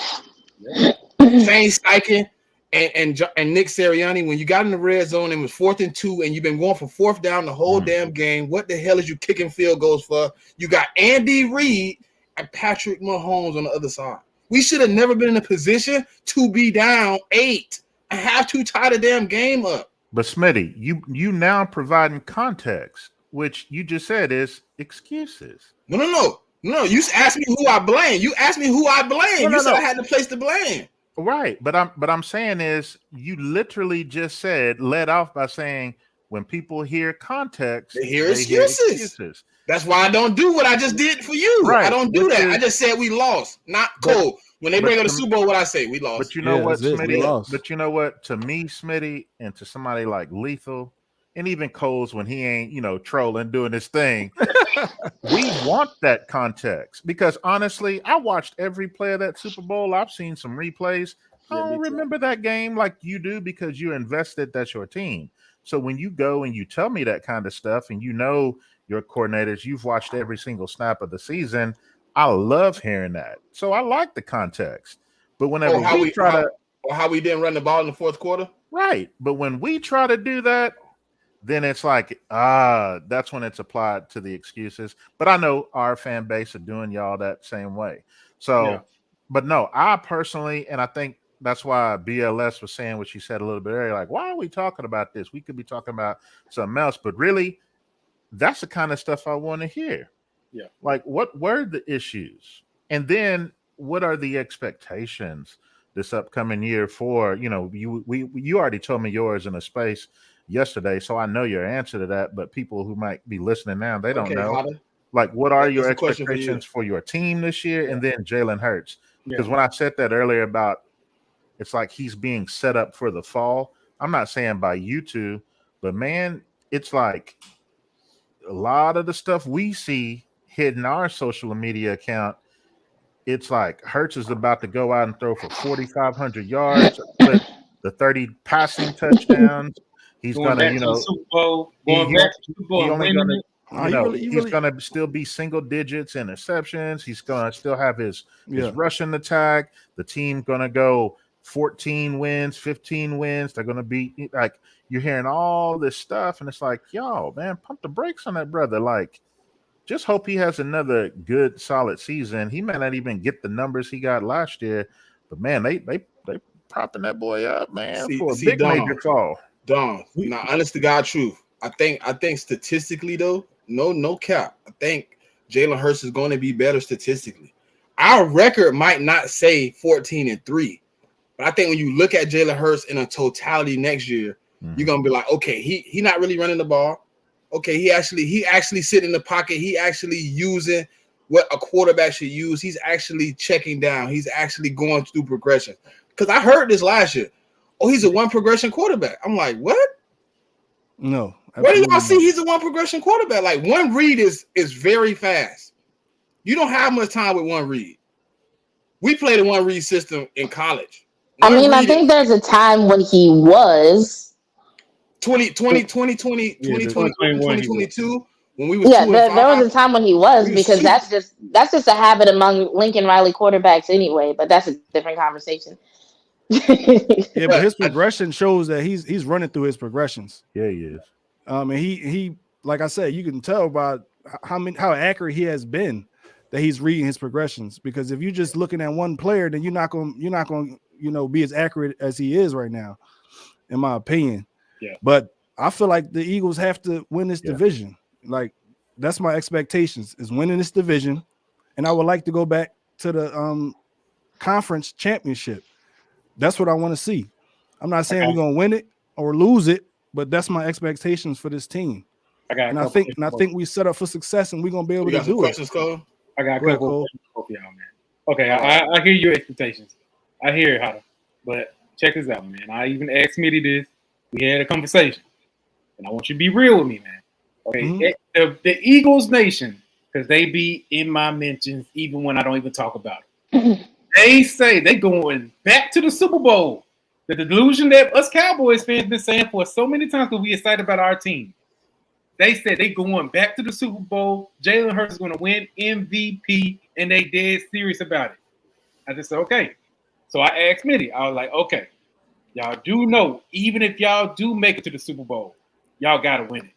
Shane Steichen and Nick Sirianni, when you got in the red zone and it was 4th and 2 and you've been going for 4th down the whole damn game, what the hell is you kicking field goals for? You got Andy Reid and Patrick Mahomes on the other side. We should have never been in a position to be down 8 and have to tie the damn game up. But Smitty, you now providing context, which you just said is excuses. No. You asked me who I blame. You asked me who I blame. You said I had to place the blame. Right, but I'm saying is, you literally just led off by saying, when people hear context, they hear excuses. That's why I don't do what I just did for you. Right. I don't do that. I just said we lost. Not cool. When they bring up the Super Bowl, what I say, we lost. But you know what, Smitty? But you know what? To me, Smitty, and to somebody like Lethal, and even Coles when he ain't, trolling, doing his thing, we want that context. Because honestly, I watched every play of that Super Bowl. I've seen some replays. I don't remember that game like you do because you invested. That's your team. So when you go and you tell me that kind of stuff, and you know your coordinators, you've watched every single snap of the season, I love hearing that. So I like the context. But whenever how we try to, or how we didn't run the ball in the fourth quarter, right? But when we try to do that, then it's like, that's when it's applied to the excuses. But I know our fan base are doing y'all that same way. So, Yeah. but no, I personally, and I think that's why BLS was saying what she said a little bit earlier, like, why are we talking about this? We could be talking about something else. But really, that's the kind of stuff I want to hear. Yeah. Like, what were the issues? And then what are the expectations this upcoming year for, you already told me yours in a space yesterday, so I know your answer to that, but people who might be listening now, they don't know. Hotter. Like, what are your That's a question expectations for for your team this year? And then Jalen Hurts. Because Yeah. when I said that earlier about it's like he's being set up for the fall, I'm not saying by you two, but man, it's like a lot of the stuff we see hitting our social media account, it's like Hurts is about to go out and throw for 4,500 yards, split the 30 passing touchdowns. He's Going gonna, back to the Super Bowl, going he- back to the Super Bowl, he only winning gonna, it. he's gonna still be single digits interceptions. He's gonna still have his rushing attack. The team gonna go 14 wins, 15 wins. They're gonna be like, you're hearing all this stuff, and it's like, yo, man, pump the brakes on that brother. Like, just hope he has another good, solid season. He may not even get the numbers he got last year, but man, they propping that boy up, man, for a big major fall. Don, now, honest to God, truth. I think statistically though, no cap. I think Jalen Hurts is going to be better statistically. Our record might not say 14-3, but I think when you look at Jalen Hurts in a totality next year, you're gonna be like, okay, he not really running the ball. Okay, he actually sitting in the pocket. He actually using what a quarterback should use. He's actually checking down. He's actually going through progression. Because I heard this last year. Oh, he's a one progression quarterback. I'm like, what? No. Where do y'all see he's a one progression quarterback? Like, one read is very fast. You don't have much time with one read. We played a one read system in college. I think there's a time when he was 2022 when we was there was a time when he was, because that's just a habit among Lincoln Riley quarterbacks anyway, but that's a different conversation. Yeah, but his progression shows that he's running through his progressions. Yeah, he is. And he like I said, you can tell by how accurate he has been that he's reading his progressions. Because if you're just looking at one player, then you're not going be as accurate as he is right now, in my opinion. Yeah. But I feel like the Eagles have to win this division. Like, that's my expectations, is winning this division, and I would like to go back to the conference championship. That's what I want to see. I'm not saying we're gonna win it or lose it, but that's my expectations for this team. I think we set up for success, and we're gonna be able to do it. Cole? I got a couple for y'all, man. Okay, I hear your expectations. I hear it, Hotter. But check this out, man. I even asked Smitty this. We had a conversation, and I want you to be real with me, man. Okay, the Eagles Nation, because they be in my mentions even when I don't even talk about it. They say they going back to the Super Bowl. The delusion that us Cowboys fans been saying for so many times because we excited about our team. They said they going back to the Super Bowl. Jalen Hurts is going to win MVP, and they dead serious about it. I just said, okay. So I asked Smitty. I was like, okay, y'all do know, even if y'all do make it to the Super Bowl, y'all got to win it.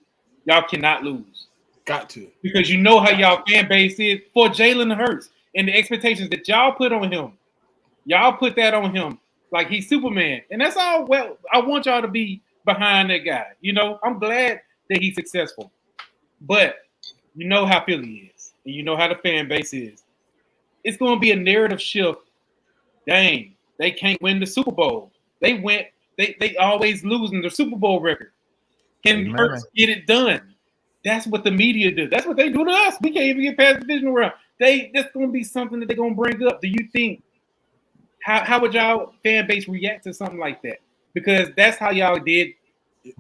Y'all cannot lose. Got to. Because you know how y'all fan base is for Jalen Hurts and the expectations that y'all put on him. Y'all put that on him like he's Superman. And that's all. Well, I want y'all to be behind that guy. I'm glad that he's successful. But you know how Philly is. And you know how the fan base is. It's going to be a narrative shift. Dang, they can't win the Super Bowl. They always losing their Super Bowl record. Can Hurts get it done? That's what the media do. That's what they do to us. We can't even get past the divisional round. That's going to be something that they're going to bring up. Do you think, how would y'all fan base react to something like that? Because that's how y'all did.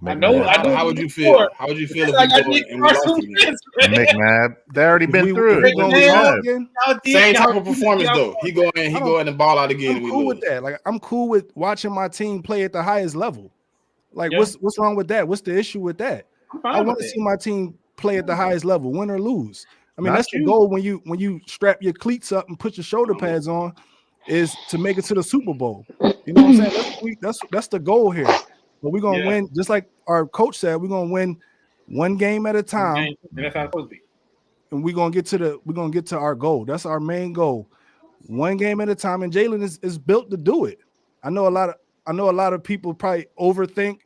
I know. How would you feel? How would you feel if we lost again? McNabb, they already been through it. Same type of performance though. He go in and ball out again. I'm cool with that. Like, I'm cool with watching my team play at the highest level. Like, Yeah. what's wrong with that? What's the issue with that? I'm I fine want with to that. see my team play at the highest level, win or lose. I mean, Not that's the you. goal when you strap your cleats up and put your shoulder pads on, is to make it to the Super Bowl. You know what I'm saying? That's the goal here. But we're gonna Yeah. win, just like our coach said, we're gonna win one game at a time, And that's how it's supposed to be. and we're gonna get to our goal. That's our main goal. One game at a time, and Jalen is built to do it. I know a lot of people probably overthink,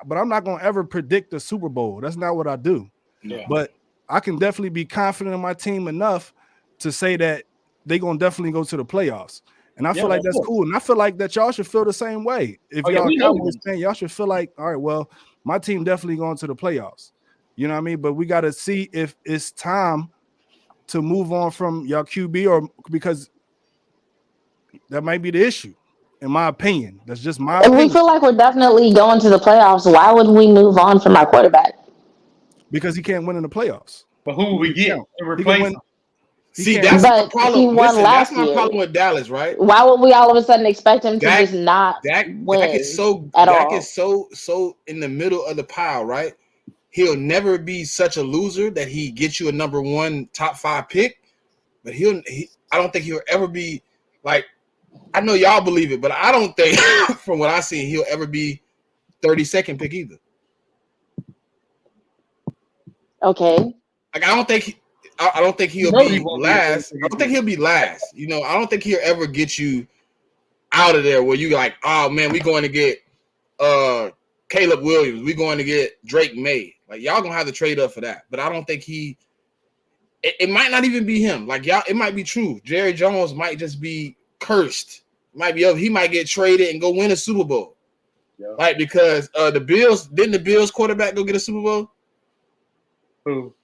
but I'm not gonna ever predict the Super Bowl. That's not what I do. Yeah. But I can definitely be confident in my team enough to say that they're gonna definitely go to the playoffs. And I feel like that's cool. And I feel like that y'all should feel the same way. If y'all we know Cowboys fan, y'all should feel like, all right, well, my team definitely going to the playoffs. You know what I mean? But we got to see if it's time to move on from y'all QB, or because that might be the issue, in my opinion. That's just my If we opinion. feel like we're definitely going to the playoffs, why would we move on from our quarterback? Because he can't win in the playoffs. But who will we get can't. and He can replace win. him? See, can't- that's my But problem. he won Listen, that's last my year. problem with Dallas, right? Why would we all of a sudden expect him to Dak- just not win Dak is so at Dak all? is so in the middle of the pile, right? He'll never be such a loser that he gets you a number 1 top 5 pick, but I don't think he'll ever be like, I know y'all believe it, but I don't think from what I see he'll ever be 32nd pick either. Okay. Like I don't think he'll No, be he won't be last. a I don't think he'll be last. You know, I don't think he'll ever get you out of there where you like, oh man, we going to get Caleb Williams, we going to get Drake May. Like y'all gonna have to trade up for that. But I don't think it might not even be him. Like y'all, it might be true. Jerry Jones might just be cursed. He might get traded and go win a Super Bowl. Yeah. Like because the Bills quarterback go get a Super Bowl? Who?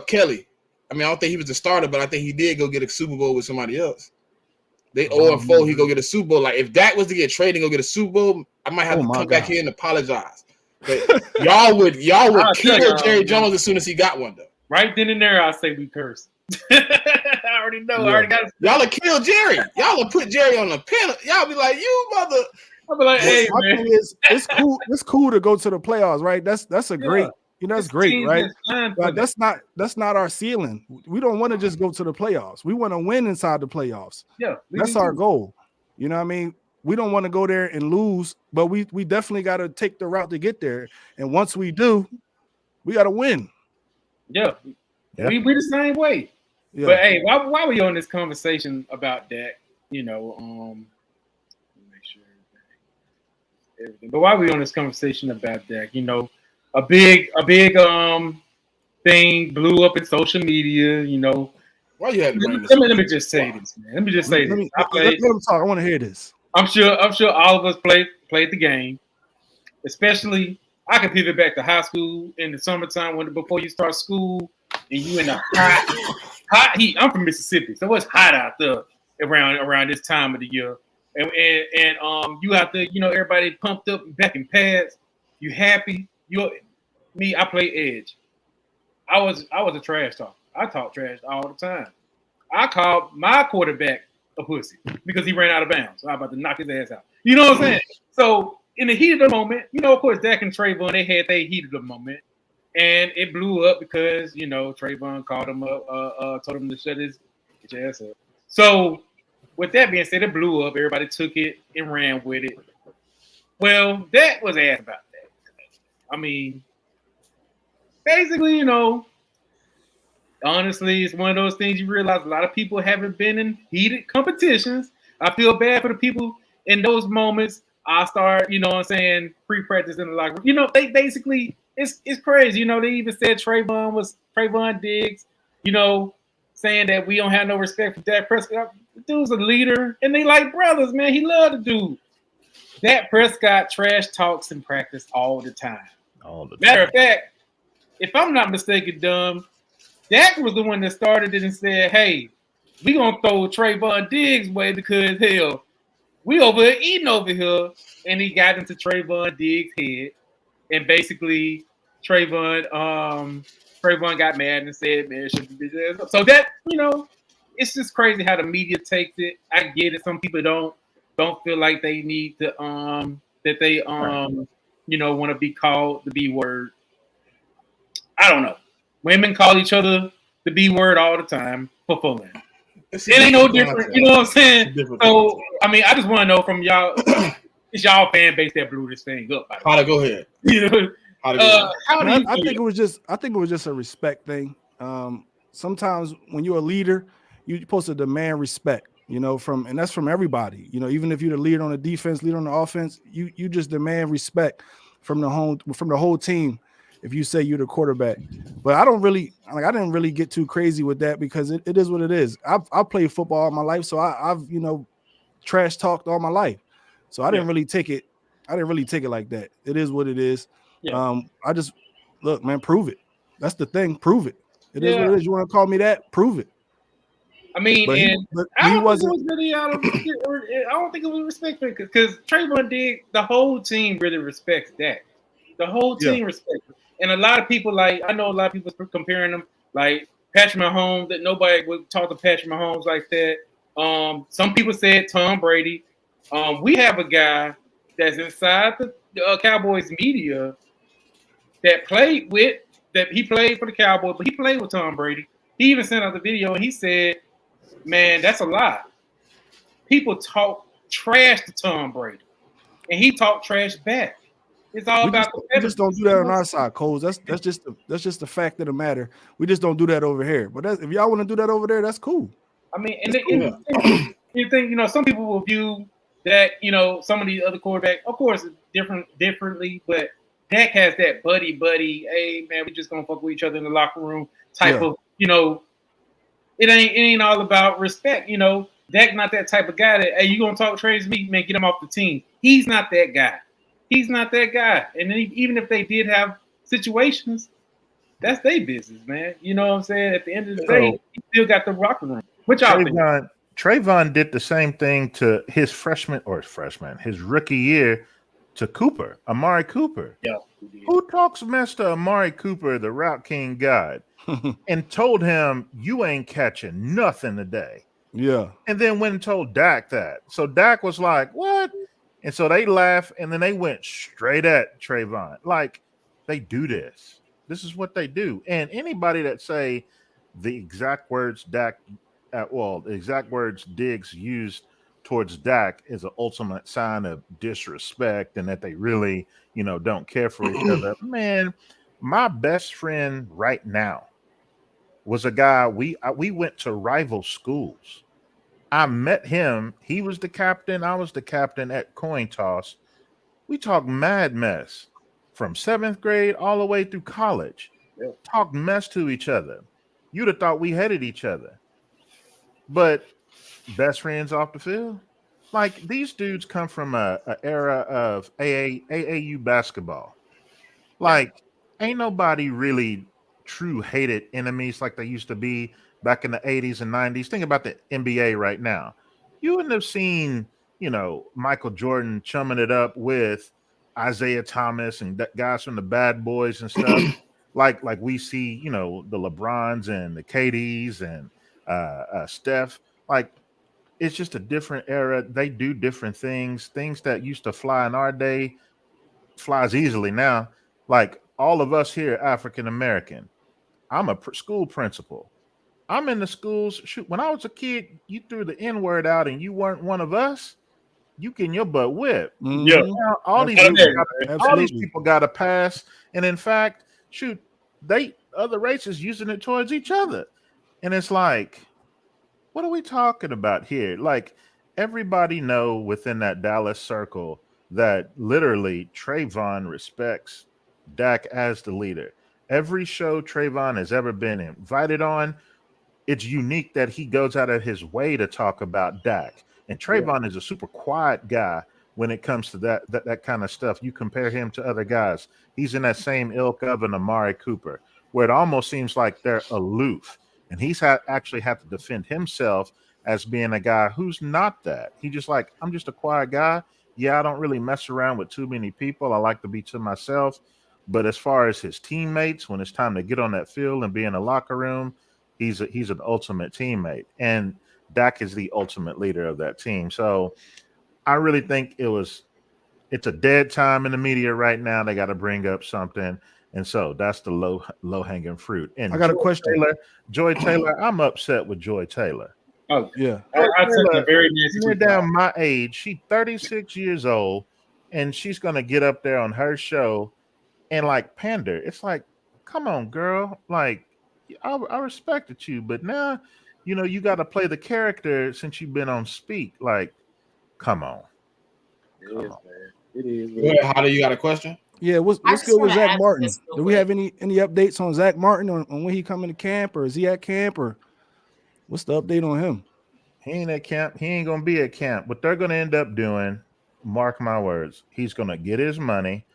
Kelly. I mean, I don't think he was the starter, but I think he did go get a Super Bowl with somebody else. They 0-4, he go get a Super Bowl. Like if Dak was to get traded and go get a Super Bowl, I might have to come back here and apologize. But y'all would I'll kill tell y'all, Jerry man. Jones as soon as he got one though. Right then and there, I'll say we curse. I already know. I already got it. Y'all will kill Jerry. Y'all will put Jerry on the pen. Y'all be like, you mother. I'll be like, hey, My man. thing is, it's cool. It's cool to go to the playoffs, right? That's a great, that's This great, team's right? been fine for But that's not our ceiling. We don't want to just go to the playoffs. We want to win inside the playoffs. Yeah, we That's do our too. goal. You know what I mean? We don't want to go there and lose, but we definitely got to take the route to get there. And once we do, we got to win. Yeah. Yeah. We the same way. Yeah. But hey, why we on this conversation about that? You know, make sure everything. But why we on this conversation about that? You know, a big thing blew up in social media. You know, Why you had to bring this? let me just say this, man. Let me just say Let this. let him talk. I want to hear this. I'm sure all of us played the game. Especially, I can pivot back to high school in the summertime before you start school and you in the hot heat. I'm from Mississippi, so it's hot out there around this time of the year. And you have to, you know, everybody pumped up back in pads. You happy? I play edge. I was a trash talker. I talk trash all the time. I called my quarterback a pussy because he ran out of bounds. So I'm about to knock his ass out. You know what I'm saying? So in the heat of the moment, you know, of course, Dak and Trayvon, they had their heat of the moment. And it blew up because, you know, Trayvon called him up, told him to shut his ass up. So with that being said, it blew up. Everybody took it and ran with it. Well, Dak was asked about that. I mean, basically, you know, honestly, it's one of those things you realize a lot of people haven't been in heated competitions. I feel bad for the people in those moments. I start, you know what I'm saying, pre-practice in the locker room. You know, they basically, it's crazy. You know, they even said Trayvon Diggs, you know, saying that we don't have no respect for Dak Prescott. The dude's a leader, and they like brothers, man. He loved the dude. Dak Prescott trash talks in practice all the time. All the Matter time. of fact, if I'm not mistaken, Dak was the one that started it and said, hey, we going to throw Trayvon Diggs' way because, hell, we over here eating over here. And he got into Trayvon Diggs' head. And basically, Trayvon got mad and said, man, should be this. So that, you know, it's just crazy how the media takes it. I get it. Some people don't feel like they need to want to be called the B word. I don't know. Women call each other the B word all the time for fooling. It ain't no different. You know what I'm saying? So, I mean, I just want to know from y'all, it's y'all fan base that blew this thing up. How to go ahead? You know, I think it was just a respect thing. Sometimes when you're a leader, you're supposed to demand respect, and that's from everybody. Even if you're the leader on the defense, leader on the offense, you just demand respect from the whole team. If you say you're the quarterback, but I didn't really get too crazy with that because it is what it is. I've played football all my life, so I've trash talked all my life, so I didn't really take it. I didn't really take it like that. It is what it is. Yeah. I just look, man, prove it. That's the thing. Prove it. It is what it is. You want to call me that? Prove it. I mean, I don't think it was respectful because Trayvon did. The whole team really respects Dak. The whole team respects it. And a lot of people, I know a lot of people comparing them, like Patrick Mahomes, that nobody would talk to Patrick Mahomes like that. Some people said Tom Brady. We have a guy that's inside the Cowboys media that he played for the Cowboys, but he played with Tom Brady. He even sent out the video and he said, man, that's a lie. People talk trash to Tom Brady, and he talked trash back. It's all we just don't do that on our side, Coles. That's just the fact of the matter. We just don't do that over here. But if y'all want to do that over there, that's cool. I mean, you think some people will view that some of these other quarterbacks, of course, differently, but Dak has that buddy. Hey man, we just gonna fuck with each other in the locker room type of. It ain't all about respect. Dak not that type of guy that hey, you gonna talk trash to me, man, get him off the team. He's not that guy. He's not that guy. And then even if they did have situations, that's their business, man. You know what I'm saying? At the end of the day, he still got the locker room. What y'all think? Trayvon did the same thing to his his rookie year to Cooper, Amari Cooper. Yeah. Who talks mess to Amari Cooper, the Route King guy, and told him, you ain't catching nothing today. Yeah. And then went and told Dak that. So Dak was like, what? And so they laughed, and then they went straight at Trayvon. Like, they do this. This is what they do. And anybody that say the exact words Diggs used towards Dak is an ultimate sign of disrespect and that they really, don't care for each other. Man, my best friend right now was a guy, we went to rival schools. I met him. He was the captain. I was the captain at coin toss. We talked mad mess from 7th grade all the way through college. Yeah. Talked mess to each other. You'd have thought we hated each other. But best friends off the field? Like, these dudes come from a era of AAU basketball. Like, ain't nobody really true hated enemies like they used to be back in the 80s and 90s. Think about the NBA right now. You wouldn't have seen, Michael Jordan chumming it up with Isaiah Thomas and guys from the Bad Boys and stuff. like we see, the LeBrons and the KDs and Steph. Like, it's just a different era. They do different things. Things that used to fly in our day flies easily now. Like, all of us here, African American. I'm a school principal. I'm in the schools. Shoot, when I was a kid, you threw the N-word out and you weren't one of us, you getting your butt whipped. Mm-hmm. Yeah. Now, all these people got a pass. And in fact, shoot, other races using it towards each other. And it's like, what are we talking about here? Like, everybody know within that Dallas circle that literally Trayvon respects Dak as the leader. Every show Trayvon has ever been invited on, it's unique that he goes out of his way to talk about Dak. And Trayvon is a super quiet guy when it comes to that kind of stuff. You compare him to other guys, he's in that same ilk of an Amari Cooper, where it almost seems like they're aloof. And he's actually had to defend himself as being a guy who's not that. He just like, I'm just a quiet guy. Yeah, I don't really mess around with too many people. I like to be to myself. But as far as his teammates, when it's time to get on that field and be in the locker room, he's an ultimate teammate. And Dak is the ultimate leader of that team. So I really think it was it's a dead time in the media right now. They got to bring up something. And so that's the low hanging fruit. And I got a question. Joy Taylor, I'm upset with Joy Taylor. Oh, Yeah. I took a very nasty We're tweet. down my age. She's 36 years old, and she's gonna get up there on her show and like pander. It's like, come on, girl. Like, I respected you, but now, you got to play the character since you've been on Speak. Like, come on. It is, man. It is. Go ahead, How do you got a question? Yeah, what's just good with wanna Zach ask Martin? this real Do we quick. have any updates on Zach Martin on when he coming to camp, or is he at camp, or what's the update on him? He ain't at camp. He ain't gonna be at camp. What they're gonna end up doing, mark my words, he's gonna get his money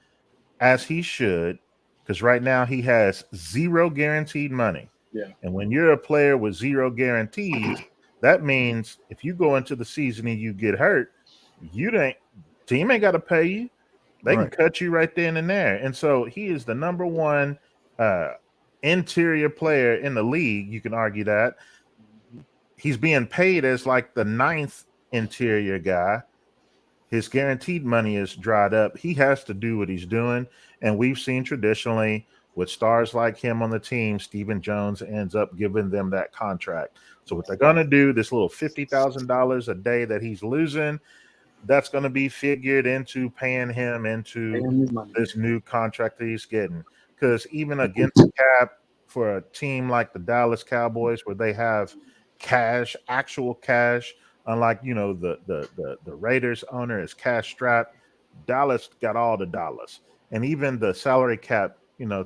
as he should, because right now he has zero guaranteed money. Yeah. And when you're a player with zero guarantees, that means if you go into the season and you get hurt, team ain't got to pay you. They can cut you right then and there. And so he is the number one interior player in the league. You can argue that. He's being paid as like the 9th interior guy. His guaranteed money is dried up. He has to do what he's doing. And we've seen traditionally with stars like him on the team, Stephen Jones ends up giving them that contract. So what they're going to do, this little $50,000 a day that he's losing, that's going to be figured into paying him into this new contract that he's getting. Because even against the cap for a team like the Dallas Cowboys, where they have cash, actual cash, unlike the Raiders owner is cash strapped, Dallas got all the dollars, and even the salary cap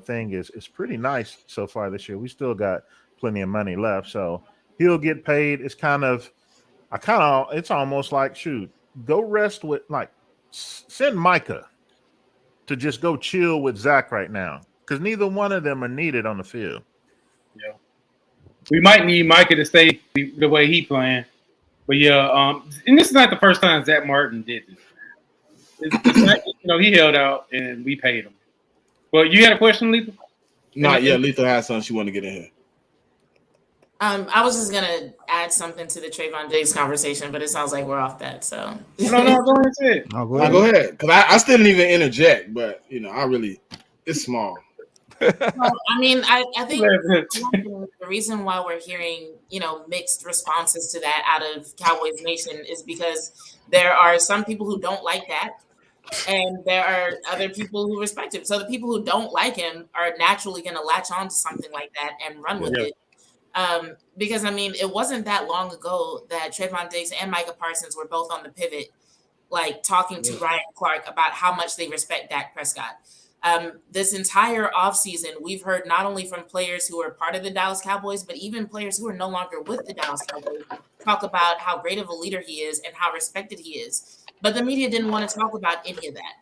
thing is pretty nice so far this year. We still got plenty of money left, so he'll get paid. It's it's almost like, shoot, go rest with, like, send Micah to just go chill with Zach right now, because neither one of them are needed on the field. Yeah, we might need Micah to stay the way he playing, but yeah, and this is not the first time Zach Martin did this. It's not, he held out and we paid him. Well, you had a question, Lethal? Not yet. Lethal has something she wanted to get in here. I was just gonna add something to the Trayvon Diggs conversation, but it sounds like we're off that. So no, go ahead. Go ahead. Go ahead, because I still didn't even interject, but it's small. Well, I mean, I think the reason why we're hearing mixed responses to that out of Cowboys Nation is because there are some people who don't like that, and there are other people who respect him. So the people who don't like him are naturally going to latch on to something like that and run with it. Because, I mean, it wasn't that long ago that Trayvon Diggs and Micah Parsons were both on the pivot, like talking to Ryan Clark about how much they respect Dak Prescott. This entire offseason, we've heard not only from players who are part of the Dallas Cowboys, but even players who are no longer with the Dallas Cowboys talk about how great of a leader he is and how respected he is. But the media didn't want to talk about any of that.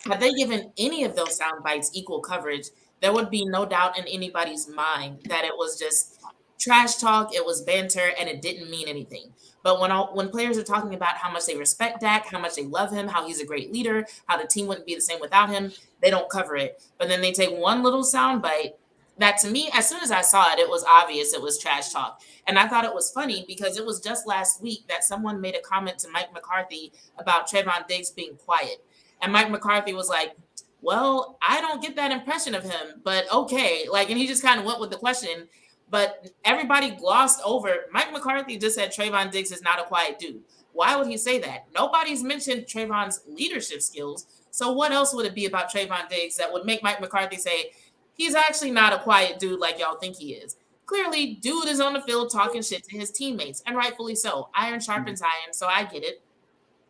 Had they given any of those sound bites equal coverage, there would be no doubt in anybody's mind that it was just trash talk, it was banter, and it didn't mean anything. But when players are talking about how much they respect Dak, how much they love him, how he's a great leader, how the team wouldn't be the same without him, they don't cover it. But then they take one little soundbite that, to me, as soon as I saw it, it was obvious it was trash talk. And I thought it was funny because it was just last week that someone made a comment to Mike McCarthy about Trayvon Diggs being quiet. And Mike McCarthy was like, well, I don't get that impression of him, but okay. And he just kind of went with the question. But everybody glossed over. Mike McCarthy just said Trayvon Diggs is not a quiet dude. Why would he say that? Nobody's mentioned Trayvon's leadership skills. So what else would it be about Trayvon Diggs that would make Mike McCarthy say he's actually not a quiet dude like y'all think he is? Clearly, dude is on the field talking shit to his teammates, and rightfully so. Iron sharpens iron, so I get it.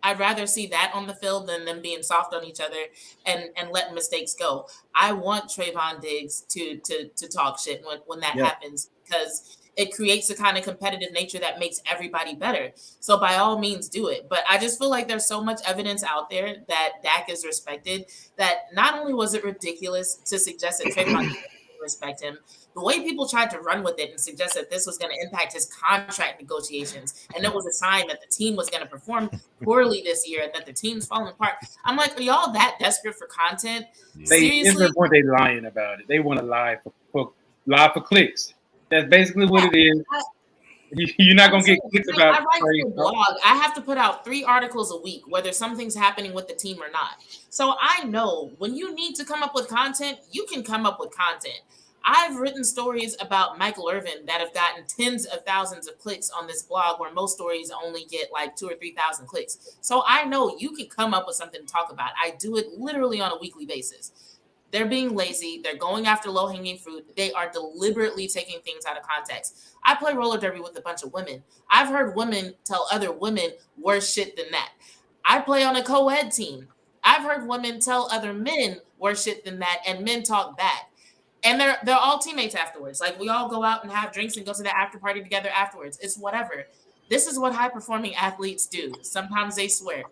I'd rather see that on the field than them being soft on each other and letting mistakes go. I want Trayvon Diggs to talk shit when that happens, because it creates a kind of competitive nature that makes everybody better. So by all means, do it. But I just feel like there's so much evidence out there that Dak is respected that not only was it ridiculous to suggest that Trayvon didn't respect him, the way people tried to run with it and suggest that this was going to impact his contract negotiations and it was a sign that the team was going to perform poorly this year and that the team's falling apart. I'm like, are y'all that desperate for content? Seriously? Weren't they lying about it? They want to lie for clicks. That's basically what it is. You're not gonna get clicks I about write Trey. for a blog. I have to put out 3 articles a week, whether something's happening with the team or not. So I know when you need to come up with content, you can come up with content. I've written stories about Michael Irvin that have gotten tens of thousands of clicks on this blog, where most stories only get like 2,000 or 3,000 clicks. So I know you can come up with something to talk about. I do it literally on a weekly basis. They're being lazy. They're going after low-hanging fruit. They are deliberately taking things out of context. I play roller derby with a bunch of women. I've heard women tell other women worse shit than that. I play on a co-ed team. I've heard women tell other men worse shit than that, and men talk back. And they're all teammates afterwards. Like, we all go out and have drinks and go to the after party together afterwards. It's whatever. This is what high-performing athletes do. Sometimes they swear.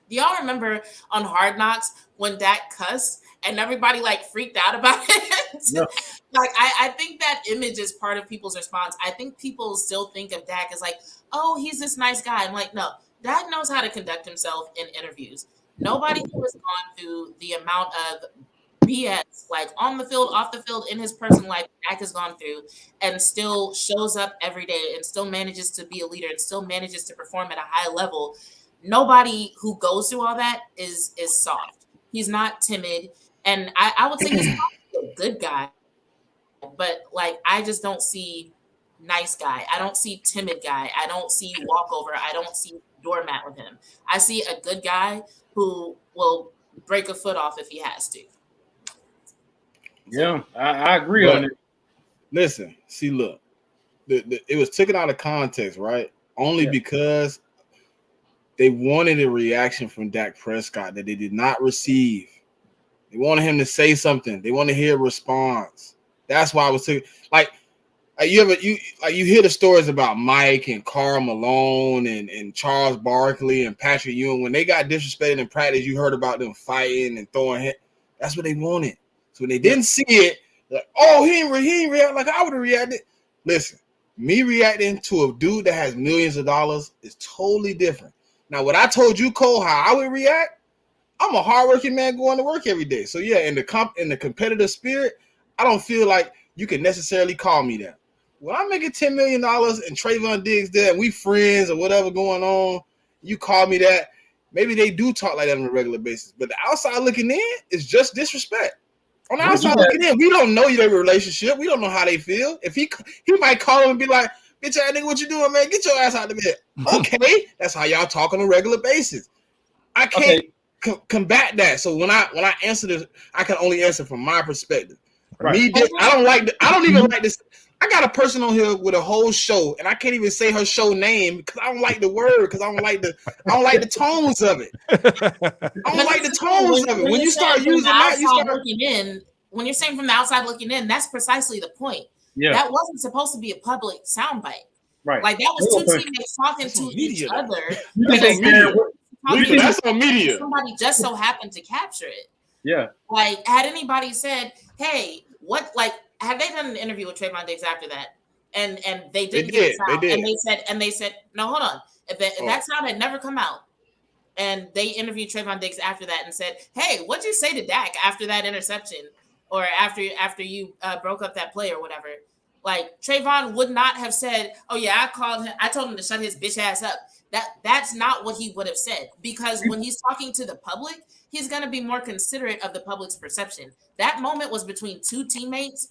Do y'all remember on Hard Knocks when Dak cussed and everybody like freaked out about it? Yeah. Like, I think that image is part of people's response. I think people still think of Dak as like, oh, he's this nice guy. I'm like, no, Dak knows how to conduct himself in interviews. Nobody who has gone through the amount of BS, like on the field, off the field, in his personal life, Dak has gone through, and still shows up every day and still manages to be a leader and still manages to perform at a high level. Nobody who goes through all that is soft. He's not timid, and I would say he's probably a good guy, but like, I just don't see nice guy. I don't see timid guy. I don't see walkover. I don't see doormat with him. I see a good guy who will break a foot off if he has to. Yeah, I agree on it. Listen, see, look, it was taken out of context, right? Only because they wanted a reaction from Dak Prescott that they did not receive. They wanted him to say something. They want to hear a response. That's why I was taking, like you hear the stories about Mike and Karl Malone and Charles Barkley and Patrick Ewing. When they got disrespected in practice, you heard about them fighting and throwing hit. That's what they wanted. So when they didn't see it, like, oh, he ain't react like I would have reacted. Listen, me reacting to a dude that has millions of dollars is totally different. Now, what I told you, Cole, how I would react, I'm a hardworking man going to work every day. So yeah, in the competitive spirit, I don't feel like you can necessarily call me that. When I'm making $10 million and Trayvon Diggs there, and we friends or whatever going on, you call me that. Maybe they do talk like that on a regular basis. But the outside looking in is just disrespect. On the outside looking in, we don't know their relationship. We don't know how they feel. If he might call him and be like, bitch ass nigga, what you doing, man? Get your ass out of bed. Okay, that's how y'all talk on a regular basis. I can't combat that. So when I answer this, I can only answer from my perspective. Right. I don't even like this. I got a person on here with a whole show, and I can't even say her show name because I don't like the word, because I don't like the tones of it. I don't like the tones of it. When you start using that, you start looking in. When you're saying from the outside looking in, that's precisely the point. Yeah. That wasn't supposed to be a public soundbite. Right. Like, that was two teammates talking to each other. That's on media. Somebody just so happened to capture it. Yeah. Like, had anybody said, hey, what, like, have they done an interview with Trayvon Diggs after that? And they didn't get the sound. And they said, no, hold on. If that sound had never come out, and they interviewed Trayvon Diggs after that and said, hey, what'd you say to Dak after that interception? Or after you broke up that play or whatever? Like, Trayvon would not have said, oh yeah, I told him to shut his bitch ass up. That's not what he would have said, because when he's talking to the public, he's going to be more considerate of the public's perception. That moment was between two teammates,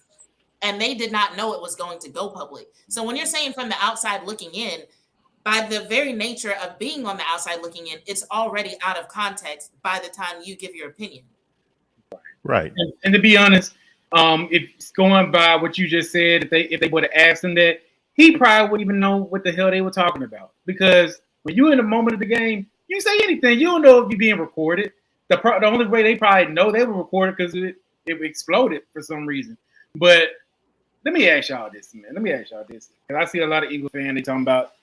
and they did not know it was going to go public. So when you're saying from the outside looking in, by the very nature of being on the outside looking in, it's already out of context by the time you give your opinion. Right. And to be honest, if going by what you just said, if they would have asked him that, he probably wouldn't even know what the hell they were talking about. Because when you're in the moment of the game, you say anything. You don't know if you're being recorded. The only way they probably know they were recorded because it exploded for some reason. But let me ask y'all this, man. Because I see a lot of Eagle fans, they talking about,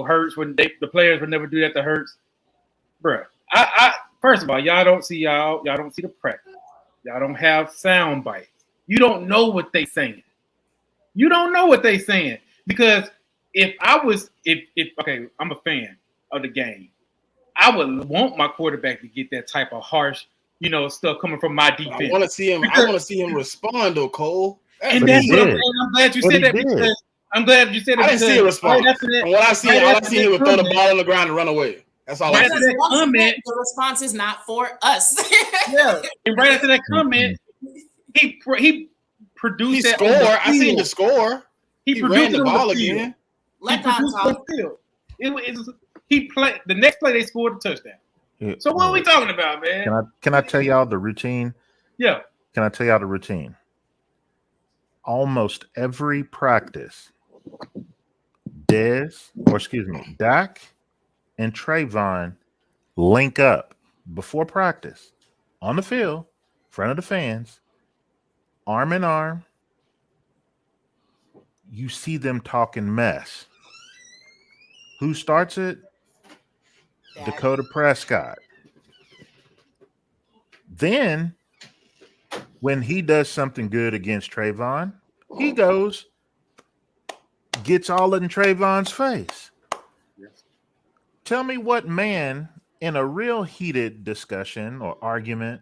Hurts, when the players would never do that to Hurts. Bruh, I first of all, y'all don't see the practice. Y'all don't have sound bites. You don't know what they saying. Because if I'm a fan of the game, I would want my quarterback to get that type of harsh, stuff coming from my defense. I want to see him respond, though, Cole. And that's what I'm glad you said that, because I'm glad you said it. I didn't see a response. Right after that, From what I see, right all I after seen that he would throw the comment- ball on the ground and run away. That's all I Right see. after that Once again, comment, the response is not for us. yeah, and right after that comment, he produced He that on the scored. I seen field. the score. He He produced ran the it on ball field. again. He Let God produced it on talk. the field. He played the next play. They scored a touchdown. Yeah. So what are we talking about, man? Can I tell y'all the routine? Yeah. Can I tell y'all the routine? Almost every practice, Dak and Trayvon link up before practice on the field, in front of the fans, arm in arm. You see them talking mess. Who starts it? Dak. Dakota Prescott. Then, when he does something good against Trayvon, he goes, gets all in Trayvon's face. Tell me what man in a real heated discussion or argument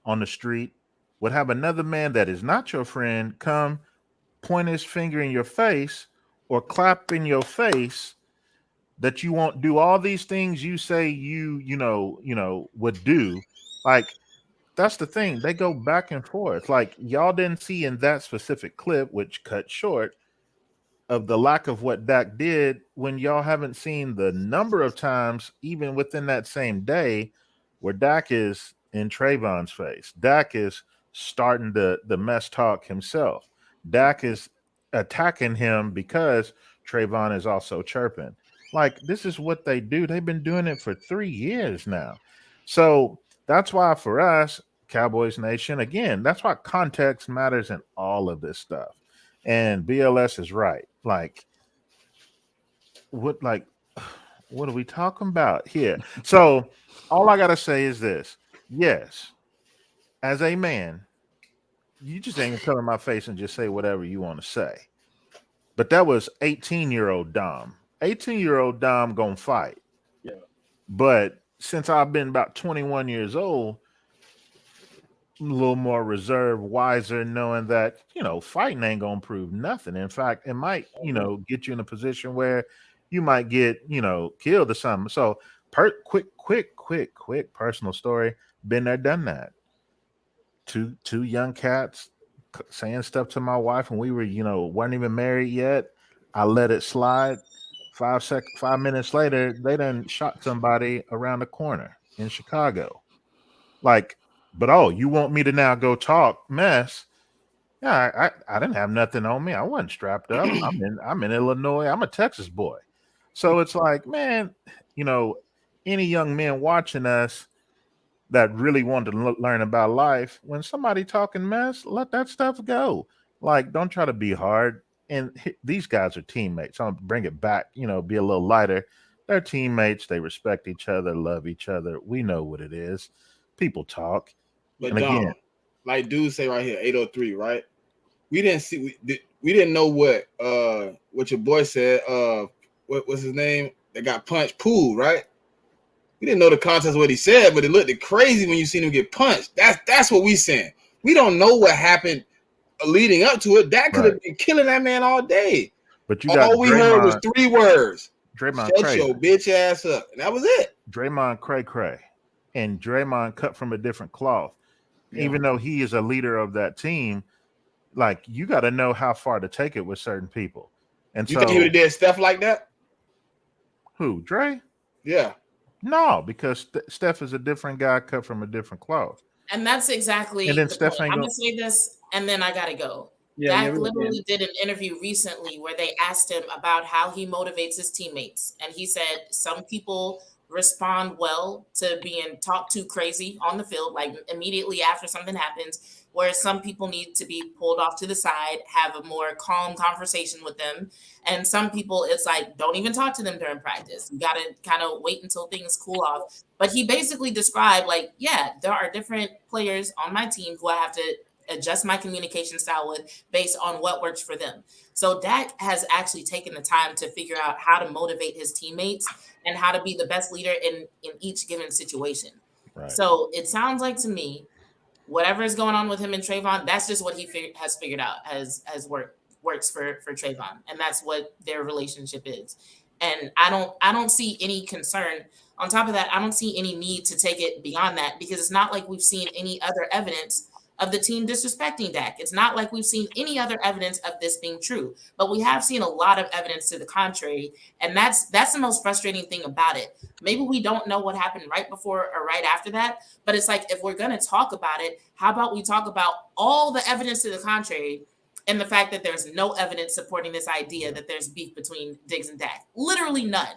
on the street would have another man that is not your friend come point his finger in your face or clap in your face that you won't do all these things you say you would do. Like, that's the thing. They go back and forth. Like, y'all didn't see in that specific clip, which cut short, of the lack of what Dak did, when y'all haven't seen the number of times, even within that same day, where Dak is in Trayvon's face. Dak is starting the mess talk himself. Dak is attacking him because Trayvon is also chirping. Like, this is what they do. They've been doing it for 3 years now. So that's why for us, Cowboys Nation, again, that's why context matters in all of this stuff. And BLS is right. Like, what are we talking about here? So all I gotta say is this: yes, as a man, you just ain't gonna come in my face and just say whatever you want to say. But that was 18-year-old Dom. 18-year-old Dom gonna fight. Yeah. But since I've been about 21 years old, I'm a little more reserved, wiser, knowing that, fighting ain't gonna prove nothing. In fact, it might, get you in a position where you might get, killed or something. So quick personal story. Been there, done that. Two young cats saying stuff to my wife, and we were, weren't even married yet. I let it slide. 5 minutes later, they done shot somebody around the corner in Chicago. Like, but you want me to now go talk mess? Yeah, I didn't have nothing on me. I wasn't strapped up. I'm in Illinois. I'm a Texas boy. So it's like, man, any young men watching us that really want to learn about life, when somebody talking mess, let that stuff go. Like, don't try to be hard. And these guys are teammates. I'm gonna bring it back, be a little lighter. They're teammates. They respect each other, love each other. We know what it is. People talk. But and Dom, again, like dudes say right here, 803, right? We didn't know what your boy said. What was his name? That got punched, Poole, right? We didn't know the context of what he said, but it looked crazy when you seen him get punched. That's what we saying. We don't know what happened leading up to it. That could have been killing that man all day. But you got all we heard was 3 words. Draymond Shut crazy. your bitch ass up. And that was it. Draymond cray. And Draymond cut from a different cloth. Yeah. Even though he is a leader of that team, like, you got to know how far to take it with certain people. And You so, think he would have did stuff like that? who, Dre? Yeah. No, because Steph is a different guy cut from a different cloth. And that's exactly And then the Steph point. ain't I'm gonna- gonna say this, and then I gotta go. Yeah, Dak we literally did an interview recently where they asked him about how he motivates his teammates, and he said some people respond well to being talked to crazy on the field, like immediately after something happens, whereas some people need to be pulled off to the side, have a more calm conversation with them, and some people it's like don't even talk to them during practice. You got to kind of wait until things cool off. But he basically described like, yeah, there are different players on my team who I have to adjust my communication style with based on what works for them. So Dak has actually taken the time to figure out how to motivate his teammates and how to be the best leader in each given situation. Right. So it sounds like to me, whatever is going on with him and Trayvon, that's just what he has figured out has worked works for Trayvon, and that's what their relationship is. And I don't see any concern. On top of that, I don't see any need to take it beyond that, because it's not like we've seen any other evidence of the team disrespecting Dak. It's not like we've seen any other evidence of this being true, but we have seen a lot of evidence to the contrary. And that's the most frustrating thing about it. Maybe we don't know what happened right before or right after that, but it's like, if we're going to talk about it, how about we talk about all the evidence to the contrary and the fact that there's no evidence supporting this idea that there's beef between Diggs and Dak? Literally none.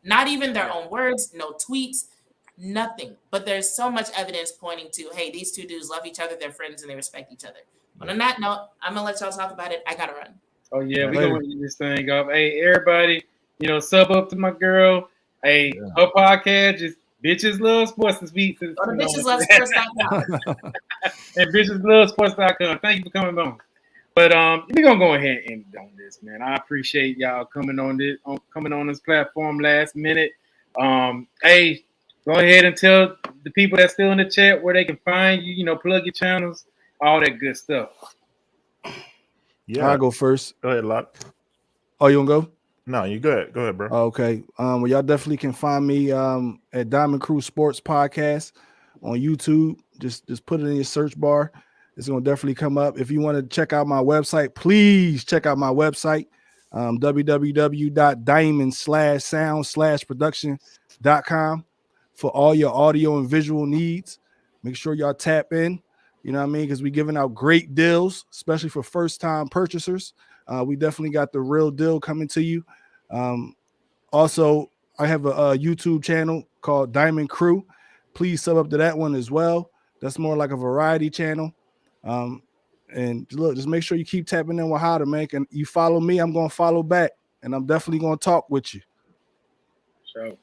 Not even their own words, no tweets, nothing. But there's so much evidence pointing to, hey, these two dudes love each other, they're friends, and they respect each other. But on that note, I'm gonna let y'all talk about it. I gotta run. Oh yeah, we gonna get this thing up. Hey, everybody, sub up to my girl. Hey, her podcast is Bitches Love Sports this week. Go to bitcheslovesports.com. And bitcheslovesports.com. Thank you for coming on. But we're gonna go ahead and end on this, man. I appreciate y'all coming on this platform last minute. Hey, go ahead and tell the people that's still in the chat where they can find you, plug your channels, all that good stuff. Yeah, I'll go first. Go ahead, Lot. Oh, you wanna go? No, you good. Go ahead, bro. Okay. Well, y'all definitely can find me at Diamond Crew Sports Podcast on YouTube. Just put it in your search bar. It's going to definitely come up. If you want to check out my website, please check out my website, www.diamond/sound/production.com for all your audio and visual needs. Make sure y'all tap in, you know what I mean? Because we're giving out great deals, especially for first-time purchasers. We definitely got the real deal coming to you. Also, I have a YouTube channel called Diamond Crew. Please sub up to that one as well. That's more like a variety channel. And look, just make sure you keep tapping in with how to make, and you follow me, I'm going to follow back, and I'm definitely going to talk with you. Sure.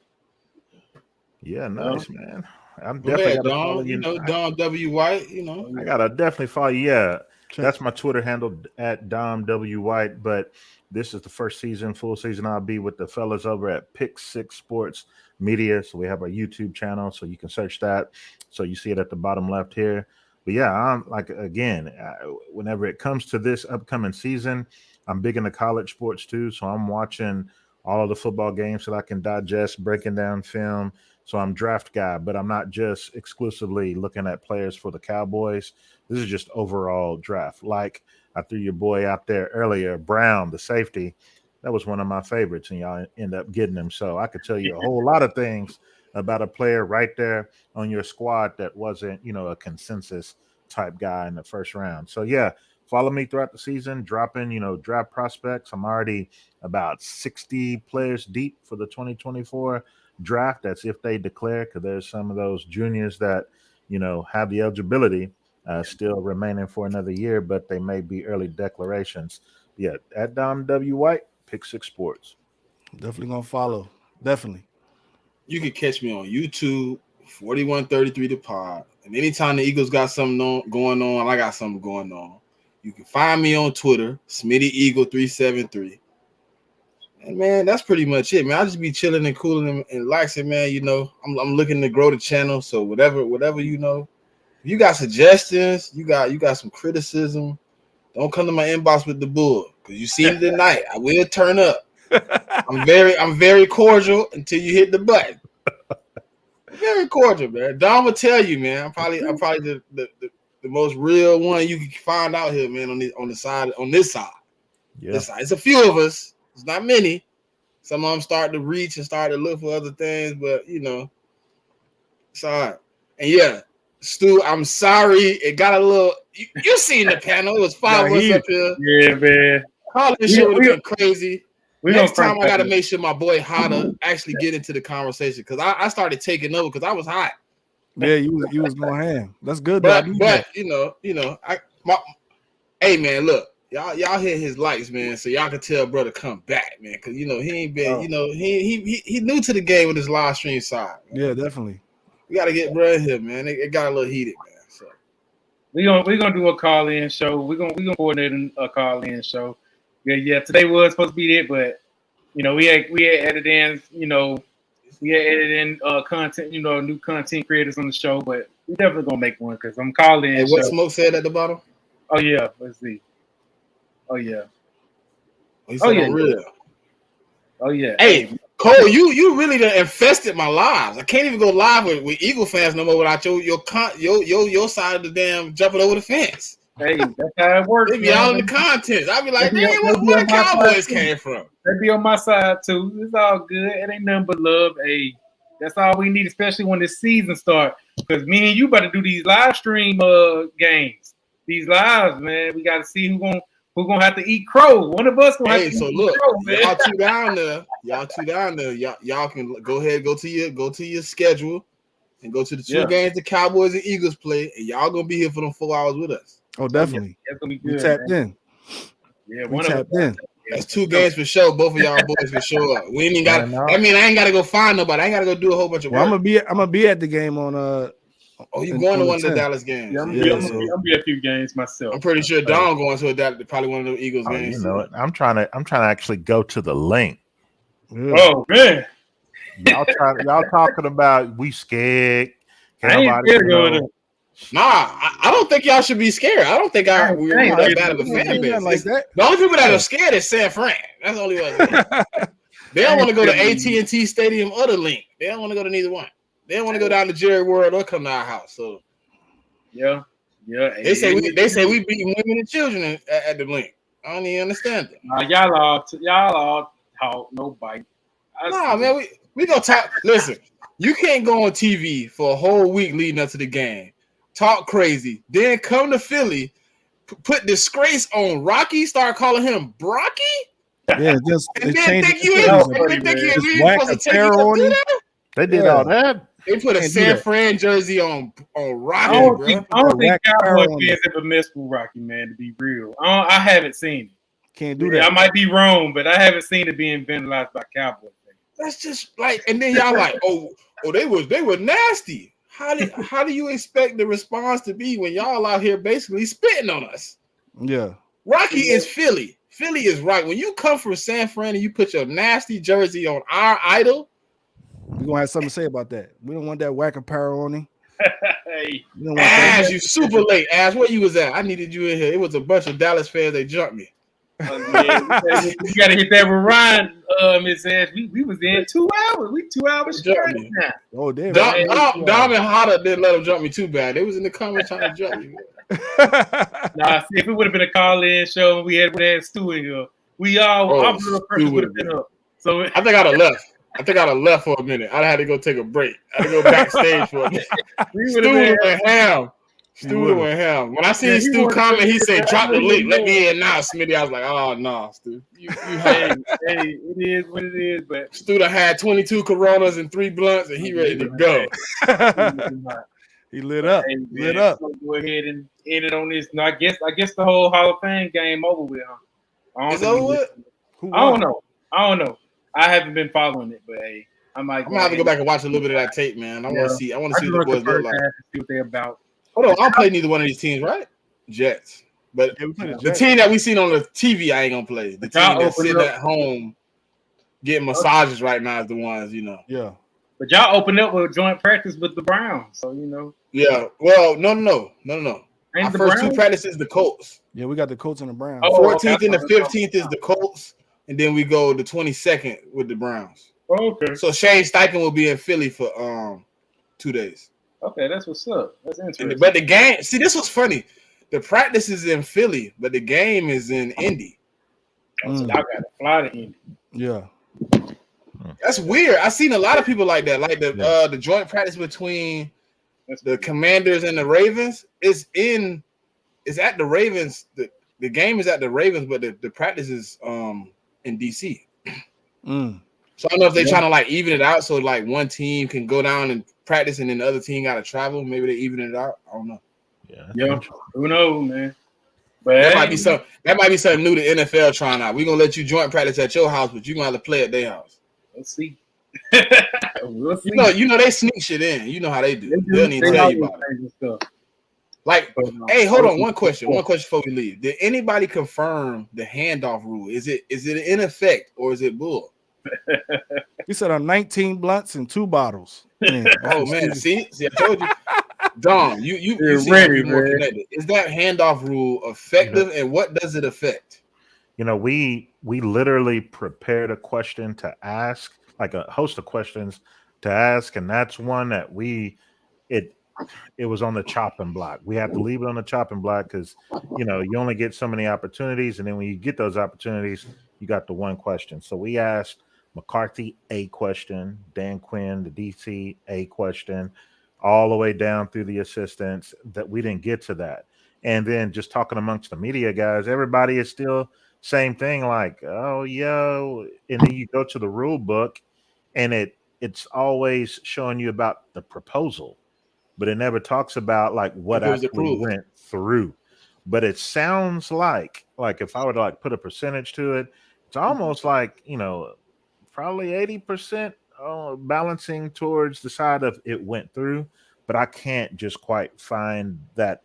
Yeah, nice, man. I'm Go definitely ahead, gotta follow Dom. you. Dom W. White, I gotta definitely follow you. Yeah, that's my Twitter handle at Dom W. White. But this is the first full season I'll be with the fellas over at Pick Six Sports Media. So we have our YouTube channel, so you can search that. So you see it at the bottom left here. But yeah, I'm like, again, whenever it comes to this upcoming season, I'm big into college sports too. So I'm watching all of the football games that I can digest, breaking down film. So I'm draft guy, but I'm not just exclusively looking at players for the Cowboys. This is just overall draft. Like I threw your boy out there earlier, Brown, the safety. That was one of my favorites, and y'all end up getting him. So I could tell you a whole lot of things about a player right there on your squad that wasn't, a consensus type guy in the first round. So yeah, follow me throughout the season, dropping, draft prospects. I'm already about 60 players deep for the 2024 draft. That's if they declare, because there's some of those juniors that, have the eligibility still remaining for another year, but they may be early declarations. Yeah, at Dom W. White, Pick Six Sports. Definitely going to follow. Definitely. You can catch me on YouTube, 4133 The Pod. And anytime the Eagles got something going on, I got something going on. You can find me on Twitter, SmittyEagle373. And man, that's pretty much it, man. I just be chilling and cooling and relaxing, man. I'm looking to grow the channel. So whatever, if you got suggestions, you got some criticism, don't come to my inbox with the bull, because you seen it tonight. I will turn up. I'm very cordial until you hit the button. Very cordial, man. Dom will tell you, man. I'm probably the most real one you can find out here, man. On this side. Yeah, this side. It's a few of us. It's not many. Some of them start to reach and start to look for other things, but it's all right. And yeah, Stu, I'm sorry. It got a little. You seen the panel? It was 5 of us up here. Yeah, man. All this shit would have been crazy. Next time I gotta make sure my boy Hada actually get into the conversation, because I started taking over because I was hot. Yeah, you was going ham. That's good. But hey man, look, y'all hit his likes, man, so y'all can tell brother come back, man, because he ain't been, he new to the game with his live stream side. Man. Yeah, definitely. We gotta get bro in here, man. It got a little heated, man. So we're gonna do a call-in show. We're gonna coordinate a call-in show. Yeah. Today was supposed to be it, but we had edited in, content, new content creators on the show. But we definitely gonna make one, because I'm calling. Hey, what Smoke said at the bottom? Oh yeah, let's see. Oh yeah. He said yeah. on real. Oh yeah. Hey, Cole, you really done infested my lives. I can't even go live with Eagle fans no more without your side of the damn jumping over the fence. Hey, that's how it works. They be all in the content. I be like, They be man, on where the my Cowboys side, came from? They be on my side too. It's all good. It ain't nothing but love. Hey, that's all we need, especially when this season starts. Because me and you about to do these live stream games. These lives, man. We got to see who gonna have to eat crow. One of us gonna have to eat crow, man. Y'all two down there. Y'all can go ahead, go to your schedule, and go to the two games the Cowboys and Eagles play, and y'all gonna be here for them 4 hours with us. Oh, definitely. That's gonna be good, we tapped in. Yeah, we tapped in. That's 2 games for sure. Both of y'all boys for sure. We ain't even got. I mean, I ain't got to go find nobody. I ain't got to go do a whole bunch of work. I'm gonna be at the game on. Oh, you going to one of the Dallas games? Yeah, I'm gonna be a few games myself. I'm pretty sure Don going to probably one of the Eagles games. You know it. I'm trying to actually go to the link. Oh man, y'all talking about we scared? I ain't scared to go there. Nah, I don't think y'all should be scared. I don't think we're that bad of a fan base. Like that. The only people that are scared is San Fran. That's the only one. They don't want to go to AT&T Stadium or the Link. They don't want to go to neither one. They don't want to go down to Jerry World or come to our house. So yeah. They say we beat women and children at the Link. I don't even understand that. Y'all all talk, no bite. Nah, man, we gonna talk. Listen, you can't go on TV for a whole week leading up to the game. Talk crazy, then come to Philly, put disgrace on Rocky, start calling him Brocky. Yeah, just and then think you ain't supposed to take you They did all that. They put a San Fran jersey on Rocky. I don't think Cowboys fans ever messed with Rocky, man. To be real, I haven't seen it. Can't do that. I might be wrong, but I haven't seen it being vandalized by Cowboys. That's just like, and then y'all like, oh, they were nasty. How do you expect the response to be when y'all out here basically spitting on us? Yeah. Rocky is Philly. Philly is right. When you come from San Fran and you put your nasty jersey on our idol, we're gonna have something to say about that. We don't want that whack apparel on him. Hey, Ash, you super late. Ash, where you was at? I needed you in here. It was a bunch of Dallas fans. They jumped me. You gotta hit that with Ryan, Miss Ash. We was in 2 hours. We 2 hours straight now. Oh, damn. Dom and Hotter didn't let them jump me too bad. They was in the comments trying to jump me. Nah, see, if it would have been a call-in show and we had Stu in here, our blood pressure would have been up. So I think I'd have left. I'd have left for a minute. I'd had to go take a break. I had to go backstage for a minute. Stu went ham. Stu went ham. When I seen Stu comment, he said, "Drop the link. Let me in now, Smitty." I was like, "Oh no, Stu. You hey, it is what it is." But Stu done had 22 Coronas and 3 blunts, and he ready to go. He lit up. Hey, lit up. Go ahead and end it on this. No, I guess the whole Hall of Fame game over with. Huh? It's over with. I don't know. I haven't been following it, but hey, I'm gonna have to go back and watch a little bit of that tape, man. I want to see what the boys look like. See what they're about. Hold on, I don't play neither one of these teams, right? Jets, but the team that we seen on the TV, I ain't gonna play. The team that's sitting at home getting massages right now is the ones, you know. Yeah. But y'all opened up with joint practice with the Browns, so you know. Yeah. Well, no. Our first 2 practices the Colts. Yeah, we got the Colts and the Browns. 14th and the 15th is the Colts, and then we go the 22nd with the Browns. Okay. So Shane Steichen will be in Philly for 2 days. Okay, that's what's up. That's interesting. But the game, see, this was funny. The practice is in Philly, but the game is in Indy. So y'all got to fly to Indy. Yeah. That's weird. I've seen a lot of people like that. Like the joint practice between the Commanders and the Ravens is at the Ravens. The game is at the Ravens, but the practice is in DC. So I don't know if they're trying to like even it out so like one team can go down and practice and then the other team got to travel. Maybe they even it out. I don't know. Yeah. Who knows, man? But that might be something new to NFL trying out. We're gonna let you joint practice at your house, but you're gonna have to play at their house. Let's see. We'll see. You know they sneak shit in. You know how they do. They'll need to tell you about it. Like, hey, hold on. One question before we leave. Did anybody confirm the handoff rule? Is it in effect or is it bull? He said on 19 blunts and 2 bottles. Man, man, see, I told you, Dom, you ready, more connected. Is that handoff rule effective, and what does it affect? You know, we literally prepared a question to ask, like a host of questions to ask, and that's one that it was on the chopping block. We have to leave it on the chopping block because you know you only get so many opportunities, and then when you get those opportunities, you got the one question. So we asked McCarthy a question, Dan Quinn, the DC a question, all the way down through the assistants. That we didn't get to that, and then just talking amongst the media guys, everybody is still same thing. Like, oh yo, and then you go to the rule book, and it's always showing you about the proposal, but it never talks about like what If it was actually approved. went through. But it sounds like if I were to like put a percentage to it, it's almost like, you know, probably 80% balancing towards the side of it went through, but I can't just quite find that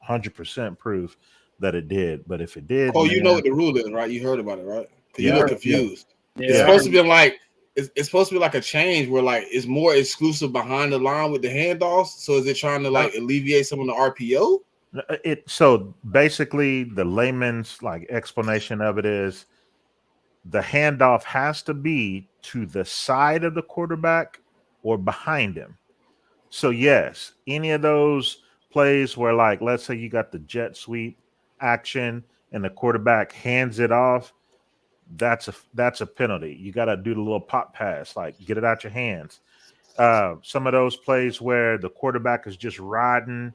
100% proof that it did. But if it did, Oh, you know man, what the rule is, right? You heard about it, right? 'Cause you Yeah. look confused. It's Yeah. supposed to be like it's supposed to be like a change where like it's more exclusive behind the line with the handoffs. So is it trying to like alleviate some of the RPO? So basically the layman's like explanation of it is the handoff has to be to the side of the quarterback or behind him. So yes, any of those plays where like let's say you got the jet sweep action and the quarterback hands it off, that's a penalty. You got to do the little pop pass, like get it out your hands. Some of those plays where the quarterback is just riding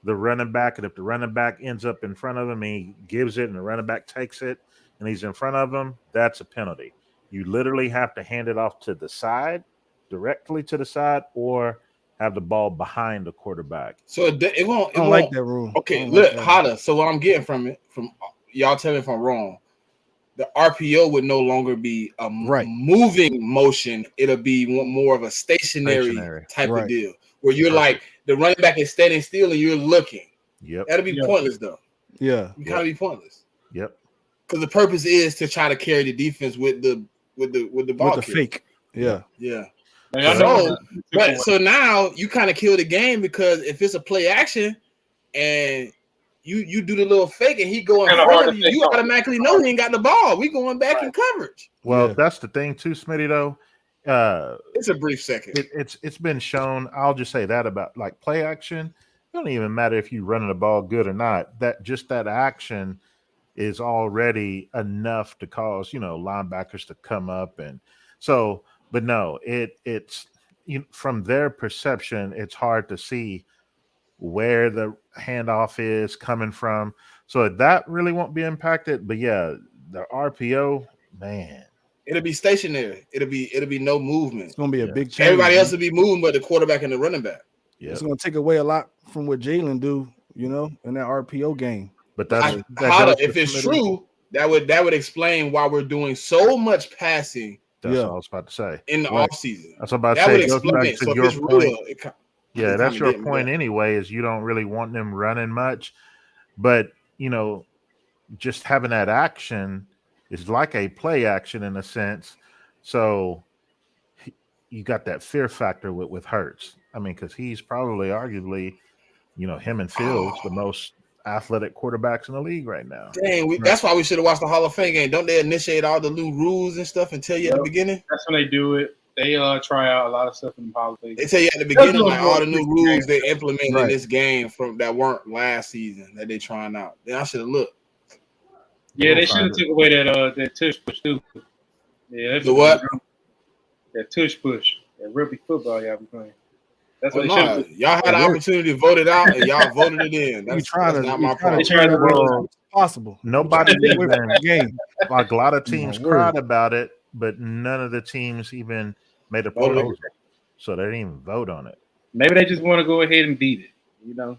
the running back, and if the running back ends up in front of him, he gives it, and the running back takes it, and he's in front of him, that's a penalty. You literally have to hand it off to the side, directly to the side, or have the ball behind the quarterback. So it won't. I don't like that rule. I Okay, don't look, like that. Hada. So what I'm getting from y'all, tell me if I'm wrong. The RPO would no longer be a moving motion. It'll be more of a stationary type of deal where you're like the running back is standing still and you're looking. Yep. That'll be pointless though. Yeah. It kind of be pointless. Yep. Because the purpose is to try to carry the defense with the ball. With the fake. Yeah. Yeah. So, So now you kind of kill the game because if it's a play action and you do the little fake and he go in front of you, you automatically know he ain't got the ball. We going back in coverage. Well, that's the thing too, Smitty, though. It's a brief second. It's been shown. I'll just say that about like play action. It don't even matter if you running the ball good or not. That just that action is already enough to cause, you know, linebackers to come up. And so, but no, it's from their perception, it's hard to see where the handoff is coming from. So that really won't be impacted. But yeah, the RPO, man. It'll be stationary. It'll be no movement. It's gonna be a big change. Everybody else will be moving, but the quarterback and the running back. Yeah. It's gonna take away a lot from what Jalen do, you know, in that RPO game. But that's if it's true, that would explain why we're doing so much passing. That's what I was about to say. In the offseason. That's what I'm about to that say. would It goes explain back it. to So your if it's point. real, Yeah, that's your point anyway, is you don't really want them running much. But, you know, just having that action is like a play action in a sense. So you got that fear factor with Hurts. I mean, because he's probably arguably, you know, him and Fields, the most athletic quarterbacks in the league right now. Dang, that's why we should have watched the Hall of Fame game. Don't they initiate all the new rules and stuff and tell you at the beginning? That's when they do it. They try out a lot of stuff in the Hall of Fame. They tell you at the beginning like all the new rules they implemented in this game from that weren't last season that they trying out. Then I should have looked. Yeah, they should have took away that tush push too. Yeah, the what? That tush push, that rugby football y'all be playing. That's what y'all had an opportunity to vote it out and y'all voted it in. That's not my problem. Possible. Nobody even game. Like a lot of teams cried about it, but none of the teams even made a proposal, so they didn't even vote on it. Maybe they just want to go ahead and beat it. You know,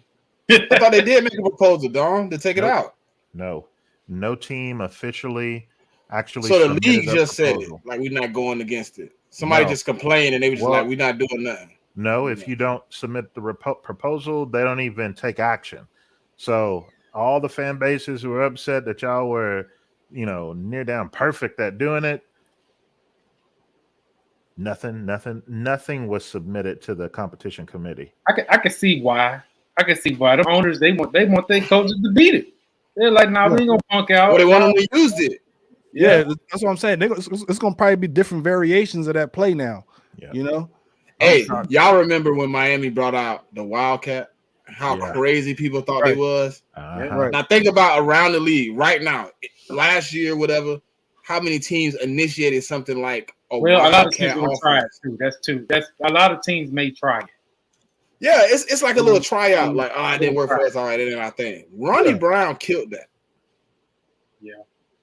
I thought they did make a proposal, Don, to take it out. No team officially actually. So the league just said it, like we're not going against it. Somebody just complained, and they were just like, "We're not doing nothing." No, if you don't submit the proposal, they don't even take action. So all the fan bases who were upset that y'all were, you know, near down perfect at doing it. Nothing was submitted to the competition committee. I can see why. The owners they want their coaches to beat it. They're like, "Nah, we ain't gonna punk out." Well, they want them to use it. Yeah, that's what I'm saying. It's gonna probably be different variations of that play now. Yeah. You know. Hey, y'all remember when Miami brought out the Wildcat? How crazy people thought they was. Right. Now think about around the league right now. Last year, whatever. How many teams initiated something like a lot of teams Wildcat will try it too. That's a lot of teams may try it. Yeah, it's like a little tryout. Like, oh, it didn't work for us. All right, it ain't our thing. Ronnie Brown killed that. Yeah,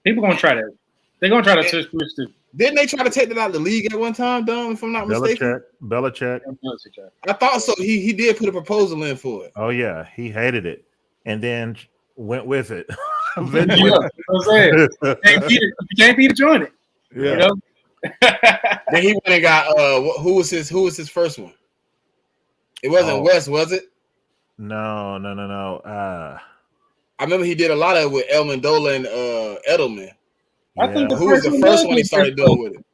people gonna try that. They're gonna try to touch push too. Didn't they try to take that out of the league at one time, Dom? If I'm not mistaken. Belichick. I thought so. He did put a proposal in for it. Oh yeah, he hated it, and then went with it. I'm saying. You can't beat it, join it. Yeah. You know? Then he went and got who was his first one? It wasn't West, was it? No. I remember he did a lot of it with El Mendola and Edelman. I think who was the first one he started doing with it?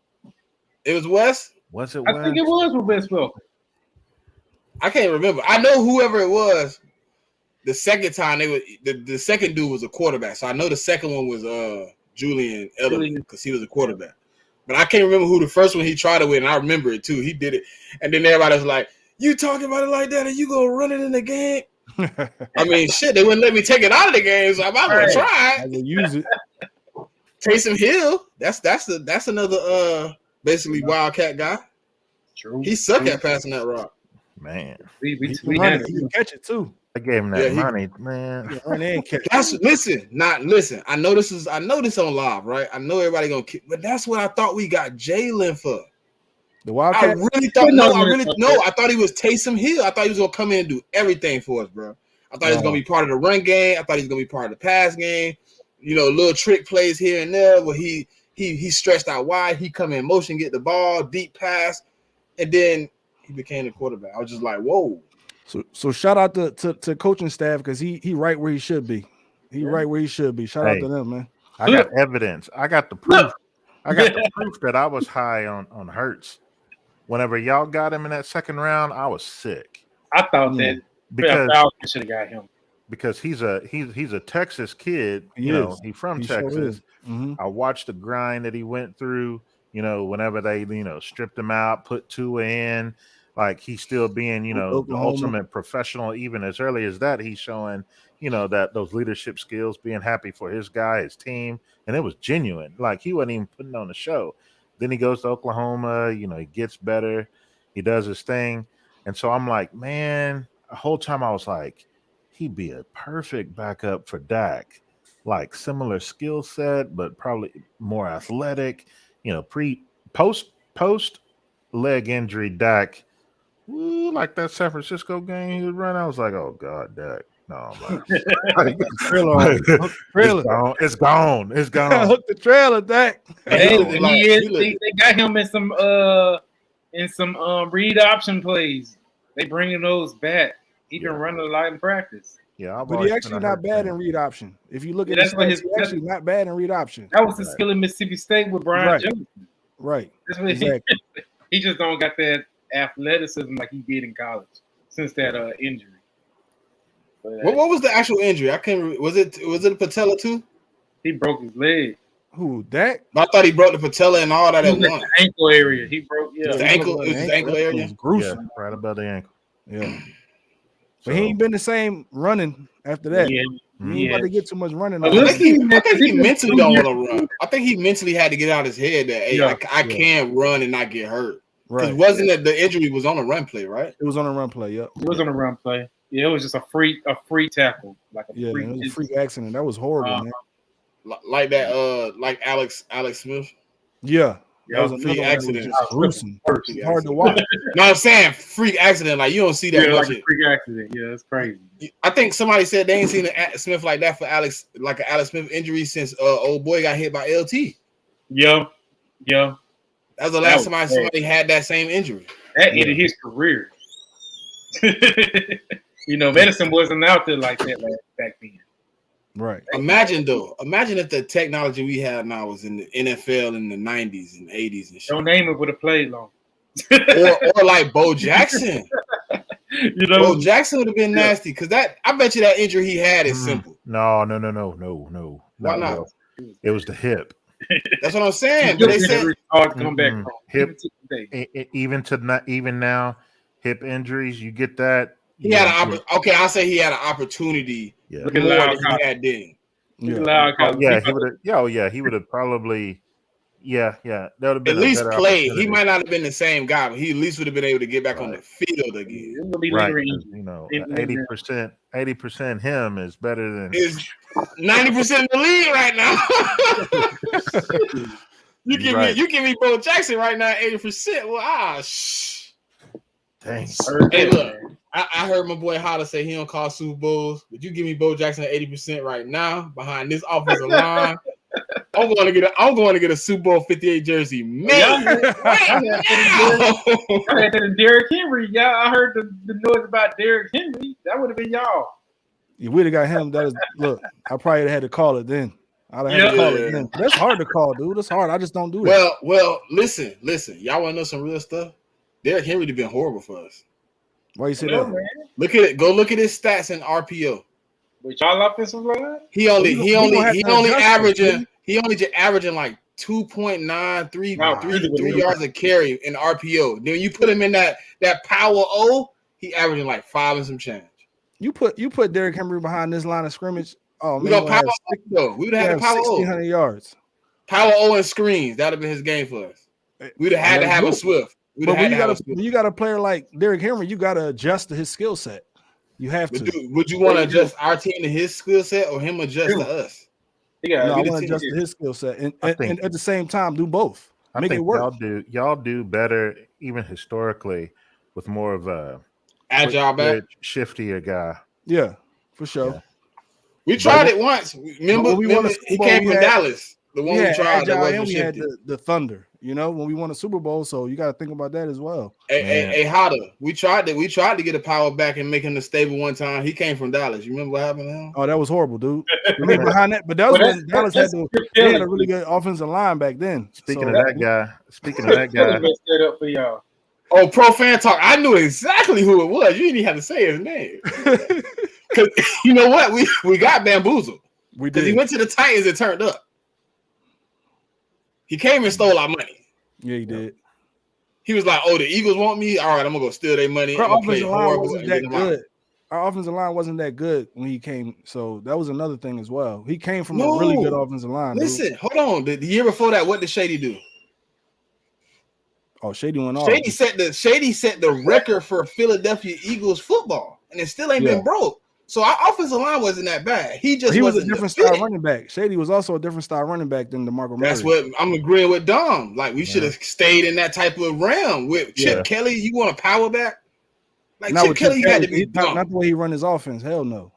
It was West? Was it West? I think it was with West Welker. I can't remember. I know whoever it was, the second time the second dude was a quarterback. So I know the second one was Julian Edelman because he was a quarterback. But I can't remember who the first one he tried it with, and I remember it too. He did it, and then everybody was like, "You talking about it like that, and you gonna run it in the game?" I mean, shit, they wouldn't let me take it out of the game, so I'm gonna try. I can use it. Taysom Hill, that's another basically Wildcat guy. True. He sucked at passing that rock. Man, we He can catch it too. I gave him that money, man. Listen. I know this on live, right? I know everybody gonna kick, but that's what I thought we got Jalen for. The Wildcat. I really thought I thought he was Taysom Hill. I thought he was gonna come in and do everything for us, bro. I thought he was gonna be part of the run game. I thought he was gonna be part of the pass game. You know, little trick plays here and there where he stretched out wide. He come in motion, get the ball, deep pass, and then he became the quarterback. I was just like, whoa. So shout out to coaching staff because he right where he should be. Right where he should be. Shout out to them, man. I got evidence. I got the proof. I got the proof that I was high on Hurts. Whenever y'all got him in that second round, I was sick. I thought that because Falcons should have got him. Because he's a Texas kid, he's from Texas. Mm-hmm. I watched the grind that he went through, whenever they, stripped him out, put Tua in, like he's still being, the ultimate professional. Even as early as that, he's showing, that those leadership skills, being happy for his guy, his team, and it was genuine. Like he wasn't even putting on the show. Then he goes to Oklahoma, he gets better, he does his thing. And so I'm like, man, the whole time I was like, he'd be a perfect backup for Dak, like similar skill set, but probably more athletic. Post leg injury, Dak, like that San Francisco game he was running. I was like, oh God, Dak. No, I'm it's gone. Hook the trailer, Dak. They got him in some read option plays. They bringing those back. He can run a lot in practice. Yeah, but he actually not bad in read option. If you look at his he's actually not bad in read option. That was the skill in Mississippi State with Brian Johnson. Right. Exactly. He just don't got that athleticism like he did in college since that injury. But, what was the actual injury? I can't. Was it a patella too? He broke his leg. Who, Dak? I thought he broke the patella and all that at once. The ankle area. He broke. Yeah, the ankle. It was his ankle area. It was gruesome. Yeah, right above the ankle. Yeah. But he ain't been the same running after that. Yeah. He ain't about to get too much running. I think he mentally don't want to run. I think he mentally had to get out of his head that hey, I can't run and not get hurt. Because wasn't it the injury was on a run play, right? It was on a run play. Yep. It was on a run play. Yeah, it was just a free tackle, like a it was a freak accident. That was horrible, man. Like that, like Alex Smith. Yeah. That was a freak accident. Just gruesome. Hard to watch. No, I'm saying freak accident. Like you don't see that much. Like a freak accident. Yeah, that's crazy. I think somebody said they ain't seen a Smith like that for Alex, like an Alex Smith injury since old boy got hit by LT. Yeah. That was the last time somebody had that same injury. That ended his career. Medicine wasn't out there like that back then. Right. Imagine if the technology we have now was in the NFL in the 90s and 80s and shit. Don't name it would have played long. or like Bo Jackson. Bo Jackson would have been nasty because I bet you that injury he had is simple. No. Why not? It was the hip. That's what I'm saying. But they said hard to come back Mm-mm. from. Hip- Even to today. even now, hip injuries. You get that. he had an okay. I'll say he had an opportunity Yeah. Look more at than Loud he had then. Yeah. Loud Oh, yeah, Cosby. he would have. Yeah, he would have probably. Yeah. That would have At been a least better played. He opportunity. might not have been the same guy, but he at least would have been able to get back on the field again. It will be Right, lingering 'cause, injuries. 80% him is better than Is 90% of the league right now. you give me Bo Jackson right now 80%. Well, dang. Hey, look, I heard my boy Holler say he don't call Super Bowls, but you give me Bo Jackson at 80% right now behind this offensive line. I'm going to get a Super Bowl 58 jersey made right now. I had that in Derrick Henry. Y'all, I heard the noise about Derrick Henry. That would have been y'all. If we'd have got him, look, I probably had to call it then. I'd have had to call it then. That's hard to call, dude. That's hard. I just don't do that. Well, listen. Y'all want to know some real stuff? Derrick Henry have been horrible for us. Why you say that? Man. Look at it. Go look at his stats in RPO. With y'all offensive line? He only averaging like 2.9, 3 yards a carry in RPO. Then you put him in that power O, he averaging like 5 and some change. You put Derrick Henry behind this line of scrimmage. Oh We man, got power O though. We would have had a power O. 1,600 yards. Power O and screens. That would have been his game for us. We'd have had to have a Swift. But when you got a player like Derrick Henry, you got to adjust to his skill set. You have to. Would you want to adjust our team to his skill set or him adjust to us? Yeah, I want to adjust to his skill set, and at the same time do both. Make it work. Y'all do better, even historically, with more of a agile back, shiftier guy. Yeah, for sure. Yeah. We tried it once. Remember he came from Dallas. The one we tried that wasn't we had shifted. the Thunder, when we won a Super Bowl. So you got to think about that as well. Hey, Hotter, we tried to get a power back and make him the stable one time. He came from Dallas. You remember what happened to him? Oh, that was horrible, dude. Behind that, but that was when Dallas had a really good offensive line back then. Speaking of that guy, messed that up for y'all. Oh, Pro Fan Talk. I knew exactly who it was. You didn't even have to say his name. Because you know what? We got bamboozled. We did. He went to the Titans and turned up. He came and stole our money. Yeah, he did. He was like, "Oh, the Eagles want me. All right, I'm gonna go steal their money." Our offensive line wasn't that good. Our offensive line wasn't that good when he came, so that was another thing as well. He came from a really good offensive line. Listen, hold on. The year before that, what did Shady do? Oh, Shady went off. Shady set the record for Philadelphia Eagles football, and it still ain't been broke. So our offensive line wasn't that bad. He was a different style running back. Shady was also a different style running back than DeMarco Murray. That's what I'm agreeing with Dom. Like we should have stayed in that type of realm with Chip Kelly. You want a power back? Like not Chip Kelly had to be not the way he run his offense. Hell no.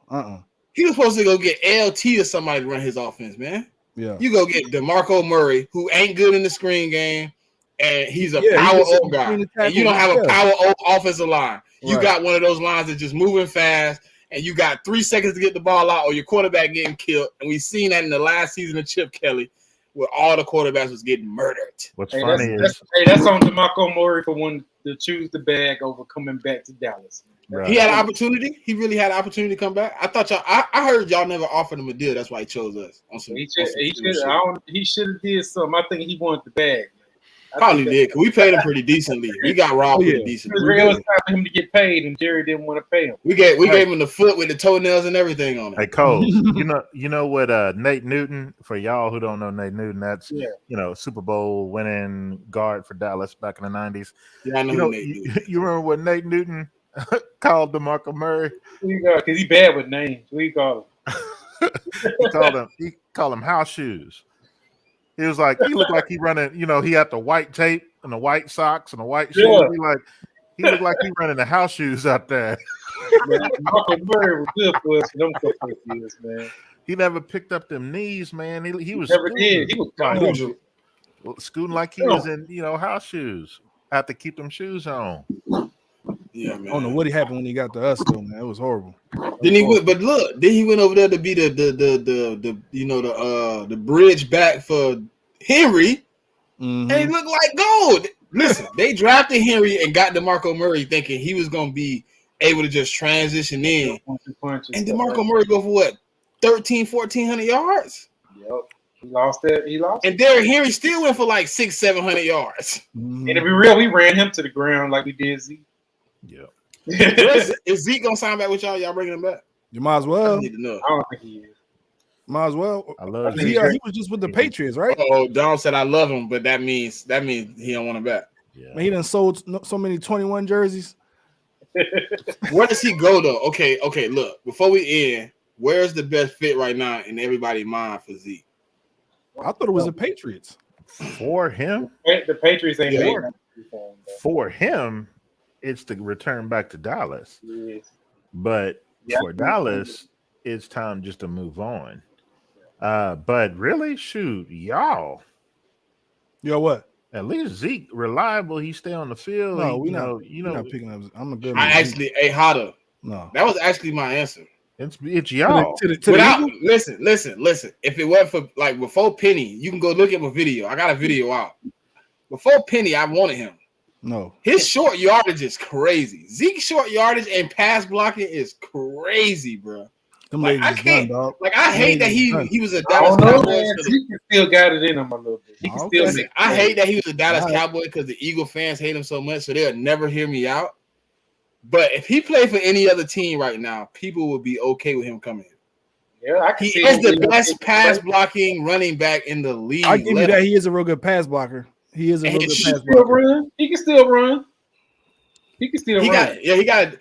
He was supposed to go get LT or somebody to run his offense, man. Yeah. You go get DeMarco Murray, who ain't good in the screen game, and he's a power O guy. And you don't have a power O offensive line. You got one of those lines that's just moving fast. And you got 3 seconds to get the ball out, or your quarterback getting killed. And we've seen that in the last season of Chip Kelly, where all the quarterbacks was getting murdered. What's funny is that's on DeMarco Murray for one to choose the bag over coming back to Dallas. Right. He had an opportunity. He really had an opportunity to come back. I thought I heard y'all never offered him a deal. That's why he chose us. He should have did something. I think he wanted the bag. Probably did, because we paid him pretty decently. We got robbed pretty decently. It was time for him to get paid, and Jerry didn't want to pay him. We gave him the foot with the toenails and everything on it. Hey Cole, you know what Nate Newton, for y'all who don't know Nate Newton, that's Super Bowl winning guard for Dallas back in the 90s. Yeah, I know Nate Newton. You remember what Nate Newton called DeMarco Murray? Because he's bad with names. What do you call him? he called him house shoes. He was like, he looked like he running, he had the white tape and the white socks and the white shoes. He looked like he running the house shoes out there. Marco Murray was good for us for them couple of years, man. He never picked up them knees, man. He was never did. He was scooting like he was in, house shoes. Have to keep them shoes on. Yeah, man. I don't know what happened when he got to us, though, man. It was horrible. Then he went over there to be the bridge back for Henry, and he looked like gold. Listen, they drafted Henry and got DeMarco Murray thinking he was gonna be able to just transition in, and DeMarco Murray go for what, 1,400 yards? Yep. He lost it. He lost. And Derrick Henry still went for like 600-700 yards. Mhm. And to be real, we ran him to the ground like we did Zeke. Yeah. Is Zeke gonna sign back with y'all? Y'all bringing him back? You might as I well. need to know. I don't think he is. Might as well. I love think He, Zeke. he was just with the Patriots, right? Oh, Dom said I love him, but that means he don't want him back. Yeah. Man, he done sold so many 21 jerseys. Where does he go though? Okay. Look, before we end, where's the best fit right now in everybody's mind for Zeke? I thought it was the Patriots. For him, The Patriots ain't Yeah. made nothing for him, though. for him, it's the return back to Dallas. Yes. But Yeah. for Dallas, it's time just to move on. But really, shoot, y'all. Yo, what? At least Zeke reliable. He stay on the field. No, He- we you not. know, We're not picking up. I'm a good. I actually, Hada, no. that was actually my answer. it's y'all. To the Without Eagles? listen. If it wasn't for like before Penny, you can go look at my video. I got a video out. Before Penny, I wanted him. No. His short yardage is crazy. Zeke's short yardage and pass blocking is crazy, bro. Them Like, ladies I is can't- done, dog. Like I hate that he was a I Dallas don't know, Cowboy. man. Zeke can still got it in him a little bit. He can Okay. still Listen, make I plays. hate that he was a Dallas All right. Cowboy because the Eagle fans hate him so much, so they'll never hear me out. But if he played for any other team right now, people would be okay with him coming in. Yeah, I can He see is him the being best a- pass blocking running back in the league. I give you that. He is a real good pass blocker. He is a And real his good He pass can still blocker. run. He can still run. He can still He run. got.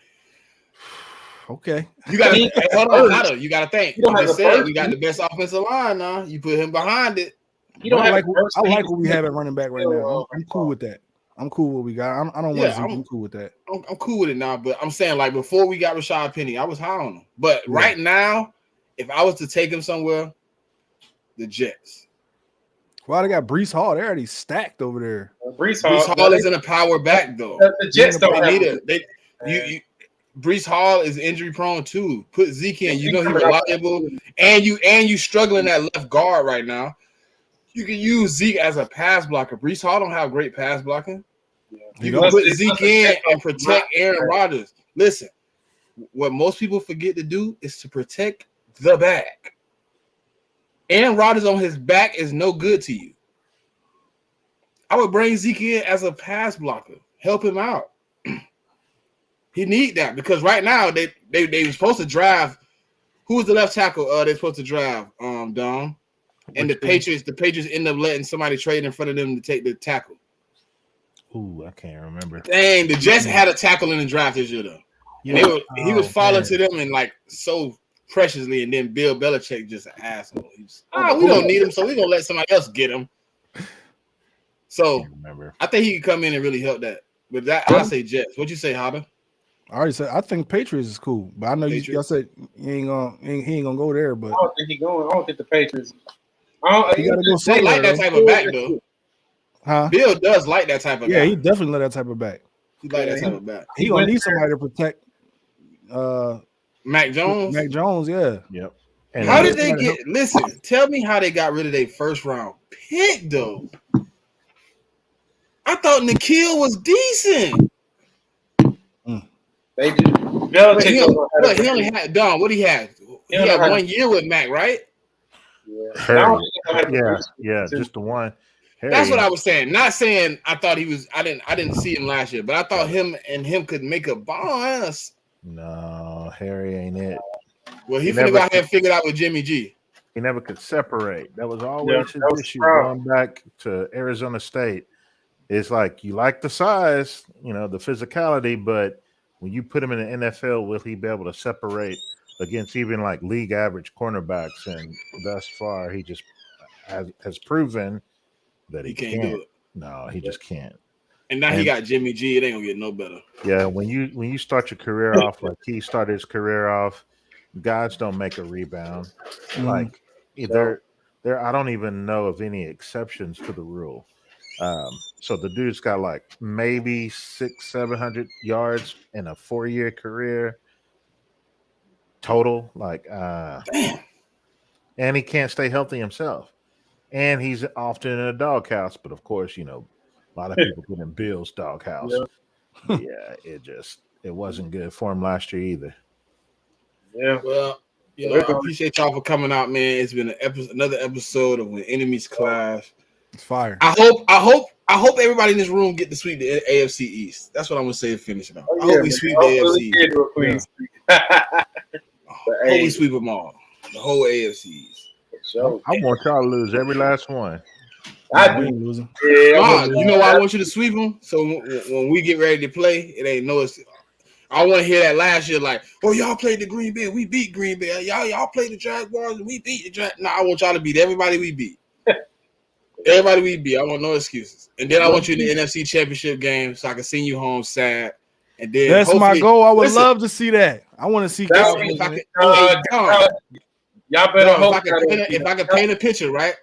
Okay. You got I mean, to hold on, Hada. You got to think. You don't You have just the said first we got the best offensive line now. You put him behind it. He don't I have like the first I thing. like what we have at running back right Still, now. I'm cool with that. I'm cool with what we got. I don't Yeah, want Zeke. I'm cool with that. I'm cool with it now, but I'm saying like before we got Rashad Penny, I was high on him. But Yeah. right now, if I was to take him somewhere, the Jets. Well, they got Brees Hall. They're already stacked over there. Brees Brees Hall, Hall isn't a power back though. the Jets don't They have need it. You Brees Hall is injury prone too. Put Zeke in. You know he's reliable, and you struggling at left guard right now. You can use Zeke as a pass blocker. Brees Hall don't have great pass blocking. He You don't. can put Zeke in and protect Aaron Rodgers. Listen, what most people forget to do is to protect the back. Aaron Rodgers on his back is no good to you. I would bring Zeke in as a pass blocker. Help him out. He need that because right now they were supposed to draft. Who was the left tackle? They're supposed to draft Dom. And the Patriots end up letting somebody trade in front of them to take the tackle. Ooh, I can't remember. Dang, the Jets had a tackle in the draft this year though. And he was falling to them and like so preciously, and then Bill Belichick just an asshole. He's we don't need him, so we're gonna let somebody else get him. So Remember. I think he can come in and really help that. But that I say Jets. What you say, Hada? I already said I think Patriots is cool, but I know y'all said he ain't gonna go there. But I don't think he going. I don't think the Patriots. I don't, he gotta go They somewhere. like that though. type of back though. Huh? Bill does like that type of Yeah, guy. he definitely let that type of back. He like that type of back. He gonna need somebody to protect Mac Jones. Mac Jones. Yeah. Yep. And How Yeah, did they somebody get? Listen, tell me how they got rid of their first round pick though. I thought Nikhil was decent. They do. But Belichick he, don't know how to- he only had Don. What he had? He don't had know how 1 year with Mac, right? Yeah. Harry. I don't think he know how to Yeah, produce. yeah, just the one. Harry. That's what I was saying. Not saying I thought he was. I didn't see him last year, but I thought him could make a bond. No, Harry ain't it. Well, he He finna never- go out here and figure it out with Jimmy G. He never could separate. That was always Yeah, his that was the issue problem. going back to Arizona State. It's like you like the size, the physicality, but when you put him in the NFL, will he be able to separate against even like league average cornerbacks? And thus far, he just has proven that he He can't do it. No, he just can't. And now he And- got Jimmy G. It ain't gonna get no better. Yeah, when you start your career off like he started his career off, guys don't make a rebound. Like there, I don't even know of any exceptions to the rule. So the dude's got like maybe 600-700 yards in a 4-year career total. Like, and he can't stay healthy himself, and he's often in a doghouse. But of course, a lot of people put in Bill's doghouse. Yeah, it wasn't good for him last year either. Yeah. Well, You know, I appreciate y'all for coming out, man. It's been another episode of When Enemies Clash. It's fire. I hope everybody in this room get to sweep the AFC East. That's what I'm gonna say to finish it off. I hope we sweep the AFC East. I hope we sweep them all. The whole AFC East. I want y'all to lose every last one. I do. Losing. Yeah, You know why I want you to sweep them? So when we get ready to play, it ain't no. I want to hear that last year, like, oh, y'all played the Green Bay, we beat Green Bay. Y'all played the Jaguars, and we beat the Jaguars. No, I want y'all to beat everybody we beat. Everybody we beat. I want no excuses. And then I want you in the NFC Championship game so I can send you home sad. And then that's my goal. I would love to see that. I want to see Cowboys. Y'all better hope. If I could paint a picture, right?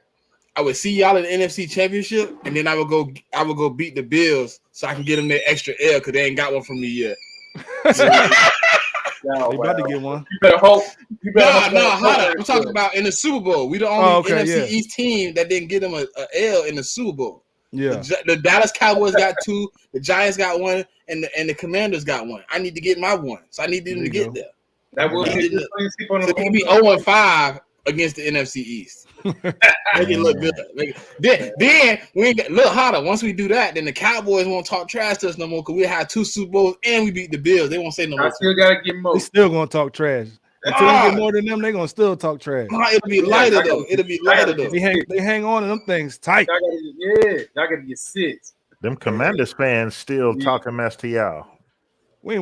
I would see y'all in the NFC Championship, and then I would go beat the Bills so I can get them their extra L because they ain't got one from me yet. They about to get one. You better hope. I'm talking about in the Super Bowl. We the only NFC East team that didn't get them a L in the Super Bowl. Yeah, the Dallas Cowboys got 2, the Giants got 1, and the Commanders got 1. I need to get my 1, so I need them to get there. That will be to be 0-5 against the NFC East. Make it look good. Then we ain't look harder. Once we do that, then the Cowboys won't talk trash to us no more because we had 2 Super Bowls and we beat the Bills. They won't say no more. I still gotta get more. They still gonna talk trash. Until we get more than them, they gonna still talk trash. It'll be lighter though. They hang on to them things tight. Y'all gotta get 6. Them Commanders fans still talking mess to y'all. We ain't worried